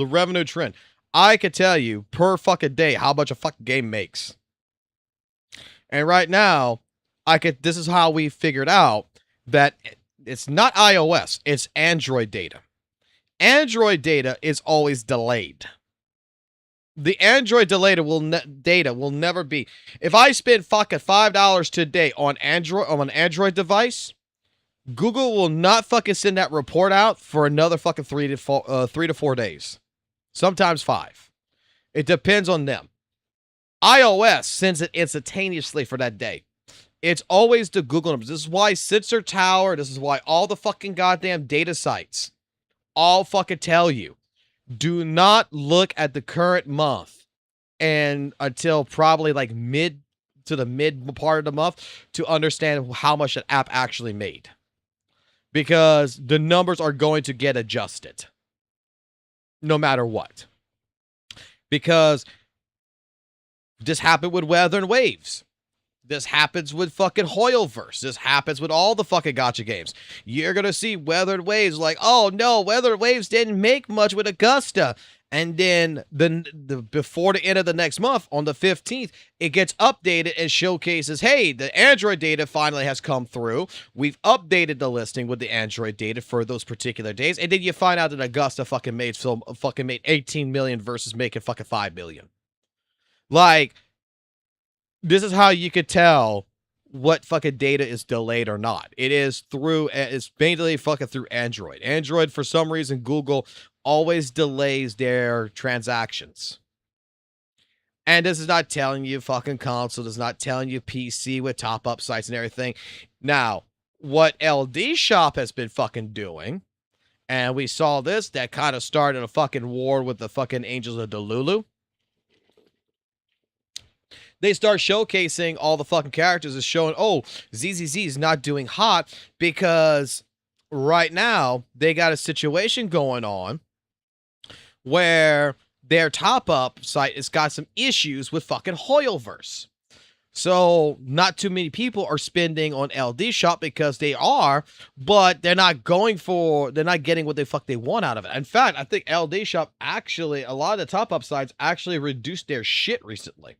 revenue trend, I could tell you per fucking day how much a fucking game makes. And right now, this is how we figured out that it's not iOS, it's Android data. Android data is always delayed. The Android data will never be. If I spend fucking $5 today on an Android device, Google will not fucking send that report out for another fucking 3 to 4 days. Sometimes 5. It depends on them. iOS sends it instantaneously for that day. It's always the Google numbers. This is why Sensor Tower, this is why all the fucking goddamn data sites all fucking tell you, do not look at the current month and until probably like mid part of the month to understand how much an app actually made. Because the numbers are going to get adjusted. No matter what. Because this happened with Weather and Waves. This happens with fucking Hoyleverse. This happens with all the fucking gacha games. You're going to see Weather and Waves like, oh no, Weather and Waves didn't make much with Augusta. And then before the end of the next month, on the 15th, it gets updated and showcases, hey, the Android data finally has come through. We've updated the listing with the Android data for those particular days. And then you find out that Augusta fucking made 18 million versus making fucking 5 million. Like, this is how you could tell what fucking data is delayed or not. It's mainly fucking through Android. Android, for some reason, Google always delays their transactions. And this is not telling you fucking console. This is not telling you PC with top-up sites and everything. Now, what LDSHOP has been fucking doing, and we saw this, that kind of started a fucking war with the fucking Angels of Delulu. They start showcasing all the fucking characters as showing, oh, ZZZ is not doing hot because right now they got a situation going on where their top-up site has got some issues with fucking Hoyleverse. So not too many people are spending on LDSHOP because they are, but they're not getting what the fuck they want out of it. In fact, I think LDSHOP actually, a lot of the top-up sites actually reduced their shit recently.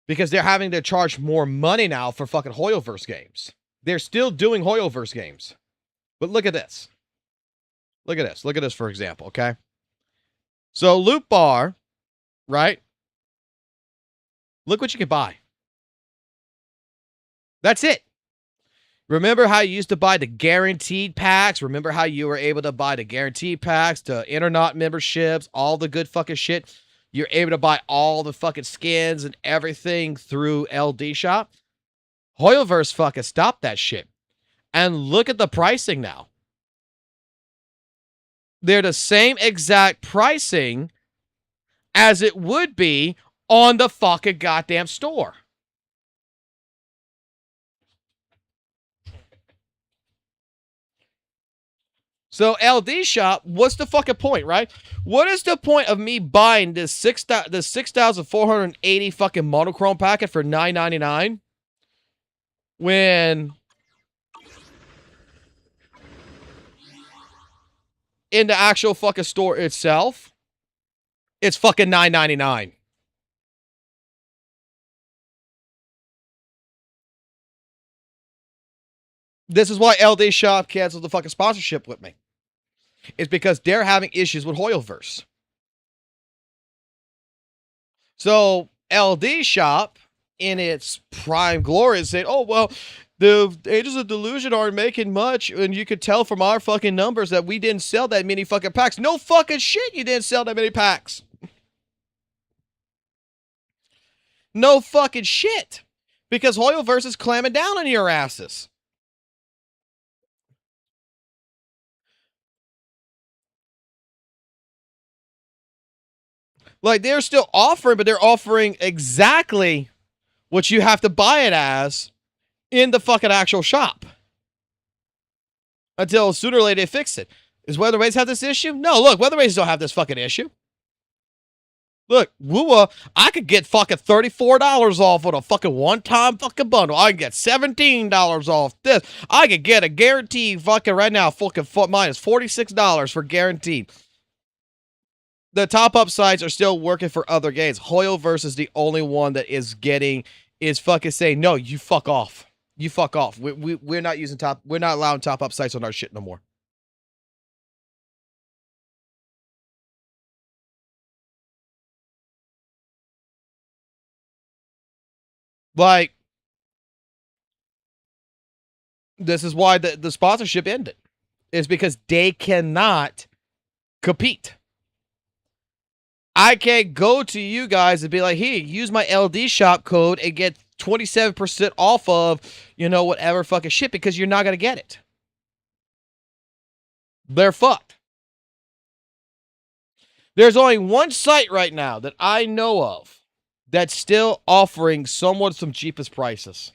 Because they're having to charge more money now for fucking Hoyleverse games. They're still doing Hoyleverse games. But look at this. Look at this. Look at this, for example, okay? So, Loot Bar, right? Look what you can buy. That's it. Remember how you used to buy the guaranteed packs? Remember how you were able to buy the guaranteed packs, the Internet memberships, all the good fucking shit? You're able to buy all the fucking skins and everything through LDSHOP. Hoyleverse fucking stopped that shit. And look at the pricing now. They're the same exact pricing as it would be on the fucking goddamn store. So LDSHOP, what's the fucking point, right? What is the point of me buying this 6,480 fucking monochrome packet for $9.99 when in the actual fucking store itself, it's fucking $9.99. This is why LDSHOP canceled the fucking sponsorship with me. It's because they're having issues with Hoyoverse. So LDSHOP, in its prime glory, is saying, oh, well, the Agents of Delusion aren't making much, and you could tell from our fucking numbers that we didn't sell that many fucking packs. No fucking shit, you didn't sell that many packs. No fucking shit. Because Hoyoverse is clamming down on your asses. Like, they're still offering, but they're offering exactly what you have to buy it as in the fucking actual shop. Until sooner or later they fix it. Does Weatherways have this issue? No, look, Weatherways don't have this fucking issue. Look, WUWA, I could get fucking $34 off on a fucking one-time fucking bundle. I can get $17 off this. I could get a guaranteed fucking right now, fucking mine is $46 for guaranteed. The top-up sites are still working for other games. Hoyoverse is the only one that is fucking saying, no, you fuck off. You fuck off. We're not using we're not allowing top-up sites on our shit no more. Like, this is why the sponsorship ended. Is because they cannot compete. I can't go to you guys and be like, hey, use my LDSHOP code and get 27% off of, you know, whatever fucking shit, because you're not going to get it. They're fucked. There's only one site right now that I know of that's still offering somewhat some cheapest prices.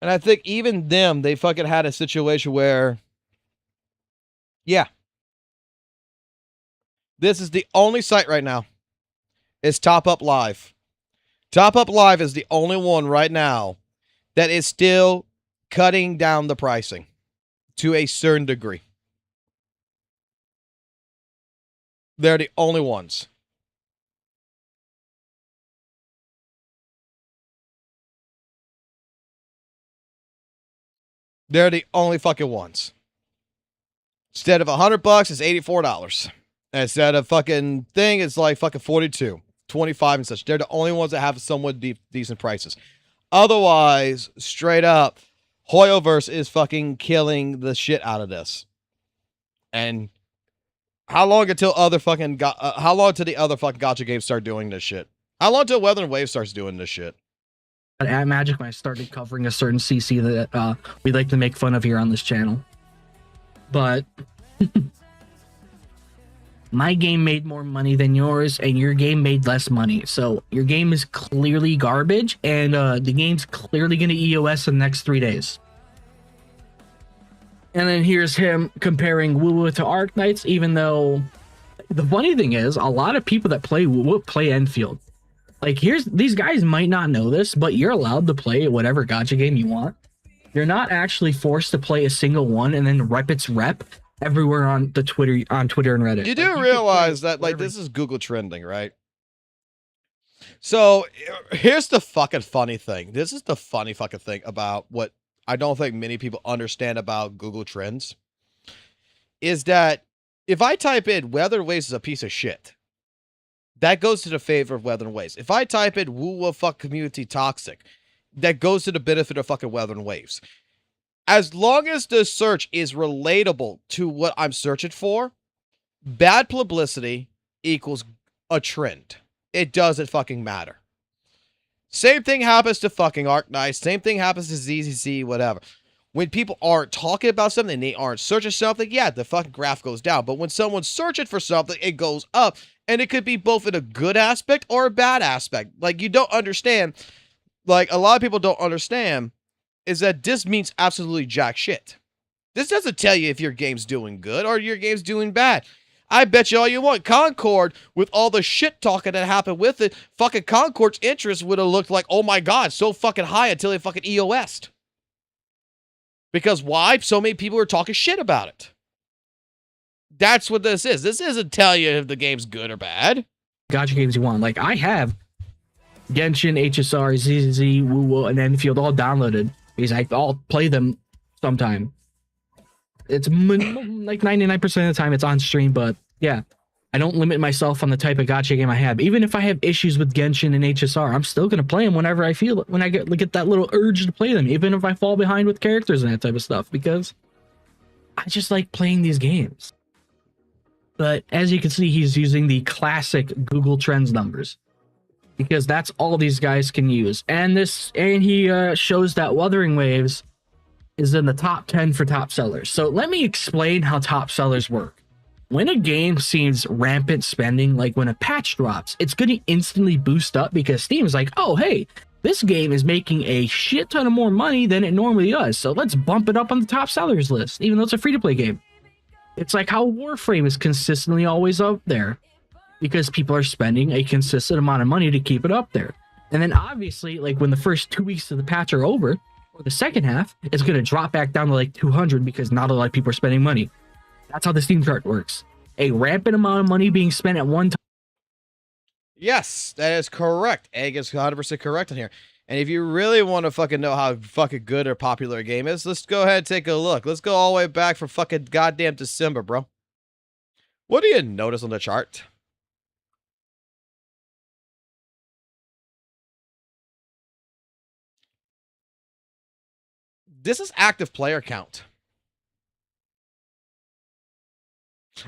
And I think even them, they fucking had a situation where, yeah, this is the only site right now. It's Top Up Live. Top Up Live is the only one right now that is still cutting down the pricing to a certain degree. They're the only ones. They're the only fucking ones. Instead of $100, it's $84. Instead of fucking thing, it's like fucking 42, 25 and such. They're the only ones that have somewhat decent prices. Otherwise, straight up, Hoyoverse is fucking killing the shit out of this. And how long until other fucking how long till the other fucking gacha games start doing this shit? How long till Weather and Wave starts doing this shit? At Magic, when I started covering a certain CC that we like to make fun of here on this channel. But my game made more money than yours, and your game made less money. So your game is clearly garbage, and the game's clearly going to EOS in the next 3 days. And then here's him comparing WUWA to Arknights, even though the funny thing is, a lot of people that play WUWA play Enfield. Like, these guys might not know this, but you're allowed to play whatever gacha game you want. You're not actually forced to play a single one and then rep its rep everywhere on Twitter and Reddit. You do realize that, like, this is Google trending, right? So here's the fucking funny thing. This is the funny fucking thing about what I don't think many people understand about Google Trends. Is that if I type in Weather Waves is a piece of shit, that goes to the favor of Weather and Waves. If I type in WUWA fuck community toxic, that goes to the benefit of fucking Weather and Waves. As long as the search is relatable to what I'm searching for, bad publicity equals a trend. It doesn't fucking matter. Same thing happens to fucking Arknights. Same thing happens to ZZZ, whatever. When people aren't talking about something and they aren't searching something, yeah, the fucking graph goes down. But when someone's searching for something, it goes up. And it could be both in a good aspect or a bad aspect. Like, you don't understand. Like, a lot of people don't understand is that this means absolutely jack shit. This doesn't tell you if your game's doing good or your game's doing bad. I bet you all you want. Concord, with all the shit talking that happened with it, fucking Concord's interest would have looked like, oh my God, so fucking high until they fucking EOS'd. Because why? So many people were talking shit about it. That's what this is. This isn't telling you if the game's good or bad. Gacha games you want. Like, I have Genshin, HSR, ZZZ, WUWA, and Enfield all downloaded because I'll play them sometime. It's like 99% of the time it's on stream, but yeah, I don't limit myself on the type of gacha game I have. Even if I have issues with Genshin and HSR, I'm still gonna play them whenever I feel it, when I get that little urge to play them, even if I fall behind with characters and that type of stuff, because I just like playing these games. But as you can see, he's using the classic Google Trends numbers because that's all these guys can use. And he shows that Wuthering Waves is in the top 10 for top sellers. So let me explain how top sellers work. When a game sees rampant spending, like when a patch drops, it's going to instantly boost up because Steam is like, oh, hey, this game is making a shit ton of more money than it normally does. So let's bump it up on the top sellers list, even though it's a free-to-play game. It's like how Warframe is consistently always up there because people are spending a consistent amount of money to keep it up there. And then obviously, like when the first 2 weeks of the patch are over, or the second half, it's going to drop back down to like 200 because not a lot of people are spending money. That's how the Steam chart works. A rampant amount of money being spent at one time. Yes, that is correct. Egg is 100% correct in here. And if you really want to fucking know how fucking good or popular a game is, let's go ahead and take a look. Let's go all the way back for fucking goddamn December, bro. What do you notice on the chart? This is active player count.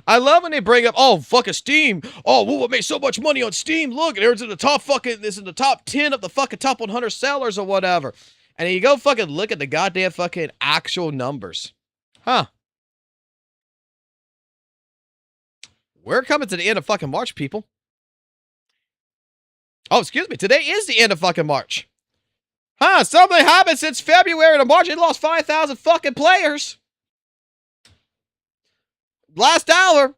I love when they bring up, oh, fucking Steam. Oh, WUWA made so much money on Steam. Look, it's in the top fucking, this in the top 10 of the fucking top 100 sellers or whatever. And then you go fucking look at the goddamn fucking actual numbers. Huh. We're coming to the end of fucking March, people. Oh, excuse me. Today is the end of fucking March. Huh, something happened since February to March. It lost 5,000 fucking players. Last hour,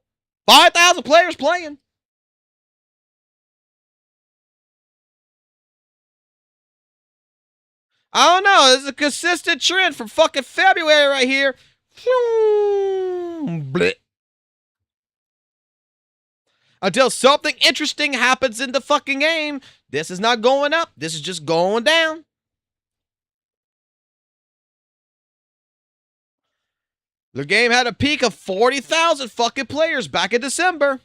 5,000 players playing. I don't know. It's a consistent trend from fucking February right here. Blech. Until something interesting happens in the fucking game. This is not going up. This is just going down. The game had a peak of 40,000 fucking players back in December.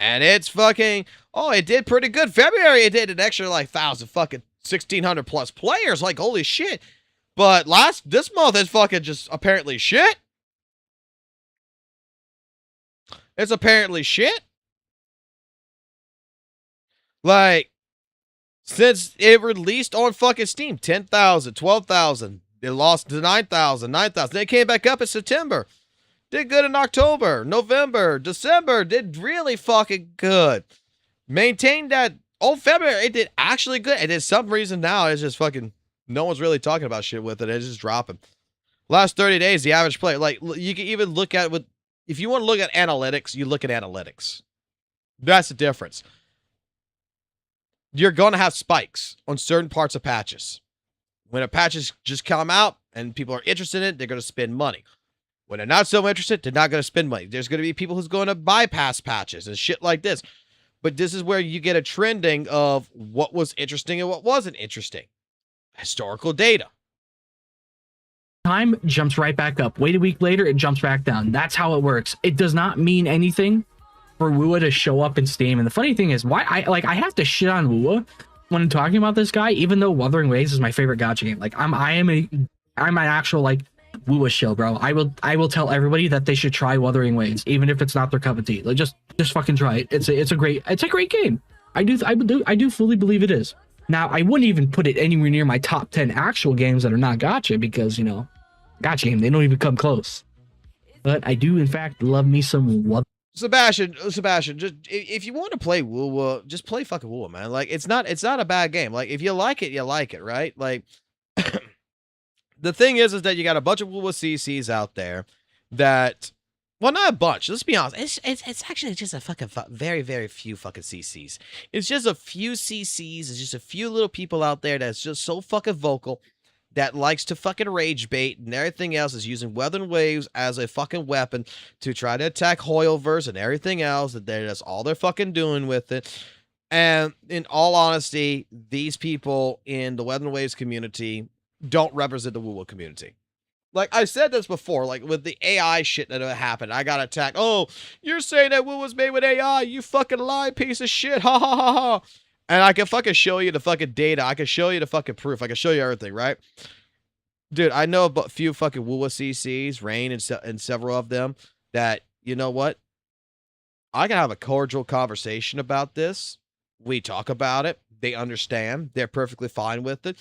And it's fucking, oh, it did pretty good. February, it did an extra like 1,000 fucking 1,600 plus players. Like, holy shit. But this month is fucking just apparently shit. It's apparently shit. Like, since it released on fucking Steam, 10,000, 12,000. It lost to 9,000, 9,000. They came back up in September. Did good in October, November, December. Did really fucking good. Maintained that. Oh, February, it did actually good. And there's some reason now it's just fucking, no one's really talking about shit with it. It's just dropping. Last 30 days, the average player, like, you can even look at with, if you want to look at analytics, you look at analytics. That's the difference. You're going to have spikes on certain parts of patches. When a patch has just come out and people are interested in it, they're going to spend money. When they're not so interested, they're not going to spend money. There's going to be people who's going to bypass patches and shit like this. But this is where you get a trending of what was interesting and what wasn't interesting. Historical data. Time jumps right back up. Wait a week later, it jumps back down. That's how it works. It does not mean anything for WUWA to show up in Steam. And the funny thing is, why I have to shit on WUWA when I'm talking about this guy, even though Wuthering Waves is my favorite gacha game. Like I'm an actual like WUWA show, bro. I will tell everybody that they should try Wuthering Waves, even if it's not their cup of tea. Like just fucking try it. It's a great game. I do fully believe it is. Now I wouldn't even put it anywhere near my top 10 actual games that are not gacha because, you know, gacha game, they don't even come close. But I do in fact love me some Wuthering. Sebastian, just if you want to play WUWA, just play fucking WUWA, man. Like it's not a bad game. Like if you like it, right? Like the thing is that you got a bunch of WUWA CCs out there that Well, not a bunch. Let's be honest. It's actually just a fucking very, very few fucking CCs. It's just a few CCs. It's just a few little people out there that's just so fucking vocal that likes to fucking rage bait and everything else is using weather waves as a fucking weapon to try to attack Hoyoverse and everything else. That's all they're fucking doing with it. And in all honesty, these people in the weather waves community don't represent the WUWA community. Like, I said this before, like, with the AI shit that happened, I got attacked. Oh, you're saying that WUWA was made with AI, you fucking lie, piece of shit, ha ha ha ha. And I can fucking show you the fucking data, I can show you the fucking proof, I can show you everything, right? Dude, I know a few fucking WUWA CCs, Rain and several of them, that, you know what? I can have a cordial conversation about this. We talk about it, they understand, they're perfectly fine with it.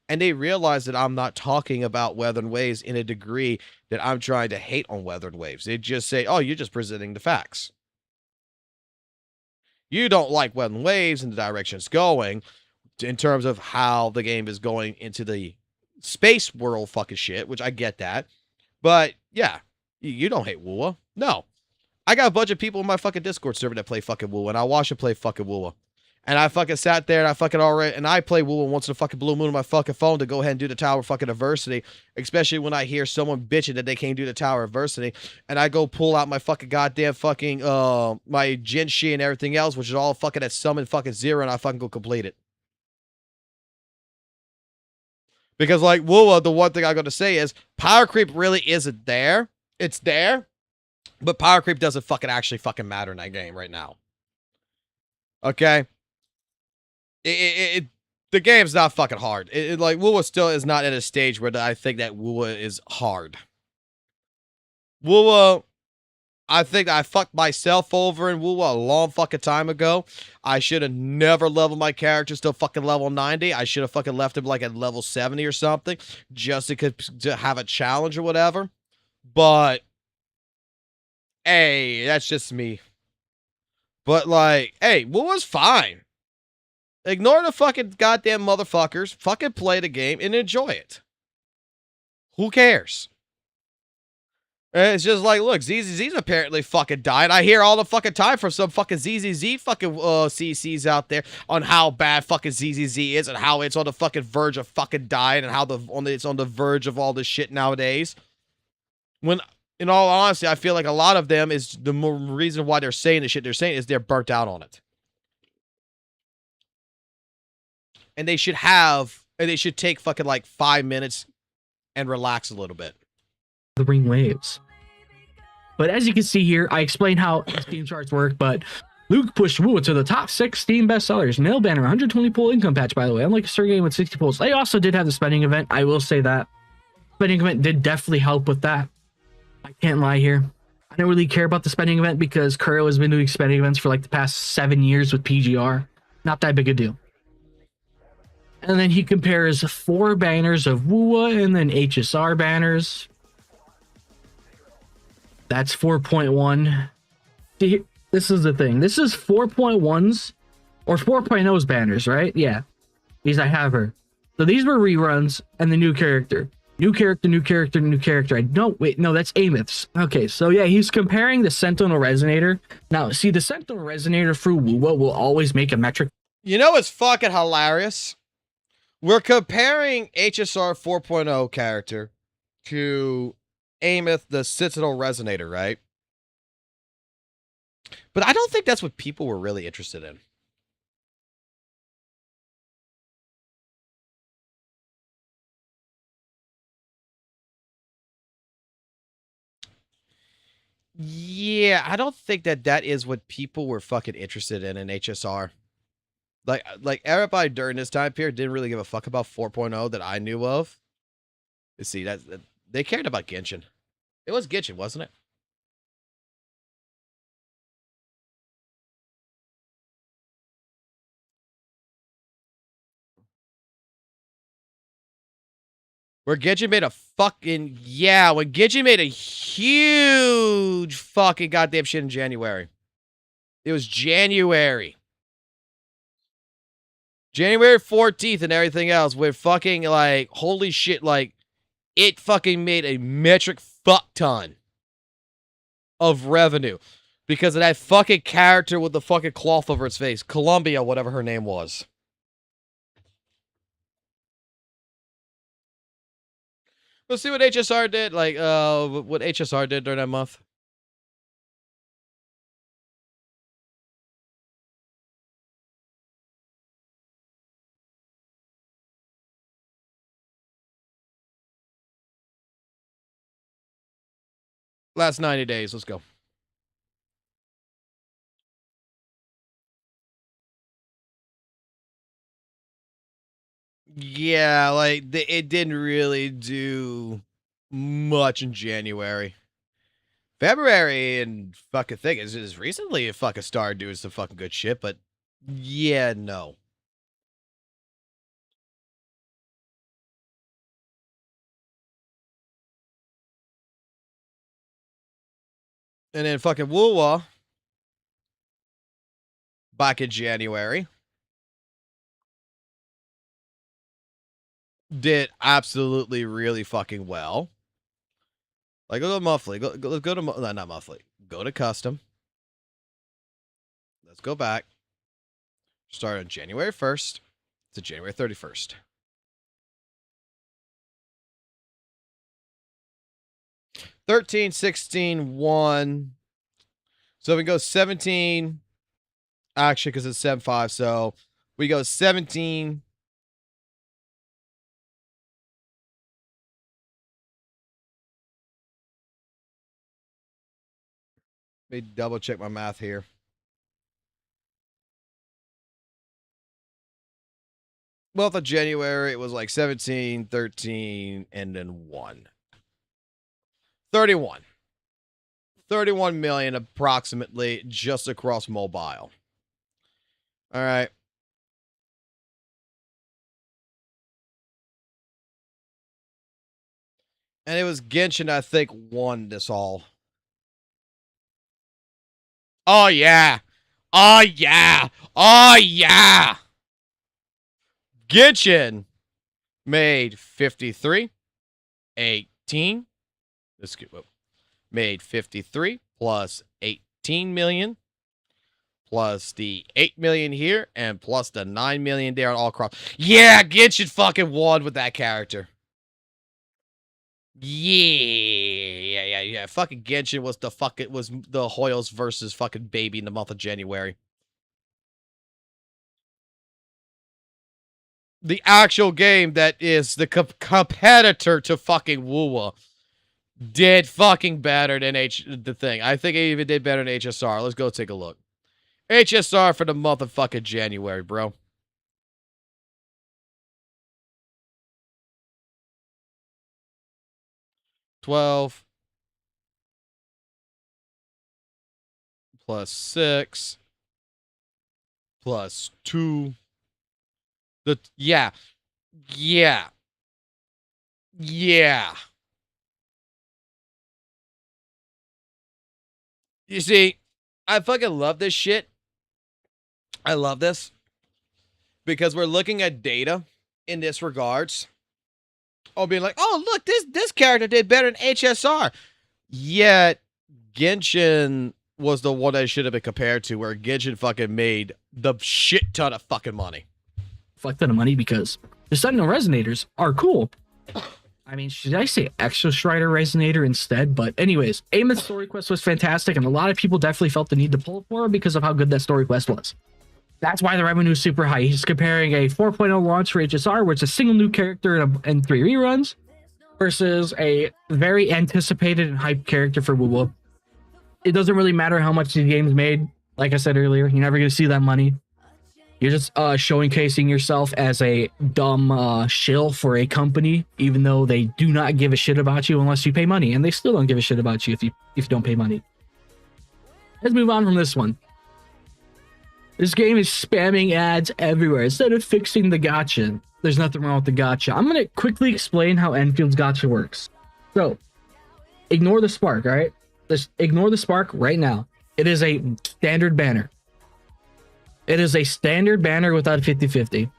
And they realize that I'm not talking about weathered waves in a degree that I'm trying to hate on weathered waves. They just say, oh, you're just presenting the facts. You don't like weathered waves and the direction it's going in terms of how the game is going into the space world fucking shit, which I get that. But yeah, you don't hate WUWA. No. I got a bunch of people in my fucking Discord server that play fucking WUWA, and I watch them play fucking WUWA. And I fucking sat there and I fucking I play WUWA once in a fucking blue moon on my fucking phone to go ahead and do the Tower of fucking Adversity, especially when I hear someone bitching that they can't do the Tower of Adversity, and I go pull out my fucking goddamn fucking, my Jinshi and everything else, which is all fucking at summon fucking 0, and I fucking go complete it. Because, like, WUWA, the one thing I got to say is, power creep really isn't there. It's there, but power creep doesn't fucking actually fucking matter in that game right now. Okay? The game's not fucking hard. Like, WUWA still is not at a stage where I think that WUWA is hard. WUWA, I think I fucked myself over in WUWA a long fucking time ago. I should have never leveled my characters to fucking level 90. I should have fucking left him like at level 70 or something, just to have a challenge or whatever. But, hey, that's just me. But, like, hey, WUWA's fine. Ignore the fucking goddamn motherfuckers. Fucking play the game and enjoy it. Who cares? It's just like, look, ZZZ's apparently fucking died. I hear all the fucking time from some fucking ZZZ fucking CCs out there on how bad fucking ZZZ is and how it's on the fucking verge of fucking dying and how it's on the verge of all this shit nowadays. When, in all honesty, I feel like a lot of them is the reason why they're saying the shit they're saying is they're burnt out on it. And they should take fucking like 5 minutes and relax a little bit. The ring waves. But as you can see here, I explained how Steam charts work, but Luke pushed WUWA to the top 6 Steam bestsellers. Nail banner, 120 pull income patch, by the way. Unlike a certain game with 60 pulls. They also did have the spending event. I will say that. Spending event did definitely help with that. I can't lie here. I don't really care about the spending event because Kuro has been doing spending events for like the past 7 years with PGR. Not that big a deal. And then he compares 4 banners of WUWA and then HSR banners. That's 4.1. This is the thing. This is 4.1's or 4.0's banners, right? Yeah. These I have her. So these were reruns and the new character. New character, new character, new character. Wait, no, that's Ameth's. Okay, so yeah, he's comparing the Sentinel Resonator. Now, see, the Sentinel Resonator through WUWA will always make a metric. You know what's fucking hilarious? We're comparing HSR 4.0 character to Ameth, the Sentinel Resonator, right? But I don't think that's what people were really interested in. Yeah, I don't think that is what people were fucking interested in HSR. Like everybody during this time period didn't really give a fuck about 4.0 that I knew of. You see, that they cared about Genshin. It was Genshin, wasn't it? Where Genshin made a fucking... Yeah, when Genshin made a huge fucking goddamn shit in January. It was January. January 14th and everything else with fucking, like, holy shit, like, it fucking made a metric fuck ton. of revenue because of that fucking character with the fucking cloth over its face. Columbia, whatever her name was. Let's see what HSR did. Like, what HSR did during that month. Last 90 days. Let's go. Yeah, like, it didn't really do much in January. February and fucking thing is recently it fucking started doing some fucking good shit, but yeah, no. And then fucking WUWA back in January did absolutely really fucking well. Like, go to monthly. Go to no, not monthly. Go to custom. Let's go back. Start on January 1st to January 31st. $13, $16, $1. So we go 17. Actually, because it's 7.5, so we go 17. Let me double check my math here. Month of January, it was like 17, 13, and then 1. 31. 31 million approximately just across mobile. All right. And it was Genshin, I think, won this all. Oh, yeah. Oh, yeah. Oh, yeah. Genshin made 53, 18. Made 53 plus 18 million plus the 8 million here and plus the 9 million there on all crops. Yeah, Genshin fucking won with that character. Yeah. Fucking Genshin was the Hoyos versus fucking baby in the month of January. The actual game that is the competitor to fucking WUWA did fucking better than the thing. I think it even did better than HSR. Let's go take a look. HSR for the month of fucking January, bro. $12 plus 6 plus 2. Yeah. You see, I fucking love this shit. I love this because we're looking at data in this regards. Oh, being like, oh, look, this character did better than HSR. Yet, Genshin was the one I should have been compared to, where Genshin fucking made the shit ton of fucking money. Fuck ton of money because the Sentinel Resonators are cool. I mean, should I say Extra Strider Resonator instead? But anyways, Ameth's story quest was fantastic, and a lot of people definitely felt the need to pull it for him because of how good that story quest was. That's why the revenue is super high. He's comparing a 4.0 launch for HSR, where it's a single new character and 3 reruns, versus a very anticipated and hyped character for WUWA. It doesn't really matter how much the game's made. Like I said earlier, you're never going to see that money. You're just showcasing yourself as a dumb shill for a company, even though they do not give a shit about you unless you pay money, and they still don't give a shit about you if you don't pay money. Let's move on from this one. This game is spamming ads everywhere. Instead of fixing the gacha, there's nothing wrong with the gacha. I'm going to quickly explain how Enfield's gacha works. So, ignore the spark, all right? Just ignore the spark right now. It is a standard banner. It is a standard banner without 50-50.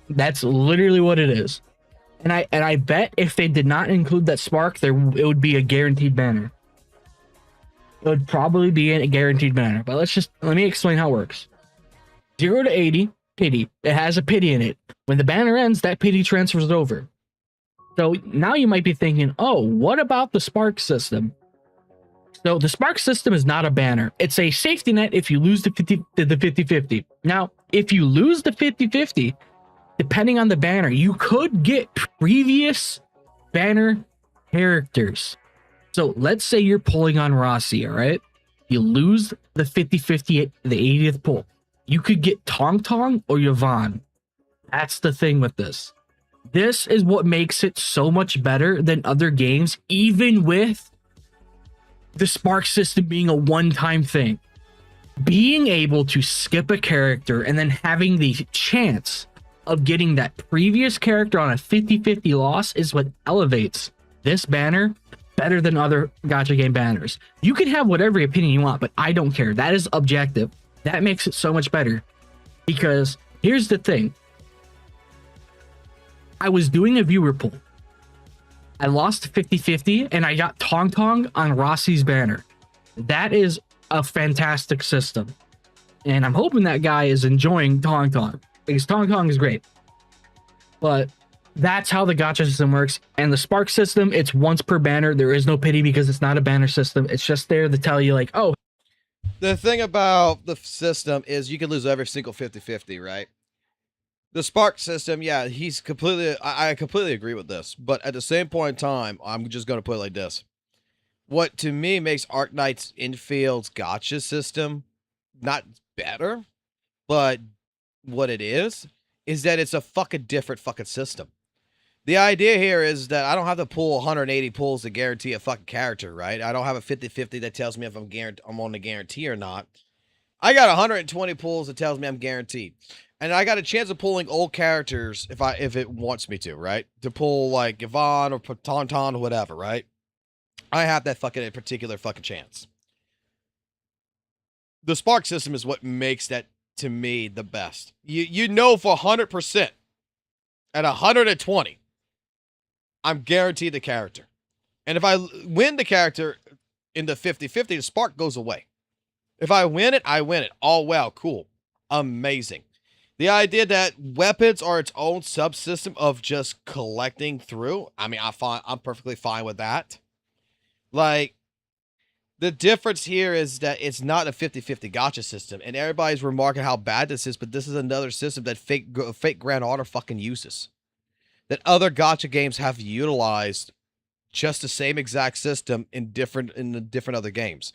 That's literally what it is. And I bet if they did not include that spark, it would be a guaranteed banner. it would probably be a guaranteed banner. But let me explain how it works. 0 to 80, pity. It has a pity in it. When the banner ends, that pity transfers over. So now you might be thinking, oh, what about the spark system? So the spark system is not a banner. It's a safety net if you lose the 50-50. Now, if you lose the 50-50, depending on the banner, you could get previous banner characters. So let's say you're pulling on Rossi, all right? You lose the 50-50 at the 80th pull. You could get Tong Tong or Yvonne. That's the thing with this. This is what makes it so much better than other games, even with the spark system being a one-time thing. Being able to skip a character and then having the chance of getting that previous character on a 50-50 loss is what elevates this banner better than other gacha game banners. You can have whatever opinion you want, but I don't care. That is objective. That makes it so much better. Because here's the thing. I was doing a viewer poll. I lost 50-50 and I got Tong Tong on Rossi's banner. That is a fantastic system. And I'm hoping that guy is enjoying Tong Tong, because Tong Tong is great. But that's how the gacha system works. And the spark system, it's once per banner. There is no pity because it's not a banner system. It's just there to tell you like, oh. The thing about the system is you can lose every single 50-50, right? The spark system, yeah, I completely agree with this. But at the same point in time, I'm just going to put it like this. What to me makes Arknight's Infield's gacha system not better, but what it is that it's a fucking different fucking system. The idea here is that I don't have to pull 180 pulls to guarantee a fucking character, right? I don't have a 50-50 that tells me if I'm on the guarantee or not. I got 120 pulls that tells me I'm guaranteed. And I got a chance of pulling old characters if it wants me to, right? To pull like Yvonne or Tauntaun or whatever, right? I have that fucking particular fucking chance. The spark system is what makes that, to me, the best. You know for 100% at 120, I'm guaranteed the character. And if I win the character in the 50-50, the spark goes away. If I win it, I win it. All well, cool. Amazing. The idea that weapons are its own subsystem of just collecting through, I mean, I'm perfectly fine with that. Like, the difference here is that it's not a 50-50 gacha system, and everybody's remarking how bad this is, but this is another system that fake Grand Order fucking uses. That other gacha games have utilized just the same exact system in the different other games.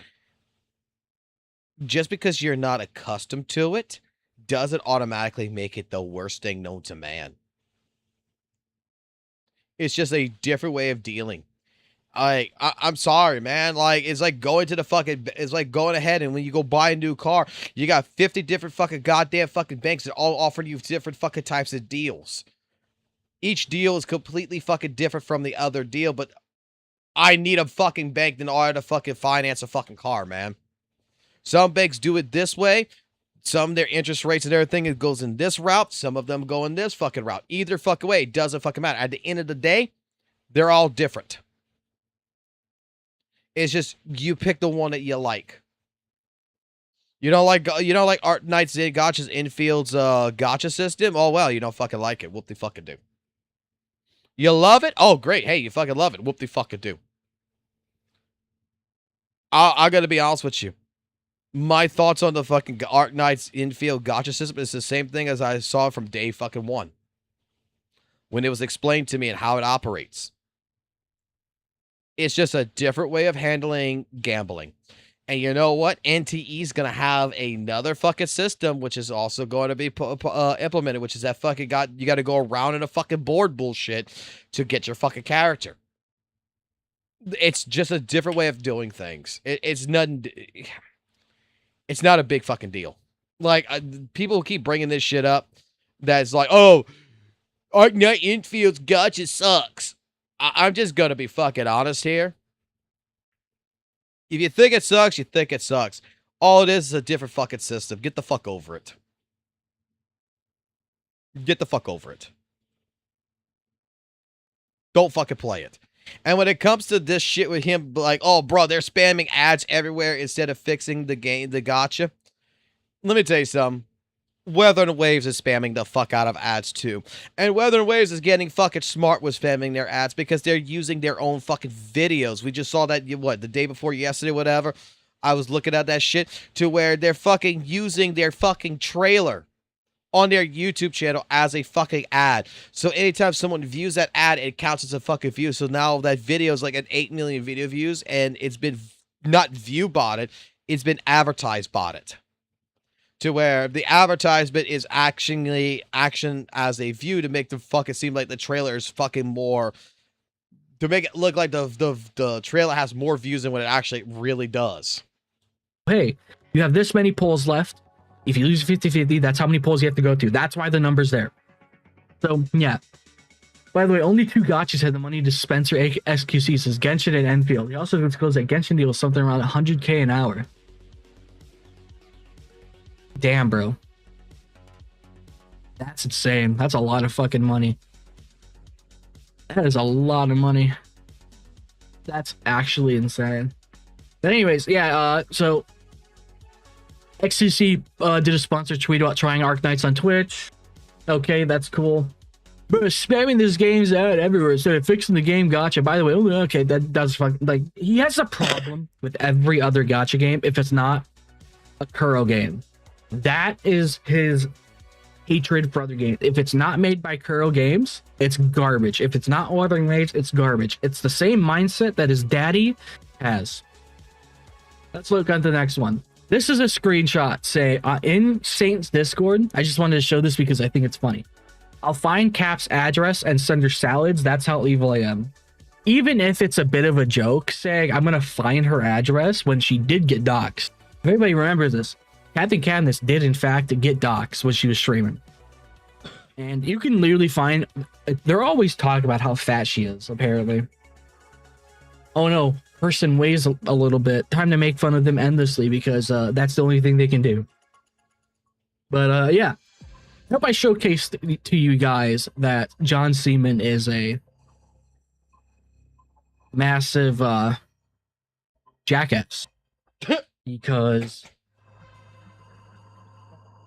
Just because you're not accustomed to it doesn't automatically make it the worst thing known to man. It's just a different way of dealing. I'm sorry, man. Like, it's like going ahead and when you go buy a new car, you got 50 different fucking goddamn fucking banks that all offer you different fucking types of deals. Each deal is completely fucking different from the other deal, but I need a fucking bank in order to fucking finance a fucking car, man. Some banks do it this way. Some, their interest rates and everything, it goes in this route. Some of them go in this fucking route. Either fucking way, it doesn't fucking matter. At the end of the day, they're all different. It's just, you pick the one that you like. You don't like Arknight's Gacha's Infield's gacha system? Oh, well, you don't fucking like it. Whoop de fucking do. You love it? Oh, great. Hey, you fucking love it. Whoop de fucking do. I gotta be honest with you. My thoughts on the fucking Arknight's Infield gacha system is the same thing as I saw from day fucking one. When it was explained to me and how it operates. It's just a different way of handling gambling. And you know what? NTE's going to have another fucking system, which is also going to be implemented, which is that fucking you got to go around in a fucking board bullshit to get your fucking character. It's just a different way of doing things. It's nothing. It's not a big fucking deal. Like, people keep bringing this shit up. That's like, oh, Arknight Infield's gacha sucks. I'm just going to be fucking honest here. If you think it sucks, you think it sucks. All it is a different fucking system. Get the fuck over it. Get the fuck over it. Don't fucking play it. And when it comes to this shit with him, like, oh, bro, they're spamming ads everywhere instead of fixing the game, the gotcha. Let me tell you something. Weather and Waves is spamming the fuck out of ads too. And Weather and Waves is getting fucking smart with spamming their ads because they're using their own fucking videos. We just saw that, what, the day before yesterday, whatever. I was looking at that shit to where they're fucking using their fucking trailer on their YouTube channel as a fucking ad. So anytime someone views that ad, it counts as a fucking view. So now that video is like an 8 million video views and it's been not view botted, it's been advertised botted. To where the advertisement is actually action as a view to make the fucking seem like the trailer is fucking more, to make it look like the trailer has more views than what it actually really does. Hey, you have this many polls left. If you lose 50-50, that's how many polls you have to go to. That's why the number's there. So, yeah. By the way, only 2 gotchas had the money to sponsor SQCs, is Genshin and Enfield. He also disclosed that Genshin deal was something around 100K an hour. Damn, bro. That's insane. That's a lot of fucking money. That is a lot of money. That's actually insane. But anyways, yeah, so XCC did a sponsor tweet about trying Arknights on Twitch. Okay, that's cool. But spamming these games out everywhere instead of fixing the game gotcha. By the way, okay, that's fucking, like, he has a problem with every other gotcha game if it's not a Kuro game. That is his hatred for other games. If it's not made by Kuro Games, it's garbage. If it's not Wuthering Waves, it's garbage. It's the same mindset that his daddy has. Let's look at the next one. This is a screenshot, say, in Saint's Discord. I just wanted to show this because I think it's funny. I'll find Cap's address and send her salads. That's how evil I am. Even if it's a bit of a joke, saying I'm going to find her address when she did get doxxed. If everybody remembers this, Captain Cadmus did, in fact, get doxxed when she was streaming. And you can literally find... They're always talking about how fat she is, apparently. Oh no, person weighs a little bit. Time to make fun of them endlessly because that's the only thing they can do. But yeah. I hope I showcased to you guys that John Seaman is a massive jackass. Because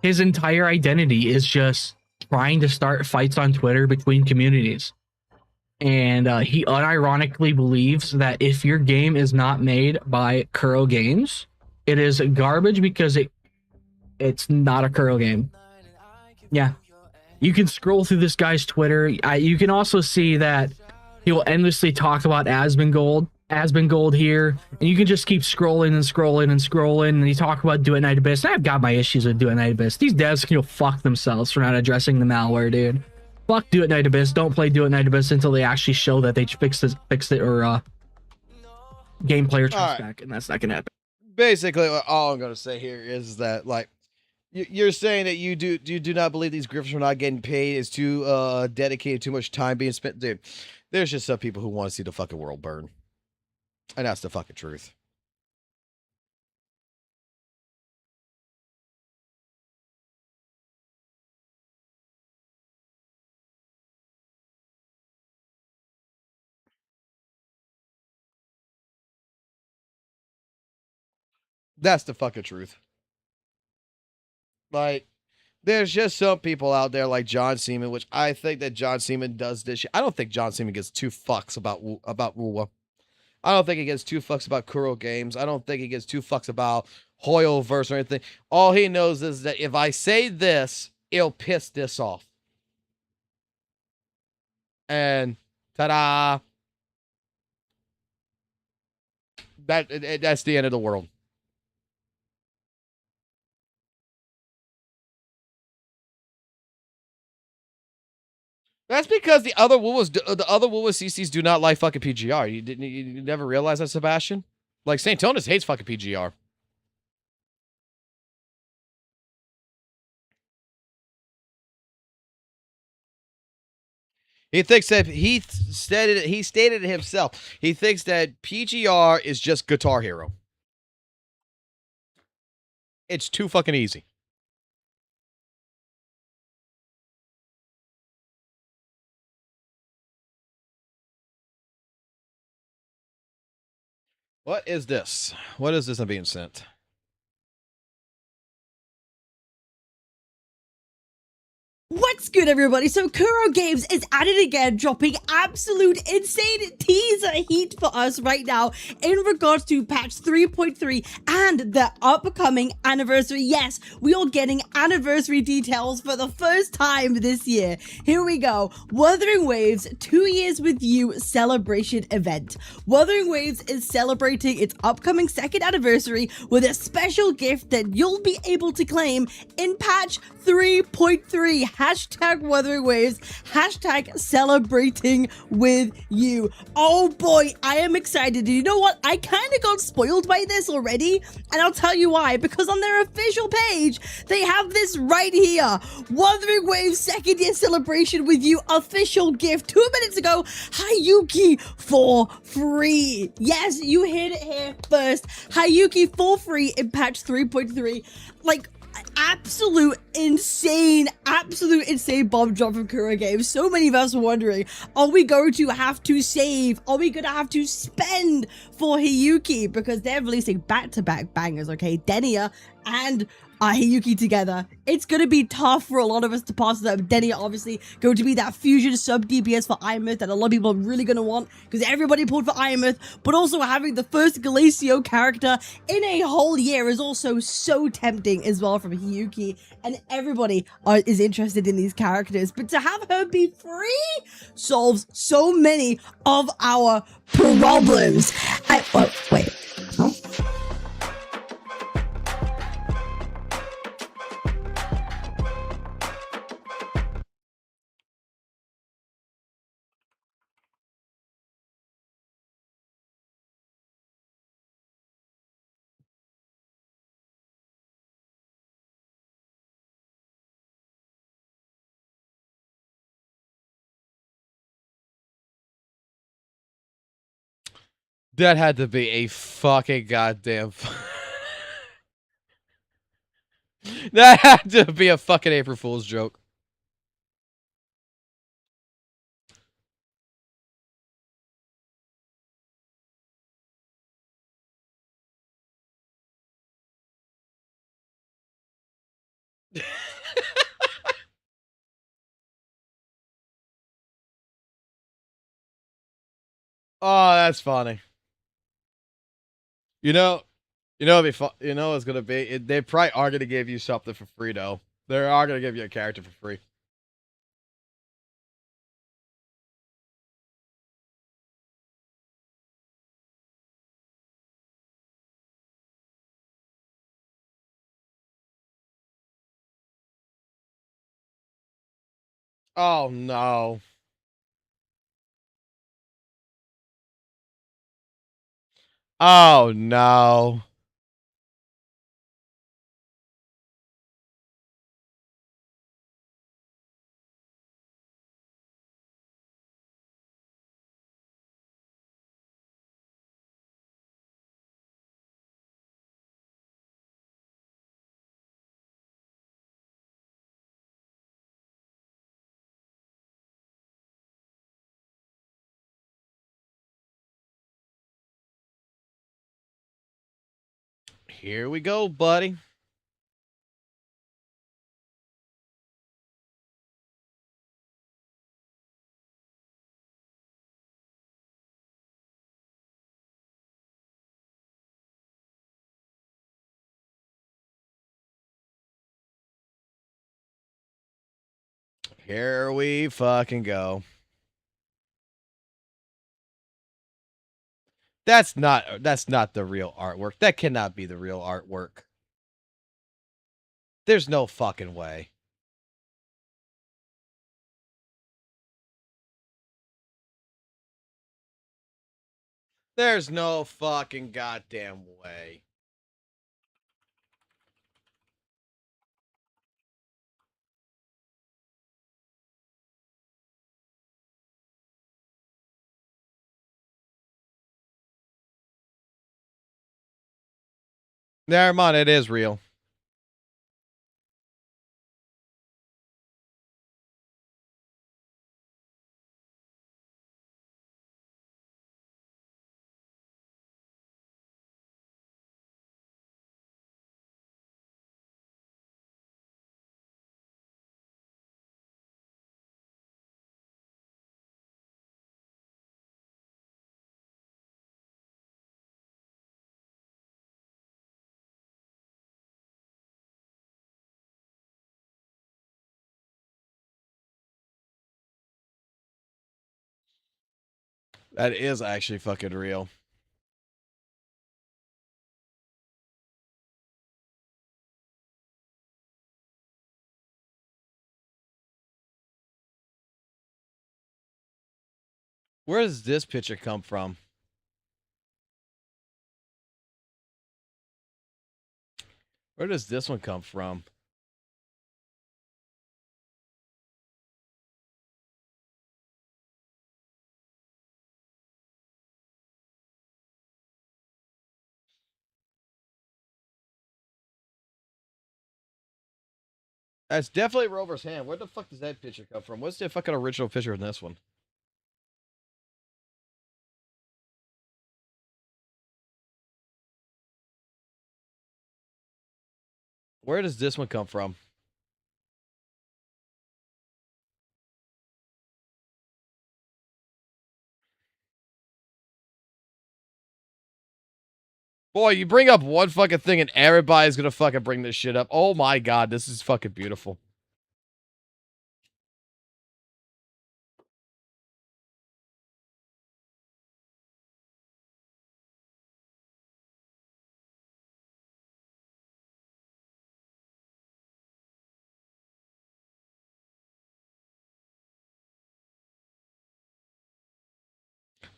his entire identity is just trying to start fights on Twitter between communities. And he unironically believes that if your game is not made by Kuro Games, it is garbage because it's not a Kuro game. Yeah. You can scroll through this guy's Twitter. You can also see that he will endlessly talk about Asmongold here, and you can just keep scrolling and scrolling and scrolling, and you talk about Do It Night Abyss. I've got my issues with Do It Night Abyss. These devs can go fuck themselves for not addressing the malware, dude. Fuck Do It Night Abyss. Don't play Do It Night Abyss until they actually show that they fixed it or gameplay or trust back, and that's not gonna happen. Basically, all I'm gonna say here is that, like, you're saying that you do not believe these grifters are not getting paid, is too dedicated, too much time being spent. Dude, there's just some people who want to see the fucking world burn. And that's the fucking truth. That's the fucking truth. Like, there's just some people out there like John Seaman, which I think that John Seaman does this shit. I don't think John Seaman gives 2 fucks about WUWA. I don't think he gives 2 fucks about Kuro Games. I don't think he gives 2 fucks about Hoyoverse or anything. All he knows is that if I say this, it'll piss this off. And ta-da! That's the end of the world. That's because the other WUWA CCs do not like fucking PGR. You never realize that, Sebastian? Like, St. Tonus hates fucking PGR. He thinks that he stated it himself. He thinks that PGR is just Guitar Hero. It's too fucking easy. What is this? What is this I'm being sent? What's good, everybody? So Kuro Games is at it again, dropping absolute insane teaser heat for us right now in regards to patch 3.3 and the upcoming anniversary. Yes, we are getting anniversary details for the first time this year. Here we go. Wuthering Waves 2 Years With You celebration event. Wuthering Waves is celebrating its upcoming second anniversary with a special gift that you'll be able to claim in patch 3.3. Hashtag Wuthering Waves, hashtag celebrating with you. Oh boy, I am excited. And you know what? I kind of got spoiled by this already, and I'll tell you why. Because on their official page, they have this right here. Wuthering Waves second year celebration with you official gift. 2 minutes ago, Hayuki for free. Yes, you heard it here first. Hayuki for free in patch 3.3. Like, absolute insane bomb drop from Kuro Games. So many of us were wondering, are we going to have to save? Are we going to have to spend for Hiyuki? Because they're releasing back-to-back bangers, okay? Denia and Hiyuki together. It's going to be tough for a lot of us to pass them. Denia obviously going to be that fusion sub DPS for Imouth that a lot of people are really going to want because everybody pulled for Imouth, but also having the first Glacio character in a whole year is also so tempting as well from Hiyuki, and everybody is interested in these characters. But to have her be free solves so many of our problems. Wait. Huh? That had to be a fucking goddamn. That had to be a fucking April Fool's joke. Oh, that's funny. You know, it's gonna be. They probably are gonna give you something for free, though. They are gonna give you a character for free. Oh no. Oh no. Here we go, buddy. Here we fucking go. That's not the real artwork. That cannot be the real artwork. There's no fucking way. There's no fucking goddamn way. Never mind, it is real. That is actually fucking real. Where does this picture come from? Where does this one come from? That's definitely Rover's hand. Where the fuck does that picture come from? What's the fucking original picture in this one? Where does this one come from? Boy, you bring up one fucking thing and everybody's gonna fucking bring this shit up. Oh my god, this is fucking beautiful.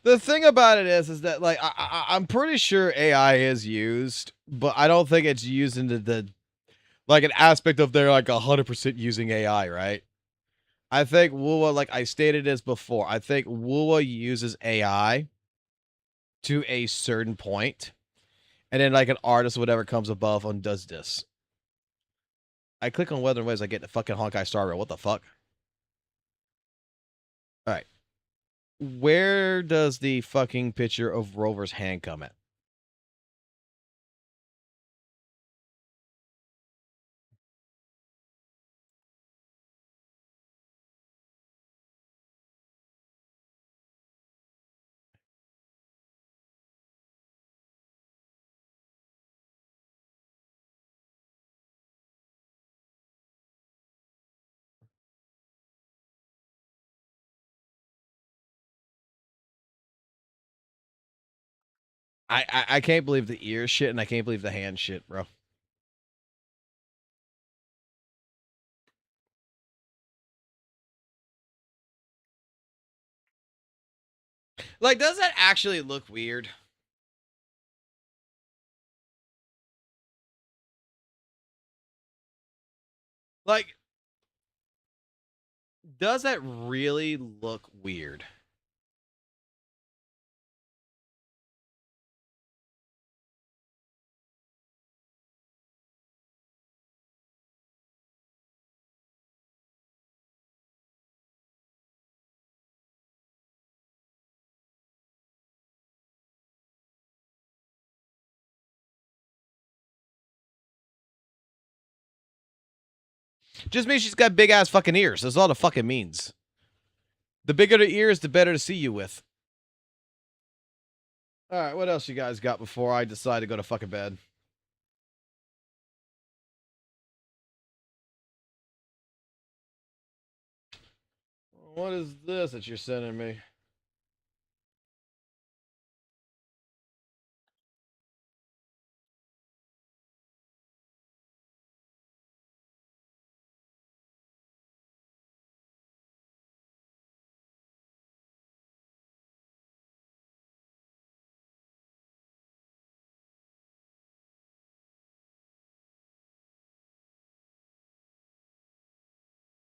The thing about it is that like I'm pretty sure AI is used, but I don't think it's used into the like an aspect of they're like 100% using AI, right? I think WUWA, like I stated this before, I think WUWA uses AI to a certain point, and then like an artist or whatever comes above and does this. I click on Weather and Waves, I get the fucking Honkai Star Rail. What the fuck? All right. Where does the fucking picture of Rover's hand come at? I can't believe the ear shit and I can't believe the hand shit, bro. Like, does that actually look weird? Like, does that really look weird? Just means she's got big ass fucking ears. That's all it fucking means. The bigger the ears, the better to see you with. All right, what else you guys got before I decide to go to fucking bed? What is this that you're sending me?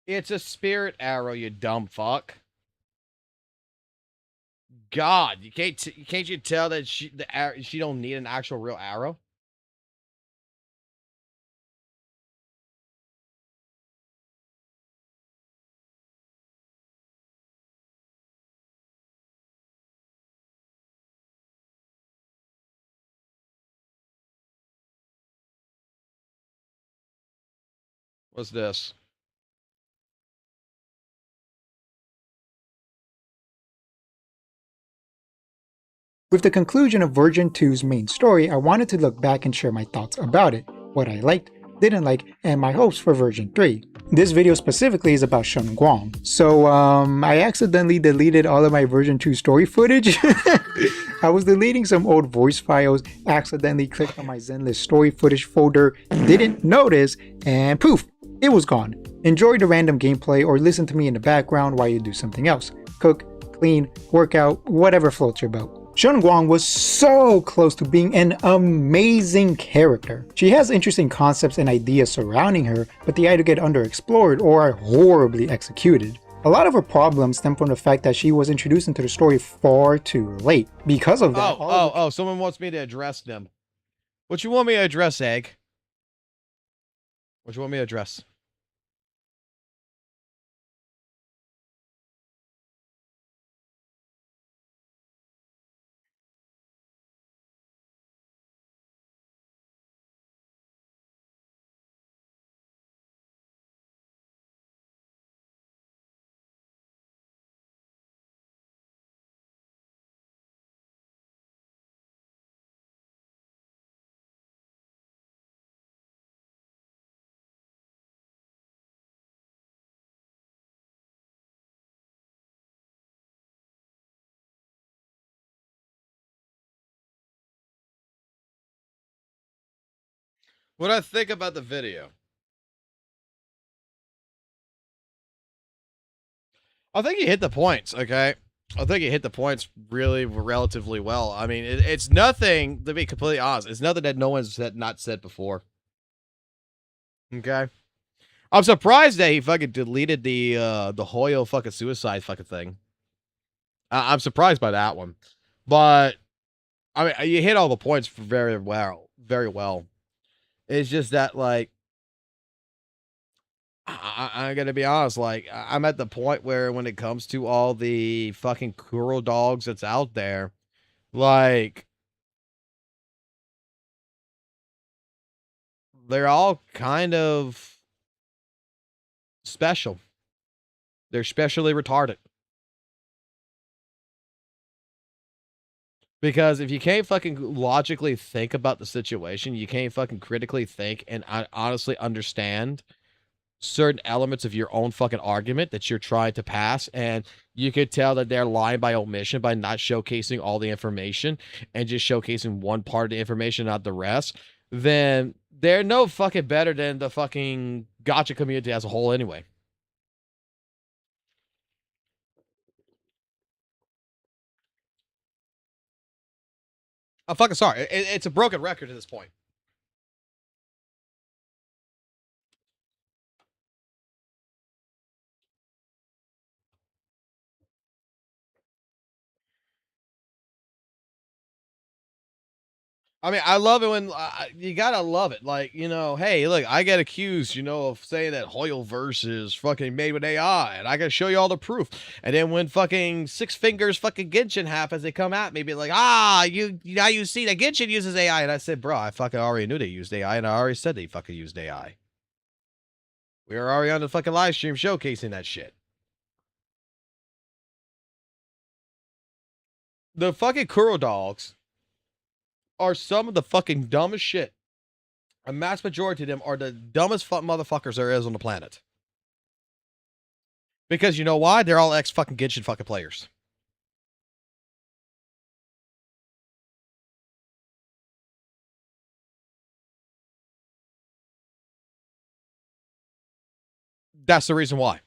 It's a spirit arrow, you dumb fuck. God, you can't you tell that she don't need an actual real arrow? What's this? With the conclusion of Version 2's main story, I wanted to look back and share my thoughts about it, what I liked, didn't like, and my hopes for Version 3. This video specifically is about Shun Guang. So I accidentally deleted all of my version 2 story footage. I was deleting some old voice files, accidentally clicked on my Zenless story footage folder, didn't notice, and poof, it was gone. Enjoy the random gameplay or listen to me in the background while you do something else. Cook, clean, work out, whatever floats your boat. Shun Guang was so close to being an amazing character. She has interesting concepts and ideas surrounding her, but they either get underexplored or are horribly executed. A lot of her problems stem from the fact that she was introduced into the story far too late. Because of that, someone wants me to address them. What you want me to address, Egg? What you want me to address? What I think about the video. I think he hit the points, okay? I think he hit the points really relatively well. I mean, it's nothing, to be completely honest, it's nothing that no one's not said before. Okay? I'm surprised that he fucking deleted the Hoyo fucking suicide fucking thing. I'm surprised by that one. But, I mean, you hit all the points very well. Very well. It's just that, like, I'm gonna be honest, like, I'm at the point where when it comes to all the fucking Kuro dogs that's out there, like, they're all kind of special. They're specially retarded. Because if you can't fucking logically think about the situation, you can't fucking critically think and honestly understand certain elements of your own fucking argument that you're trying to pass, and you could tell that they're lying by omission by not showcasing all the information and just showcasing one part of the information, not the rest, then they're no fucking better than the fucking gacha community as a whole anyway. I'm fucking sorry. It's a broken record at this point. I mean, I love it when you gotta love it. Like, you know, hey, look, I get accused, you know, of saying that Hoyle verse is fucking made with AI, and I gotta show you all the proof. And then when fucking Six Fingers fucking Genshin happens, they come at me, be like, now you see that Genshin uses AI, and I said, bro, I fucking already knew they used AI, and I already said they fucking used AI. We were already on the fucking live stream showcasing that shit. The fucking Kuro dogs are some of the fucking dumbest shit. A mass majority of them are the dumbest motherfuckers there is on the planet. Because you know why? They're all ex-fucking Genshin fucking players. That's the reason why.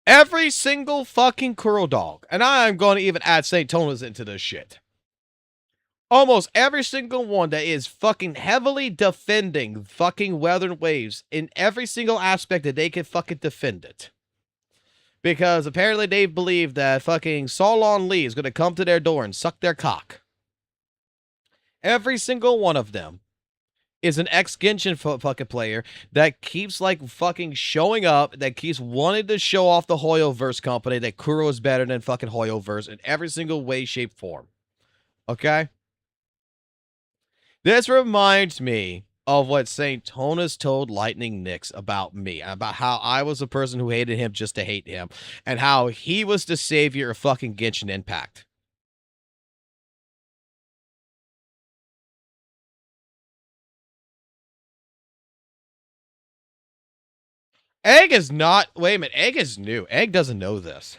Every single fucking Kuro dog, and I'm going to even add St. Tonas into this shit. Almost every single one that is fucking heavily defending fucking Weathered Waves in every single aspect that they can fucking defend it. Because apparently they believe that fucking Solon Lee is going to come to their door and suck their cock. Every single one of them is an ex-Genshin fucking player that keeps, like, fucking showing up, that keeps wanting to show off the Hoyoverse company, that Kuro is better than fucking Hoyoverse in every single way, shape, form. Okay? This reminds me of what St. Tonas told Lightning Nix about me, about how I was a person who hated him just to hate him, and how he was the savior of fucking Genshin Impact. Egg is not. Wait a minute. Egg is new. Egg doesn't know this.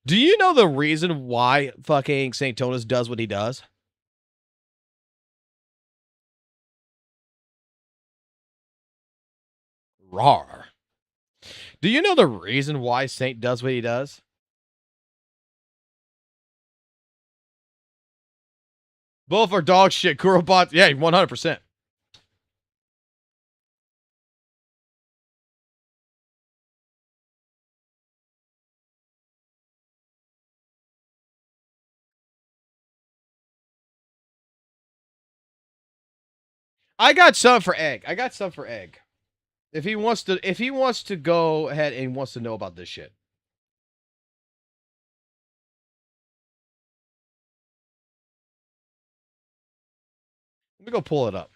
Do you know the reason why fucking St. Tonus does what he does? Rawr. Do you know the reason why Saint does what he does? Both are dog shit. Kurobot. Yeah, 100%. I got some for Egg. If he wants to go ahead and wants to know about this shit. Let me go pull it up.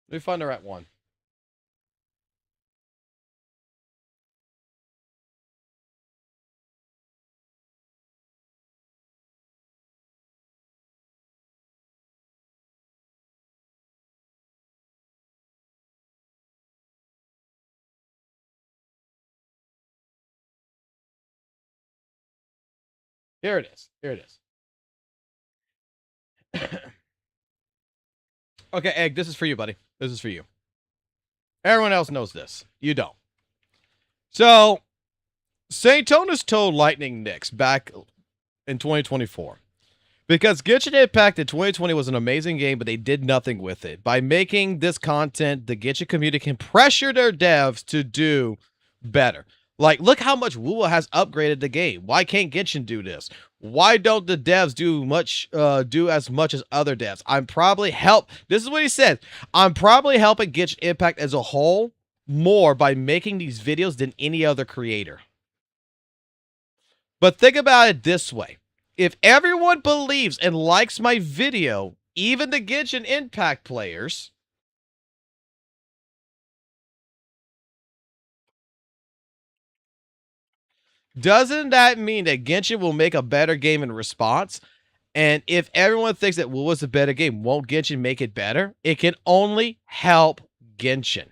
Let me find the right one. Here it is. Okay, Egg, this is for you, buddy. This is for you. Everyone else knows this. You don't. So, St. Tonus told Lightning Nix back in 2024. Because Genshin Impact in 2020 was an amazing game, but they did nothing with it. By making this content, the Genshin community can pressure their devs to do better. Like, look how much WUWA has upgraded the game. Why can't Genshin do this? Why don't the devs do as much as other devs? This is what he said. I'm probably helping Genshin Impact as a whole more by making these videos than any other creator. But think about it this way. If everyone believes and likes my video, even the Genshin Impact players, doesn't that mean that Genshin will make a better game in response? And if everyone thinks that WoW is a better game, won't Genshin make it better? It can only help Genshin.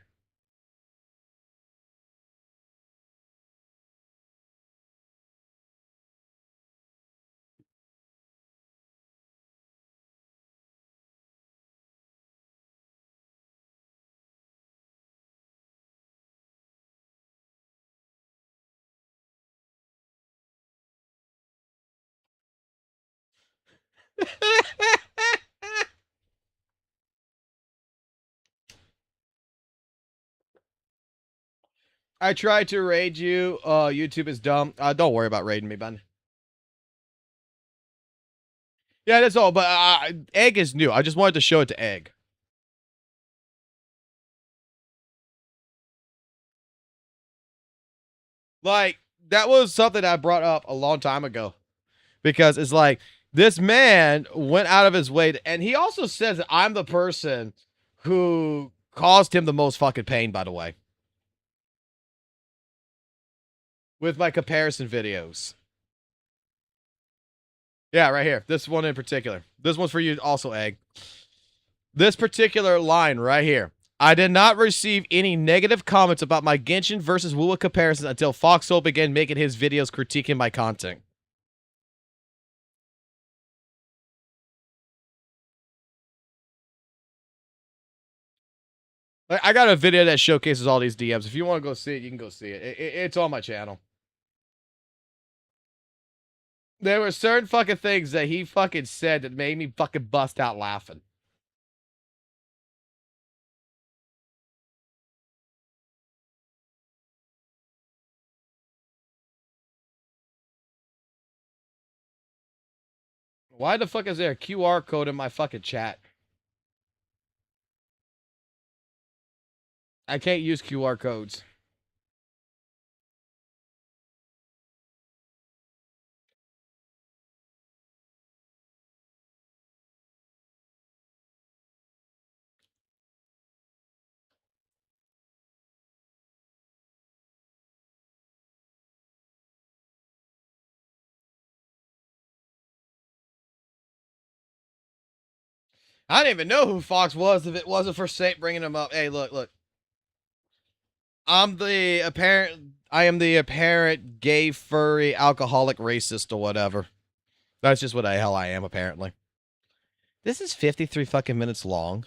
I tried to raid you. YouTube is dumb. Don't worry about raiding me, bud. Yeah, that's all. But Egg is new. I just wanted to show it to Egg. Like, that was something I brought up a long time ago. Because it's like, this man went out of his way and he also says that I'm the person who caused him the most fucking pain, by the way. With my comparison videos. Yeah, right here. This one in particular. This one's for you also, Egg. This particular line right here. I did not receive any negative comments about my Genshin versus WUWA comparisons until Foxhole began making his videos critiquing my content. I got a video that showcases all these DMs. If you want to go see it, you can go see it. It's on my channel. There were certain fucking things that he fucking said that made me fucking bust out laughing. Why the fuck is there a QR code in my fucking chat? I can't use QR codes. I didn't even know who Fox was if it wasn't for Saint bringing him up. Hey, look. I am the apparent gay, furry, alcoholic, racist, or whatever. That's just what the hell I am, apparently. This is 53 fucking minutes long.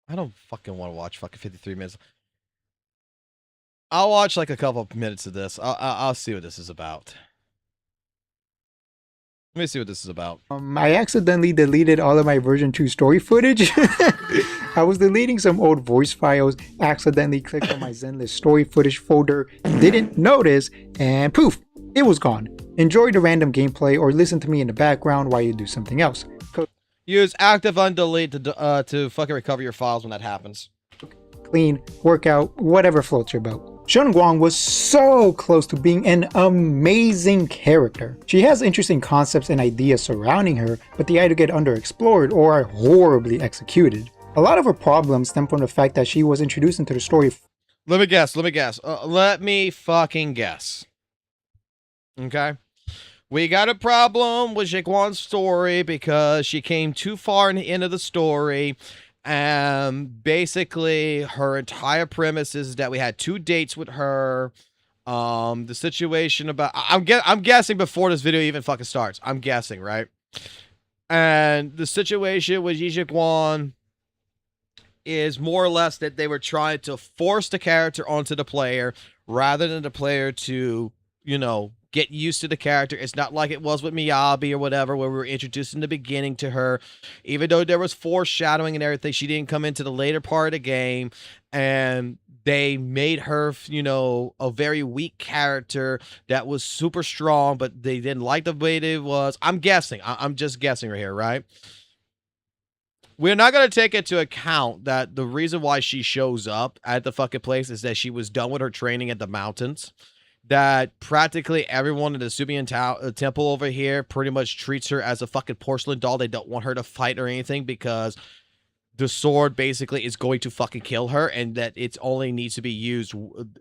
I don't fucking want to watch fucking 53 minutes. I'll watch like a couple of minutes of this. I'll see what this is about. Let me see what this is about. I accidentally deleted all of my version 2 story footage. I was deleting some old voice files, accidentally clicked on my Zenless story footage folder, didn't notice, and poof, it was gone. Enjoy the random gameplay or listen to me in the background while you do something else. Use active undelete to fucking recover your files when that happens. Clean, workout, whatever floats your boat. Shen Guang was so close to being an amazing character. She has interesting concepts and ideas surrounding her, but they either get underexplored or are horribly executed. A lot of her problems stem from the fact that she was introduced into the story. Let me guess. Let me fucking guess. Okay? We got a problem with Jaquan's story because she came too far in the end of the story. And basically, her entire premise is that we had 2 dates with her. The situation about... I'm guessing before this video even fucking starts. I'm guessing, right? And the situation with Yi Jaquan is more or less that they were trying to force the character onto the player rather than the player to, you know, get used to the character. It's not like it was with Miyabi or whatever, where we were introduced in the beginning to her. Even though there was foreshadowing and everything, she didn't come into the later part of the game. And they made her, you know, a very weak character that was super strong, but they didn't like the way it was. I'm guessing. I'm just guessing right here, right? We're not going to take into account that the reason why she shows up at the fucking place is that she was done with her training at the mountains. That practically everyone in the Subian temple over here pretty much treats her as a fucking porcelain doll. They don't want her to fight or anything because the sword basically is going to fucking kill her, and that it only needs to be used.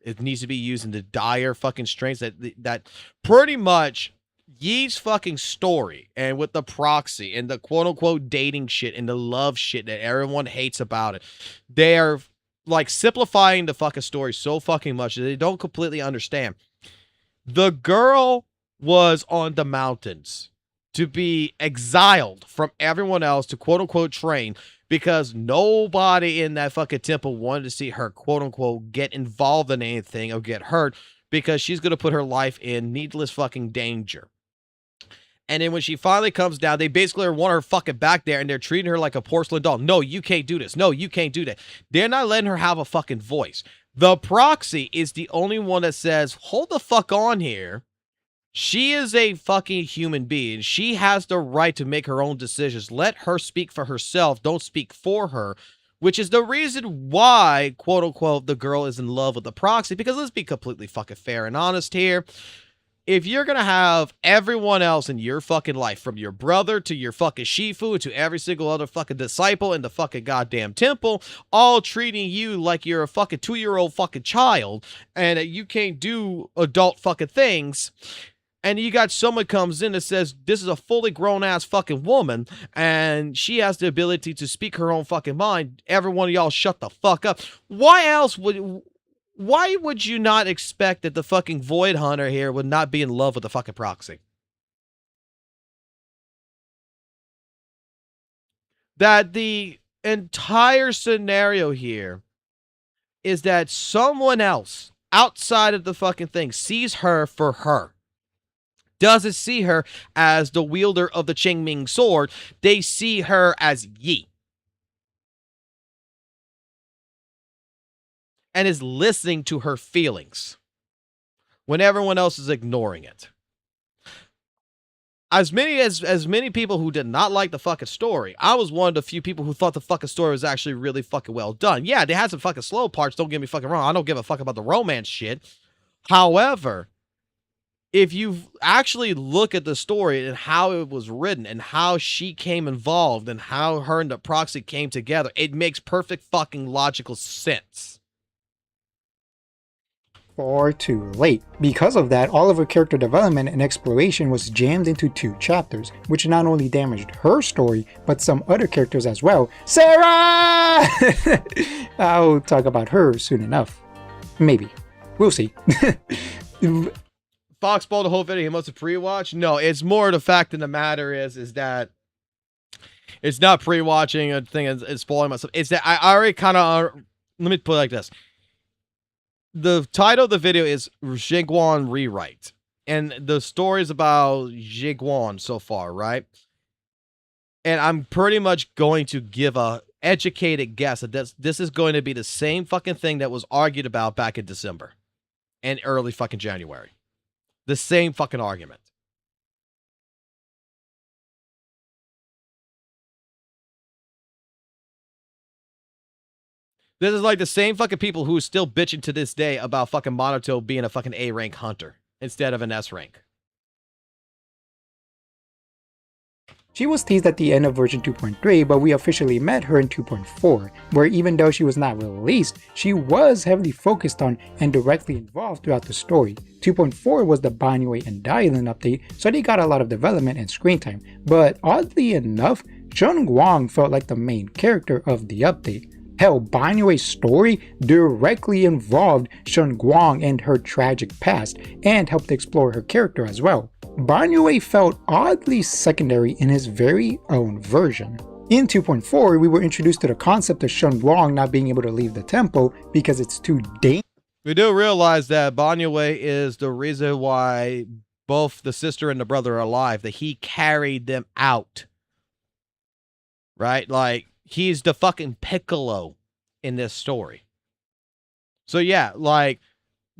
It needs to be used in the dire fucking strengths that pretty much Yi's fucking story, and with the proxy and the quote unquote dating shit and the love shit that everyone hates about it. They are like simplifying the fucking story so fucking much that they don't completely understand. The girl was on the mountains to be exiled from everyone else to quote-unquote train because nobody in that fucking temple wanted to see her quote-unquote get involved in anything or get hurt because she's going to put her life in needless fucking danger. And then when she finally comes down, they basically want her fucking back there and they're treating her like a porcelain doll. No, you can't do this. No, you can't do that. They're not letting her have a fucking voice. The proxy is the only one that says, hold the fuck on here. She is a fucking human being. She has the right to make her own decisions. Let her speak for herself. Don't speak for her. Which is the reason why, quote unquote, the girl is in love with the proxy. Because let's be completely fucking fair and honest here. If you're going to have everyone else in your fucking life, from your brother to your fucking Shifu to every single other fucking disciple in the fucking goddamn temple, all treating you like you're a fucking 2-year-old fucking child and that you can't do adult fucking things, and you got someone comes in that says this is a fully grown-ass fucking woman and she has the ability to speak her own fucking mind, every one of y'all shut the fuck up. Why would you not expect that the fucking Void Hunter here would not be in love with the fucking proxy? That the entire scenario here is that someone else outside of the fucking thing sees her for her. Doesn't see her as the wielder of the Qingming sword. They see her as Yi. And is listening to her feelings when everyone else is ignoring it. As many people who did not like the fucking story, I was one of the few people who thought the fucking story was actually really fucking well done. Yeah, they had some fucking slow parts, don't get me fucking wrong. I don't give a fuck about the romance shit. However, if you actually look at the story and how it was written and how she came involved and how her and the proxy came together, it makes perfect fucking logical sense. far too late. Because of that, all of her character development and exploration was jammed into 2 chapters, which not only damaged her story, but some other characters as well. Sarah! I'll talk about her soon enough. Maybe. We'll see. Fox spoiled the whole video. He must have pre-watched. No, it's more the fact of the matter is that it's not pre-watching a thing. It's spoiling myself. It's that I already kind of let me put it like this. The title of the video is Jiguan Rewrite, and the story is about Jiguan so far, right? And I'm pretty much going to give a educated guess that this is going to be the same fucking thing that was argued about back in December and early fucking January. The same fucking argument. This is like the same fucking people who are still bitching to this day about fucking Monato being a fucking A rank hunter instead of an S rank. She was teased at the end of version 2.3, but we officially met her in 2.4, where even though she was not released, she was heavily focused on and directly involved throughout the story. 2.4 was the Banyue and Dailes update, so they got a lot of development and screen time, but oddly enough, Shunguang felt like the main character of the update. Hell, Banyue's story directly involved Shunguang and her tragic past, and helped explore her character as well. Banyue felt oddly secondary in his very own version. In 2.4, we were introduced to the concept of Shunguang not being able to leave the temple because it's too dangerous. We do realize that Banyue is the reason why both the sister and the brother are alive, that he carried them out. Right? Like, he's the fucking Piccolo in this story. So yeah, like,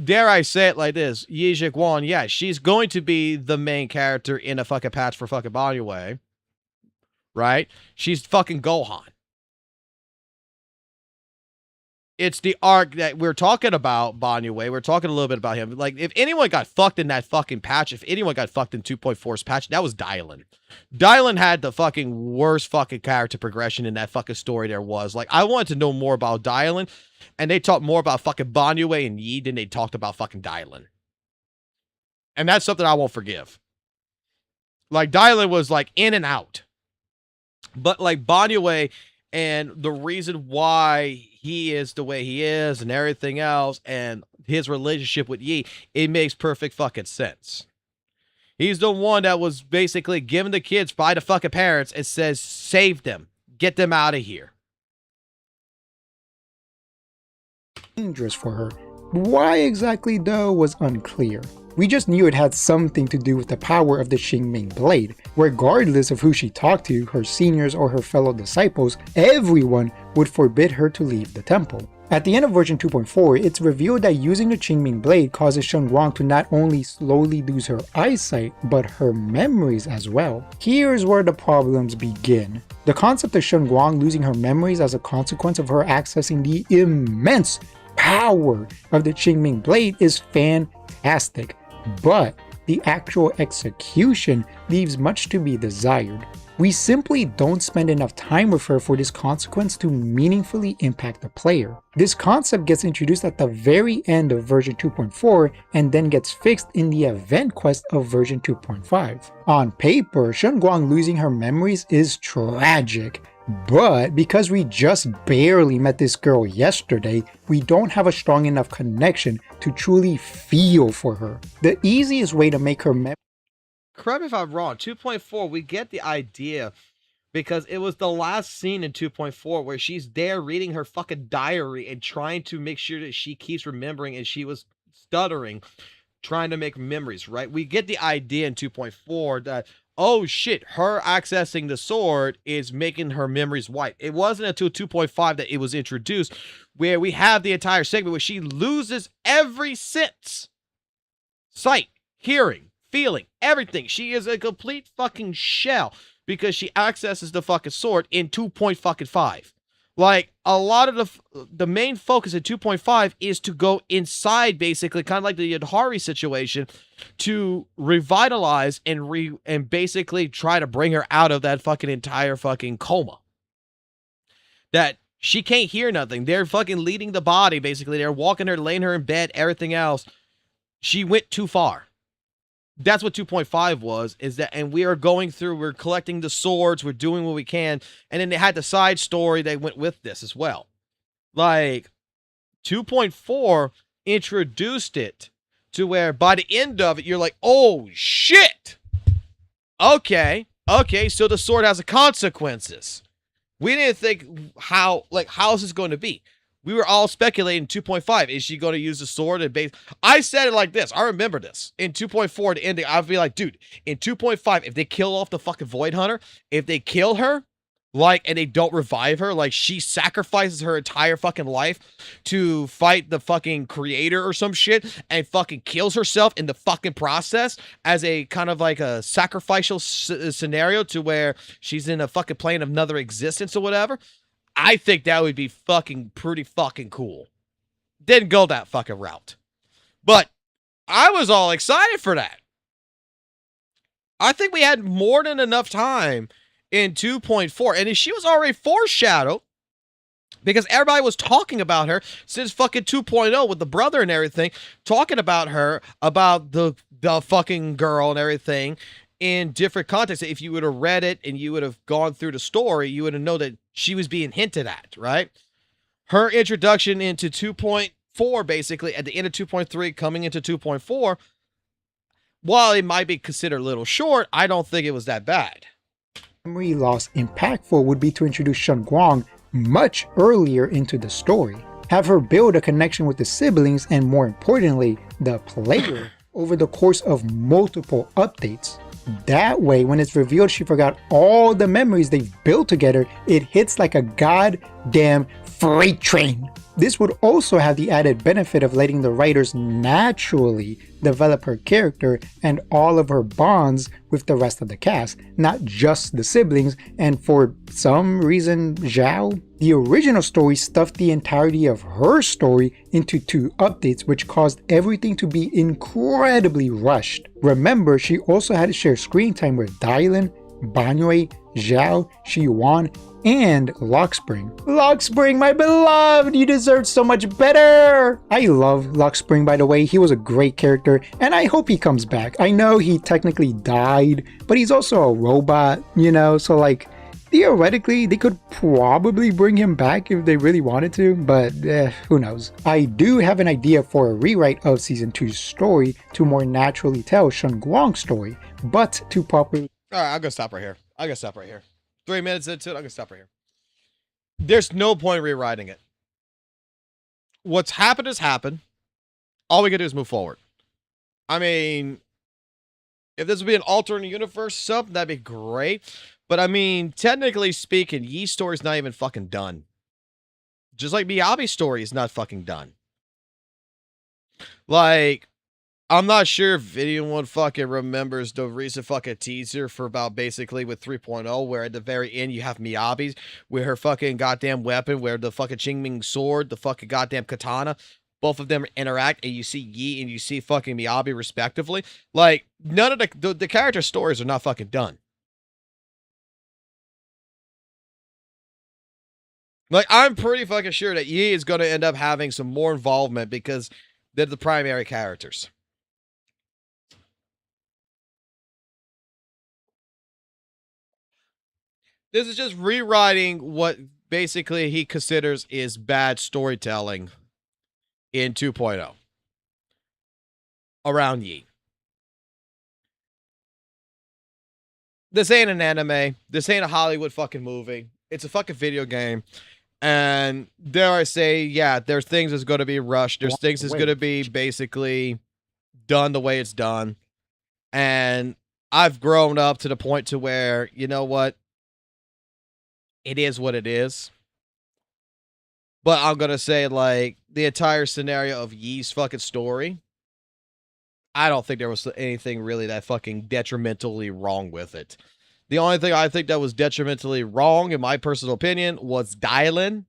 dare I say it like this, Yi Jiguan, yeah, she's going to be the main character in a fucking patch for fucking Banyue. Right? She's fucking Gohan. It's the arc that we're talking about, Banyue. We're talking a little bit about him. Like, if anyone got fucked in that fucking patch, if anyone got fucked in 2.4's patch, that was Dailes. Dailes had the fucking worst fucking character progression in that fucking story there was. Like, I wanted to know more about Dailes, and they talked more about fucking Banyue and Yi than they talked about fucking Dailes. And that's something I won't forgive. Like, Dailes was, like, in and out. But, like, Banyue and the reason why he is the way he is and everything else and his relationship with Yi, it makes perfect fucking sense. He's the one that was basically given the kids by the fucking parents and says, save them. Get them out of here. Dangerous for her. Why exactly though was unclear. We just knew it had something to do with the power of the Xingming blade. Regardless of who she talked to, her seniors or her fellow disciples, everyone would forbid her to leave the temple. At the end of version 2.4, it's revealed that using the Qingming blade causes Shunguang to not only slowly lose her eyesight, but her memories as well. Here's where the problems begin. The concept of Shunguang losing her memories as a consequence of her accessing the immense power of the Qingming blade is fantastic, but the actual execution leaves much to be desired. We simply don't spend enough time with her for this consequence to meaningfully impact the player. This concept gets introduced at the very end of version 2.4 and then gets fixed in the event quest of version 2.5. On paper, Shunguang losing her memories is tragic, but because we just barely met this girl yesterday, we don't have a strong enough connection to truly feel for her. The easiest way to make her correct me if I'm wrong, 2.4, we get the idea because it was the last scene in 2.4 where she's there reading her fucking diary and trying to make sure that she keeps remembering, and she was stuttering, trying to make memories, right? We get the idea in 2.4 that, oh shit, her accessing the sword is making her memories white. It wasn't until 2.5 that it was introduced where we have the entire segment where she loses every sense. Sight, hearing, feeling, everything. She is a complete fucking shell because she accesses the fucking sword in 2.5. Like, a lot of the main focus in 2.5 is to go inside, basically, kind of like the Yadhari situation, to revitalize and basically try to bring her out of that fucking entire fucking coma that She can't hear nothing. They're fucking leading the body, basically. They're walking her, laying her in bed, everything else. She went too far. That's what 2.5 was, is that, and we are going through, we're collecting the swords, we're doing what we can, and then they had the side story that went with this as well. Like, 2.4 introduced it to where by the end of it, you're like, oh shit! Okay, so the sword has consequences. We didn't think how is this going to be? We were all speculating 2.5. Is she going to use the sword and base? I said it like this. I remember this. In 2.4, the ending, I'd be like, dude, in 2.5, if they kill off the fucking Void Hunter, if they kill her, and they don't revive her, like she sacrifices her entire fucking life to fight the fucking creator or some shit and fucking kills herself in the fucking process as a kind of like a sacrificial scenario to where she's in a fucking plane of another existence or whatever. I think that would be fucking pretty fucking cool. Didn't go that fucking route. But I was all excited for that. I think we had more than enough time in 2.4. And she was already foreshadowed because everybody was talking about her since fucking 2.0 with the brother and everything, talking about her, about the fucking girl and everything in different contexts. If you would have read it and you would have gone through the story, you would have known that she was being hinted at, right? Her introduction into 2.4, basically, at the end of 2.3, coming into 2.4, while it might be considered a little short, I don't think it was that bad. Memory loss impactful would be to introduce Shen Guang much earlier into the story. Have her build a connection with the siblings and, more importantly, the player over the course of multiple updates. That way, when it's revealed she forgot all the memories they've built together, it hits like a goddamn freight train. This would also have the added benefit of letting the writers naturally develop her character and all of her bonds with the rest of the cast, not just the siblings, and for some reason, Zhao. The original story stuffed the entirety of her story into 2 updates, which caused everything to be incredibly rushed. Remember, she also had to share screen time with Dailes, Banyue, Zhao, Shiyuan, and Lockspring. Lockspring, my beloved, you deserve so much better! I love Lockspring, by the way. He was a great character, and I hope he comes back. I know he technically died, but he's also a robot, you know, so like, theoretically, they could probably bring him back if they really wanted to, but who knows. I do have an idea for a rewrite of Season 2's story to more naturally tell Shen Guang's story, but to properly... Alright, I'm gonna stop right here. 3 minutes into it, I'm gonna stop right here. There's no point in rewriting it. What's happened has happened. All we can do is move forward. I mean, if this would be an alternate universe something, that'd be great. But I mean, technically speaking, Yi's story's not even fucking done. Just like Miyabi's story is not fucking done. Like, I'm not sure if anyone fucking remembers the recent fucking teaser for about basically with 3.0, where at the very end you have Miyabi's, where her fucking goddamn weapon, where the fucking Qingming sword, the fucking goddamn katana, both of them interact, and you see Yi and you see fucking Miyabi respectively. Like, none of the character stories are not fucking done. Like, I'm pretty fucking sure that Yi is going to end up having some more involvement because they're the primary characters. This is just rewriting what basically he considers is bad storytelling in 2.0 around Yi. This ain't an anime. This ain't a Hollywood fucking movie. It's a fucking video game. And dare I say, yeah, there's things that's going to be rushed. There's things that's going to be basically done the way it's done. And I've grown up to the point to where, you know what? It is what it is. But I'm going to say, like, the entire scenario of Yi's fucking story, I don't think there was anything really that fucking detrimentally wrong with it. The only thing I think that was detrimentally wrong, in my personal opinion, was Dailes.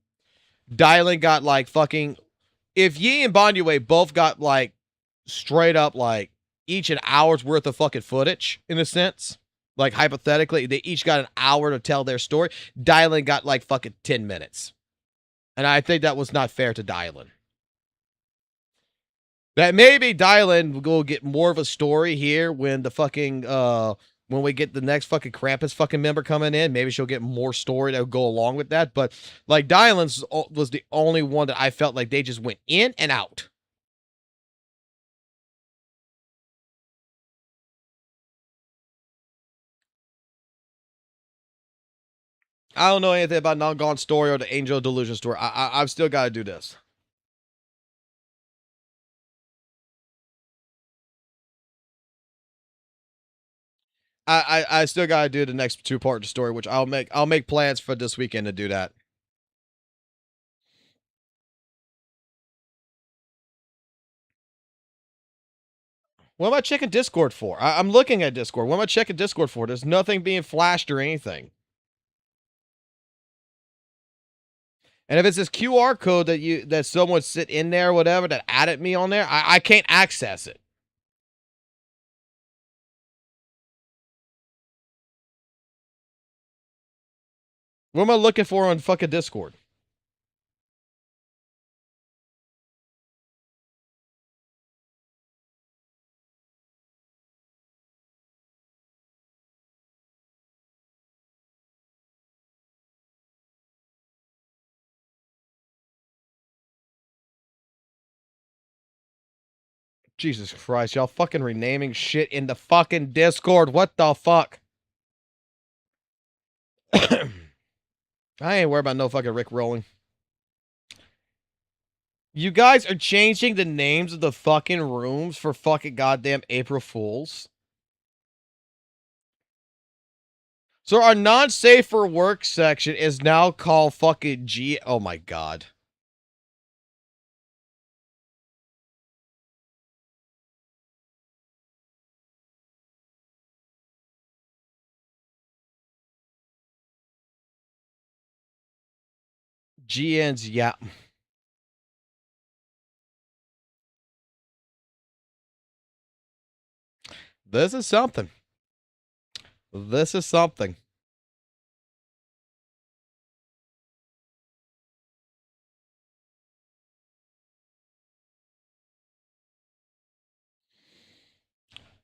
Dailes got, like, fucking... If Yi and Banyue both got, like, straight up, like, each an hour's worth of fucking footage, in a sense, like, hypothetically, they each got an hour to tell their story, Dailes got, like, fucking 10 minutes. And I think that was not fair to Dylan. That maybe Dylan will get more of a story here when the fucking when we get the next fucking Krampus fucking member coming in. Maybe she'll get more story that will go along with that. But like Dylan's was the only one that I felt like they just went in and out. I don't know anything about Non-Gone Story or the Angel Delusion story. I've still got to do this. I still gotta do the next 2-part story, which I'll make plans for this weekend to do that. What am I checking Discord for? I'm looking at Discord. What am I checking Discord for? There's nothing being flashed or anything. And if it's this QR code that someone sit in there or whatever that added me on there, I can't access it. What am I looking for on fucking Discord? Jesus Christ, y'all fucking renaming shit in the fucking Discord. What the fuck? I ain't worried about no fucking Rick rolling. You guys are changing the names of the fucking rooms for fucking goddamn April Fools. So our non-safe for work section is now called fucking G. Oh my god. GN's, yeah. This is something. This is something.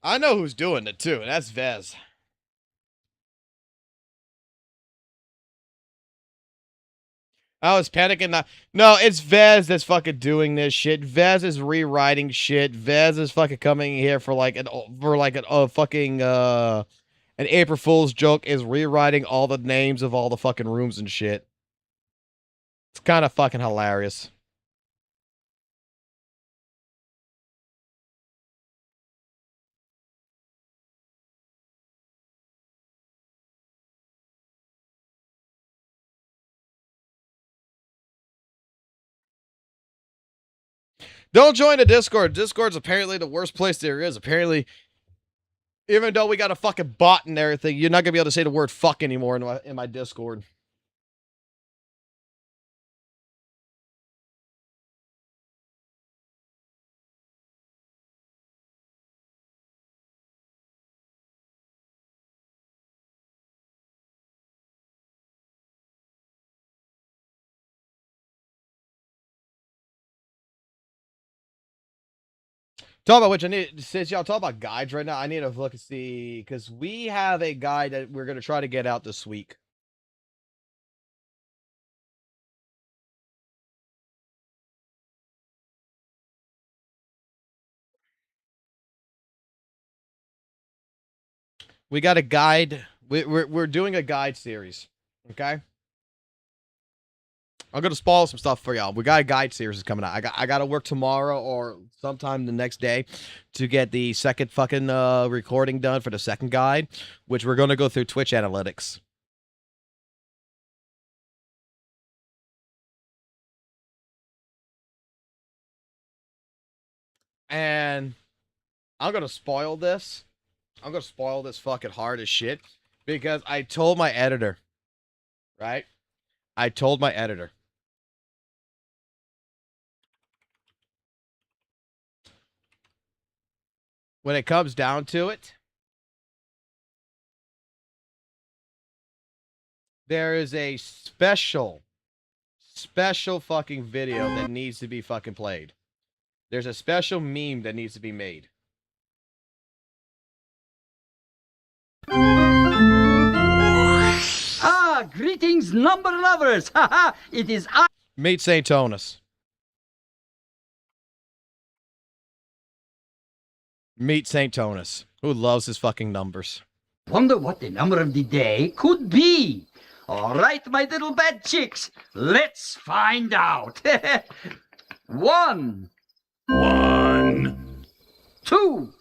I know who's doing it too, and that's Vez. I was panicking. No, it's Vez that's fucking doing this shit. Vez is rewriting shit. Vez is fucking coming here for like a fucking an April Fool's joke, is rewriting all the names of all the fucking rooms and shit. It's kind of fucking hilarious. Don't join the Discord. Discord's apparently the worst place there is. Apparently, even though we got a fucking bot and everything, you're not gonna be able to say the word fuck anymore in my Discord. Talk about which I need, since y'all talk about guides right now, I need to look and see, because we have a guide that we're going to try to get out this week. We got a guide. We're doing a guide series, okay? I'm going to spoil some stuff for y'all. We got a guide series coming out. I got to work tomorrow or sometime the next day to get the second fucking recording done for the second guide, which we're going to go through Twitch analytics. And I'm going to spoil this. I'm going to spoil this fucking hard as shit because I told my editor, right? I told my editor. When it comes down to it, there is a special special fucking video that needs to be fucking played. There's a special meme that needs to be made. Ah, greetings, number lovers. Haha, it is I. Meet St. Tonus. Meet St. Tonus, who loves his fucking numbers. Wonder what the number of the day could be. All right, my little bad chicks, let's find out. 1. 2. 2.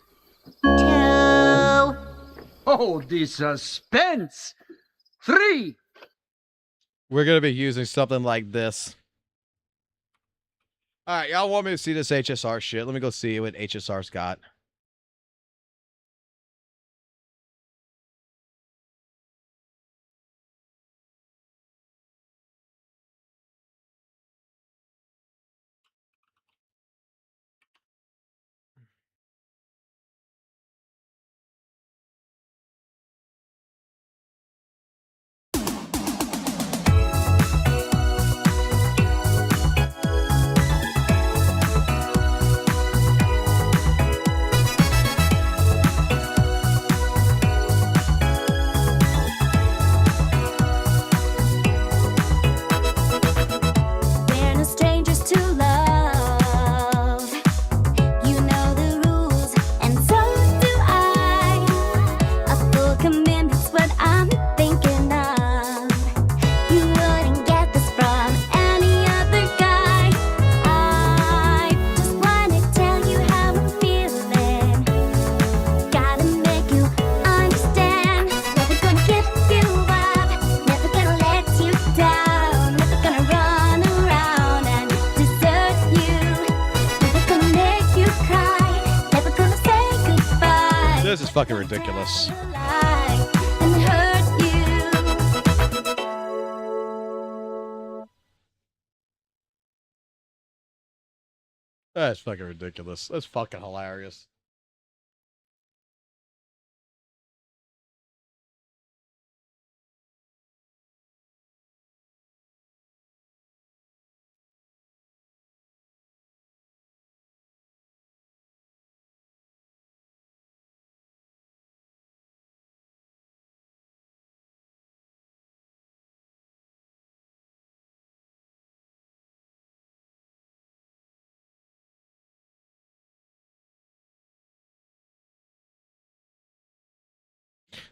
Oh, the suspense. 3. We're going to be using something like this. All right, y'all want me to see this HSR shit? Let me go see what HSR's got. We're no strangers to love. You know the rules, and so do I. A full commitment's what I'm thinking of. You wouldn't get this from any other guy. I just wanna tell you how I'm feeling. Gotta make you understand. Never gonna give you up. Never gonna let you down. Never gonna run around and desert you. Never gonna make you cry. Never gonna say goodbye. This is fucking ridiculous. Lie and hurt you. That's fucking ridiculous. That's fucking hilarious.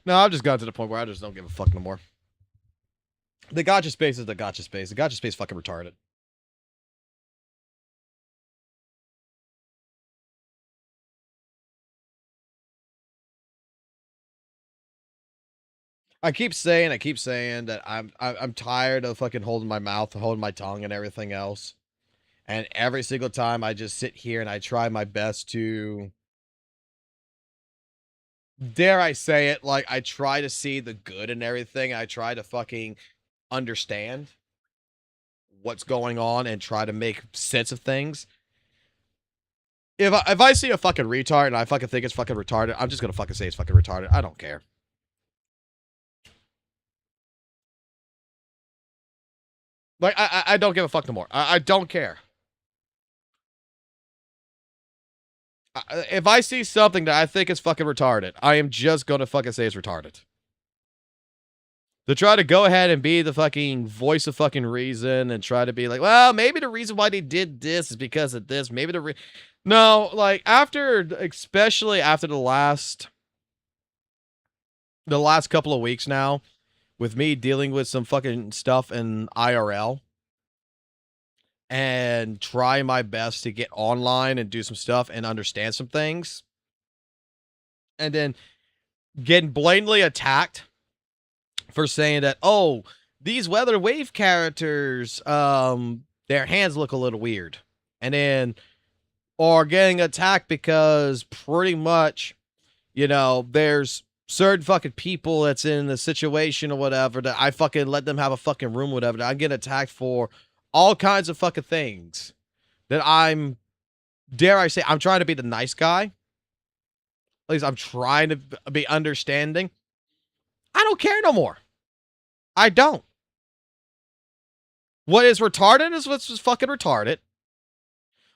No, I've just gotten to the point where I just don't give a fuck no more. The gacha space is the gacha space. The gacha space fucking retarded. I keep saying that I'm tired of fucking holding my mouth, holding my tongue, and everything else. And every single time I just sit here and I try my best to, dare I say it, like I try to see the good in everything. I try to fucking understand what's going on and try to make sense of things. If I see a fucking retard and I fucking think it's fucking retarded, I'm just gonna fucking say it's fucking retarded. I don't care. Like, I don't give a fuck no more. I don't care. If I see something that I think is fucking retarded, I am just gonna fucking say it's retarded. To try to go ahead and be the fucking voice of fucking reason and try to be like, well, maybe the reason why they did this is because of this. Maybe no, like especially after the last couple of weeks now, with me dealing with some fucking stuff in IRL and try my best to get online and do some stuff and understand some things, and then getting blatantly attacked for saying that, oh, these Weather Wave characters, their hands look a little weird, and then, or getting attacked because pretty much, you know, there's certain fucking people that's in the situation or whatever that I fucking let them have a fucking room or whatever, that I get attacked for all kinds of fucking things that I'm, dare I say, I'm trying to be the nice guy. At least I'm trying to be understanding. I don't care no more. I don't. What is retarded is what's fucking retarded.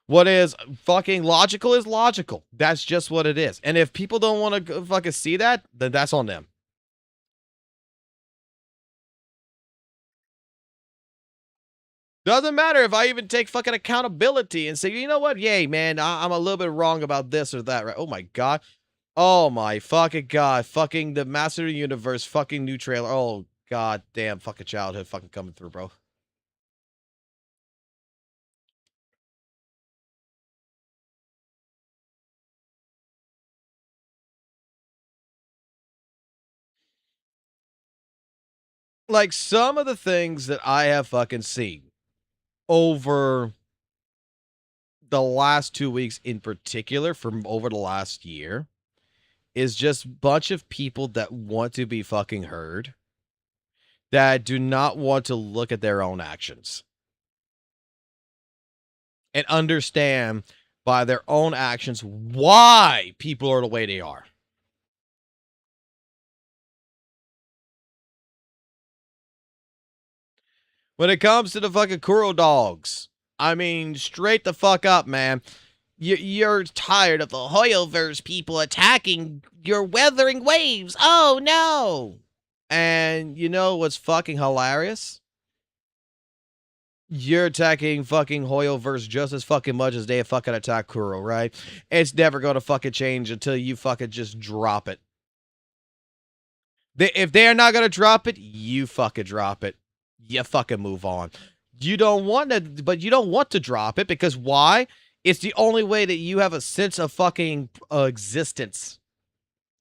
What is fucking logical is logical. That's just what it is. And if people don't want to fucking see that, then that's on them. Doesn't matter if I even take fucking accountability and say, you know what? Yay, man, I'm a little bit wrong about this or that, right? Oh my god. Oh my fucking god. Fucking the Master of the Universe fucking new trailer. Oh god damn fucking childhood fucking coming through, bro. Like some of the things that I have fucking seen over the last 2 weeks in particular, from over the last year, is just a bunch of people that want to be fucking heard, that do not want to look at their own actions and understand by their own actions why people are the way they are. When it comes to the fucking Kuro dogs, I mean, straight the fuck up, man. You're tired of the Hoyoverse people attacking your weathering waves. Oh, no. And you know what's fucking hilarious? You're attacking fucking Hoyoverse just as fucking much as they fucking attack Kuro, right? It's never going to fucking change until you fucking just drop it. If they're not going to drop it, you fucking drop it. You fucking move on. You don't want to, but you don't want to drop it because why? It's the only way that you have a sense of fucking existence.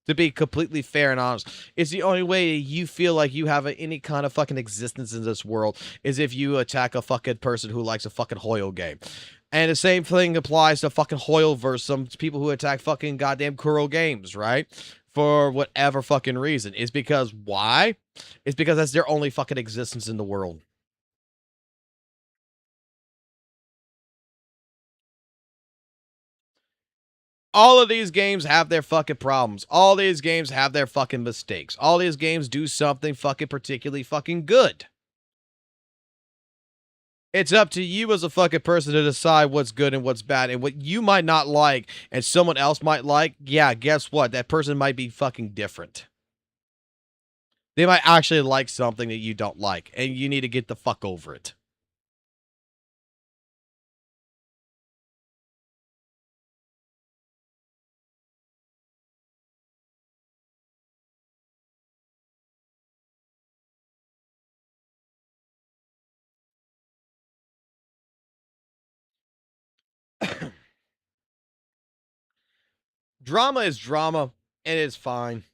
To be completely fair and honest, it's the only way you feel like you have any kind of fucking existence in this world is if you attack a fucking person who likes a fucking Hoyo game. And the same thing applies to fucking Hoyoverse, some people who attack fucking goddamn Kuro games, right? For whatever fucking reason. It's because why? It's because that's their only fucking existence in the world. All of these games have their fucking problems. All these games have their fucking mistakes. All these games do something fucking particularly fucking good. It's up to you as a fucking person to decide what's good and what's bad. And what you might not like and someone else might like, yeah, guess what? That person might be fucking different. They might actually like something that you don't like. And you need to get the fuck over it. Drama is drama, and it's fine.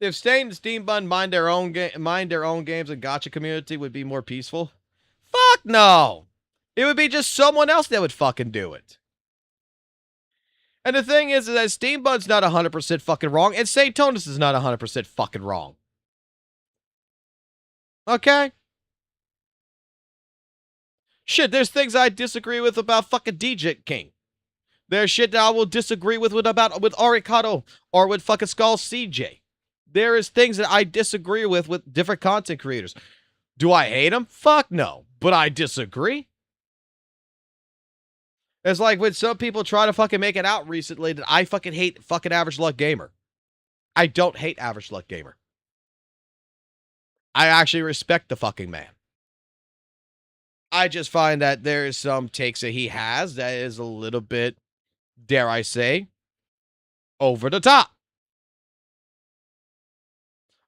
If Stain and Steam Bun mind their own games and Gacha community would be more peaceful, fuck no. It would be just someone else that would fucking do it. And the thing is that Steam Bun's not 100% fucking wrong, and St. Tonus is not 100% fucking wrong. Okay? Shit, there's things I disagree with about fucking DJ King. There's shit that I will disagree with Arikado or with fucking Skull CJ. There is things that I disagree with different content creators. Do I hate them? Fuck no. But I disagree. It's like when some people try to fucking make it out recently that I fucking hate fucking Average Luck Gamer. I don't hate Average Luck Gamer. I actually respect the fucking man. I just find that there is some takes that he has that is a little bit, dare I say, over the top.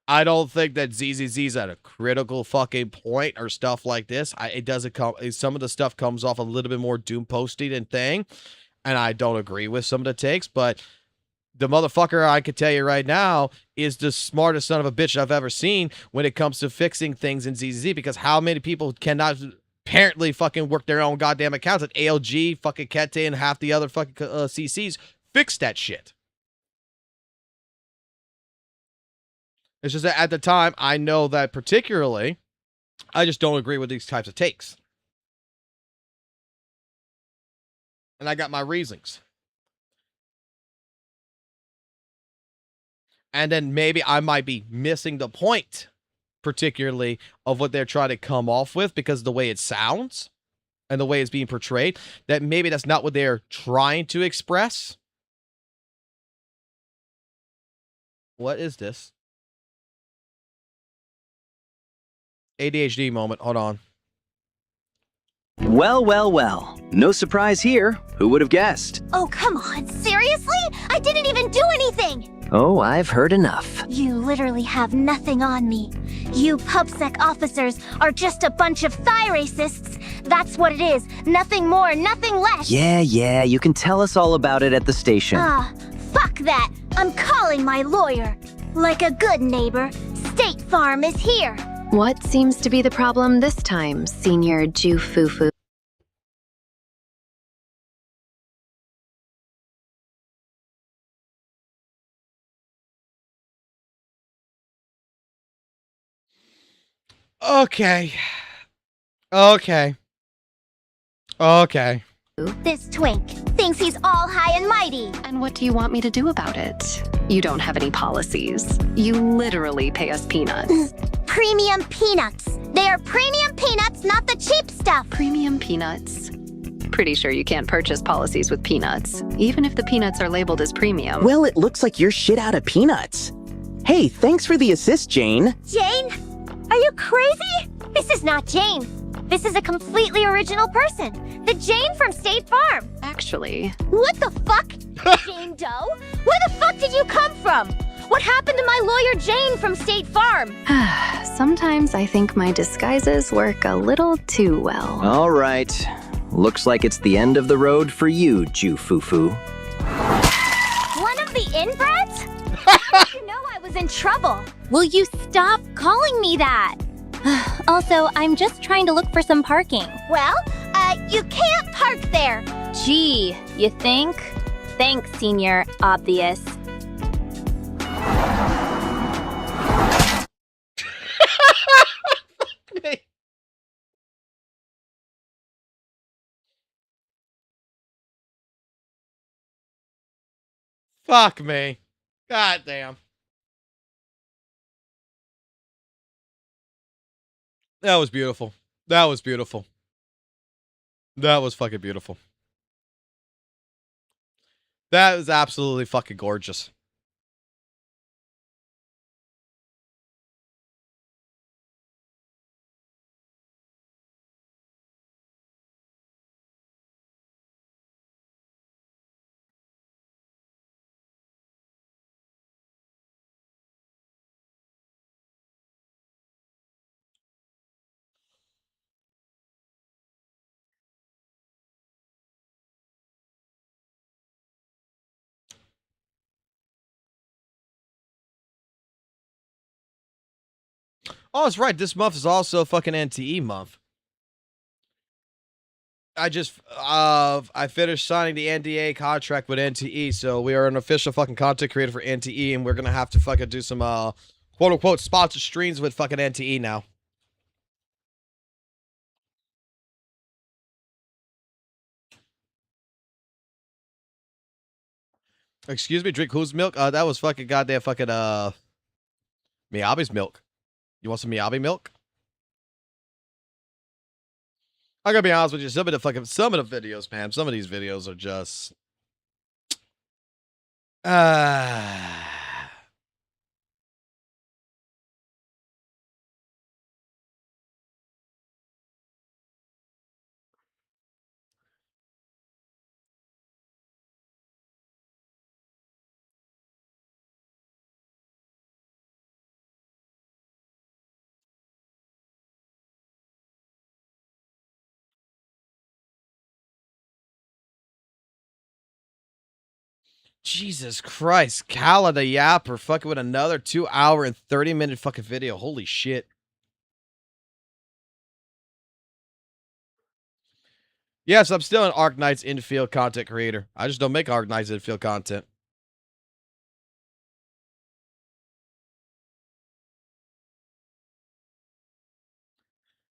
I don't think that ZZZ's at a critical fucking point or stuff like this. It doesn't come. Some of the stuff comes off a little bit more doom posty than thing, and I don't agree with some of the takes. But the motherfucker, I can tell you right now, is the smartest son of a bitch I've ever seen when it comes to fixing things in ZZZ. Because how many people cannot apparently fucking work their own goddamn accounts at ALG, fucking Kete, and half the other fucking CCs fix that shit. It's just that at the time, I know that particularly, I just don't agree with these types of takes. And I got my reasons. And then maybe I might be missing the point particularly of what they're trying to come off with because of the way it sounds and the way it's being portrayed, that maybe that's not what they're trying to express. What is this? ADHD moment. Hold on. Well, well, well. No surprise here. Who would have guessed? Oh, come on. Seriously? I didn't even do anything. Oh, I've heard enough. You literally have nothing on me. You PubSec officers are just a bunch of thigh racists. That's what it is. Nothing more, nothing less. Yeah, you can tell us all about it at the station. Fuck that. I'm calling my lawyer. Like a good neighbor, State Farm is here. What seems to be the problem this time, Senior Jufufu? Okay. This twink thinks he's all high and mighty. And what do you want me to do about it? You don't have any policies. You literally pay us peanuts. Premium peanuts. They are premium peanuts, not the cheap stuff. Premium peanuts? Pretty sure you can't purchase policies with peanuts, even if the peanuts are labeled as premium. Well, it looks like you're shit out of peanuts. Hey, thanks for the assist, Jane. Jane? Are you crazy? This is not Jane. This is a completely original person. The Jane from State Farm. Actually. What the fuck? Jane Doe? Where the fuck did you come from? What happened to my lawyer Jane from State Farm? Sometimes I think my disguises work a little too well. All right. Looks like it's the end of the road for you, Jufufu. One of the inbreds? You know I was in trouble. Will you stop calling me that? Also, I'm just trying to look for some parking. Well, you can't park there. Gee, you think? Thanks, Senior Obvious. Fuck me. God damn. That was beautiful. That was beautiful. That was fucking beautiful. That was absolutely fucking gorgeous. Oh, that's right. This month is also fucking NTE month. I finished signing the NDA contract with NTE, so we are an official fucking content creator for NTE, and we're gonna have to fucking do some quote unquote sponsored streams with fucking NTE now. Excuse me, drink whose milk? That was fucking goddamn fucking Miyabi's milk. You want some Miyabi milk? I'm gonna be honest with you, some of the videos, man, some of these videos are just Jesus Christ, Kala the Yapper fucking with another 2 hour and 30-minute fucking video. Holy shit. Yes, I'm still an Arc Knights infield content creator. I just don't make Arc Knights infield content.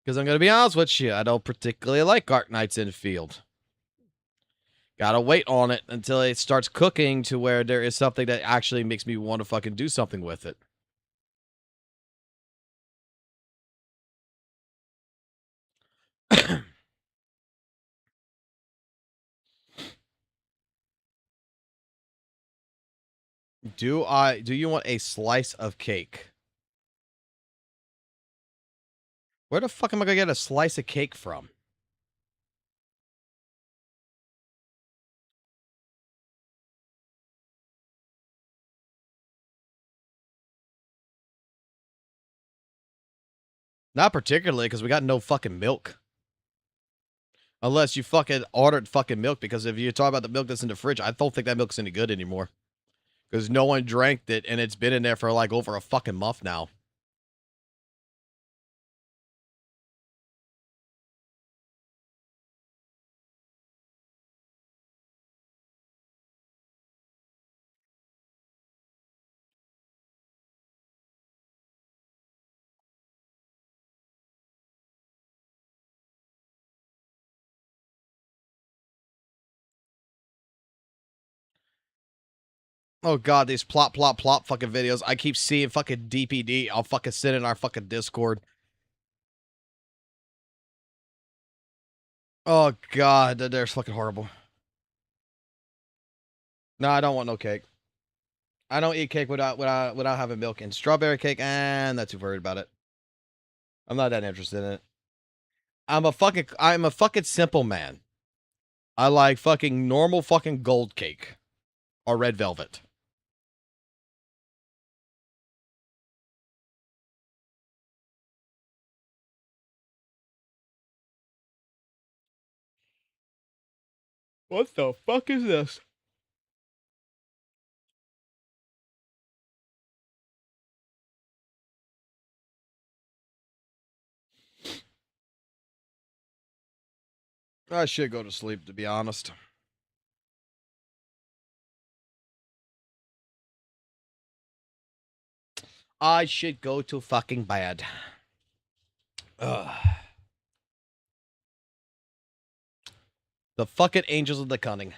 Because I'm going to be honest with you, I don't particularly like Arc Knights infield. Gotta wait on it until it starts cooking to where there is something that actually makes me want to fucking do something with it. Do you want a slice of cake? Where the fuck am I gonna get a slice of cake from? Not particularly, because we got no fucking milk. Unless you fucking ordered fucking milk, because if you talk about the milk that's in the fridge, I don't think that milk's any good anymore. Because no one drank it, and it's been in there for like over a fucking month now. Oh god, these plop plop plop fucking videos. I keep seeing fucking DPD. I'll fucking send in our fucking Discord. Oh god, they're fucking horrible. No, I don't want no cake. I don't eat cake without having milk. And strawberry cake, and not too worried about it. I'm not that interested in it. I'm a fucking simple man. I like fucking normal fucking gold cake or red velvet. What the fuck is this? I should go to sleep, to be honest. I should go to fucking bed. Ugh. The fucking angels of the cunning.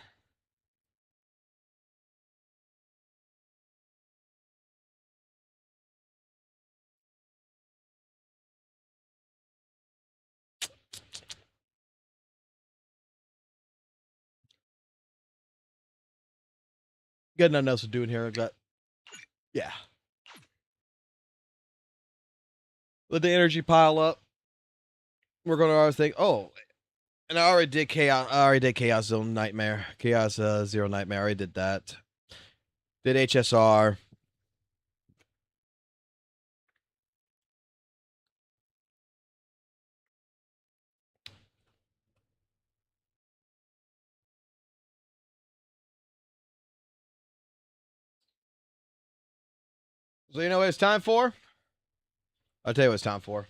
Got nothing else to do in here. I've got, yeah. Let the energy pile up. We're gonna always think, oh, and I already did chaos. I already did chaos zone nightmare, chaos zero nightmare. I already did that. Did HSR. So you know what it's time for? I'll tell you what it's time for.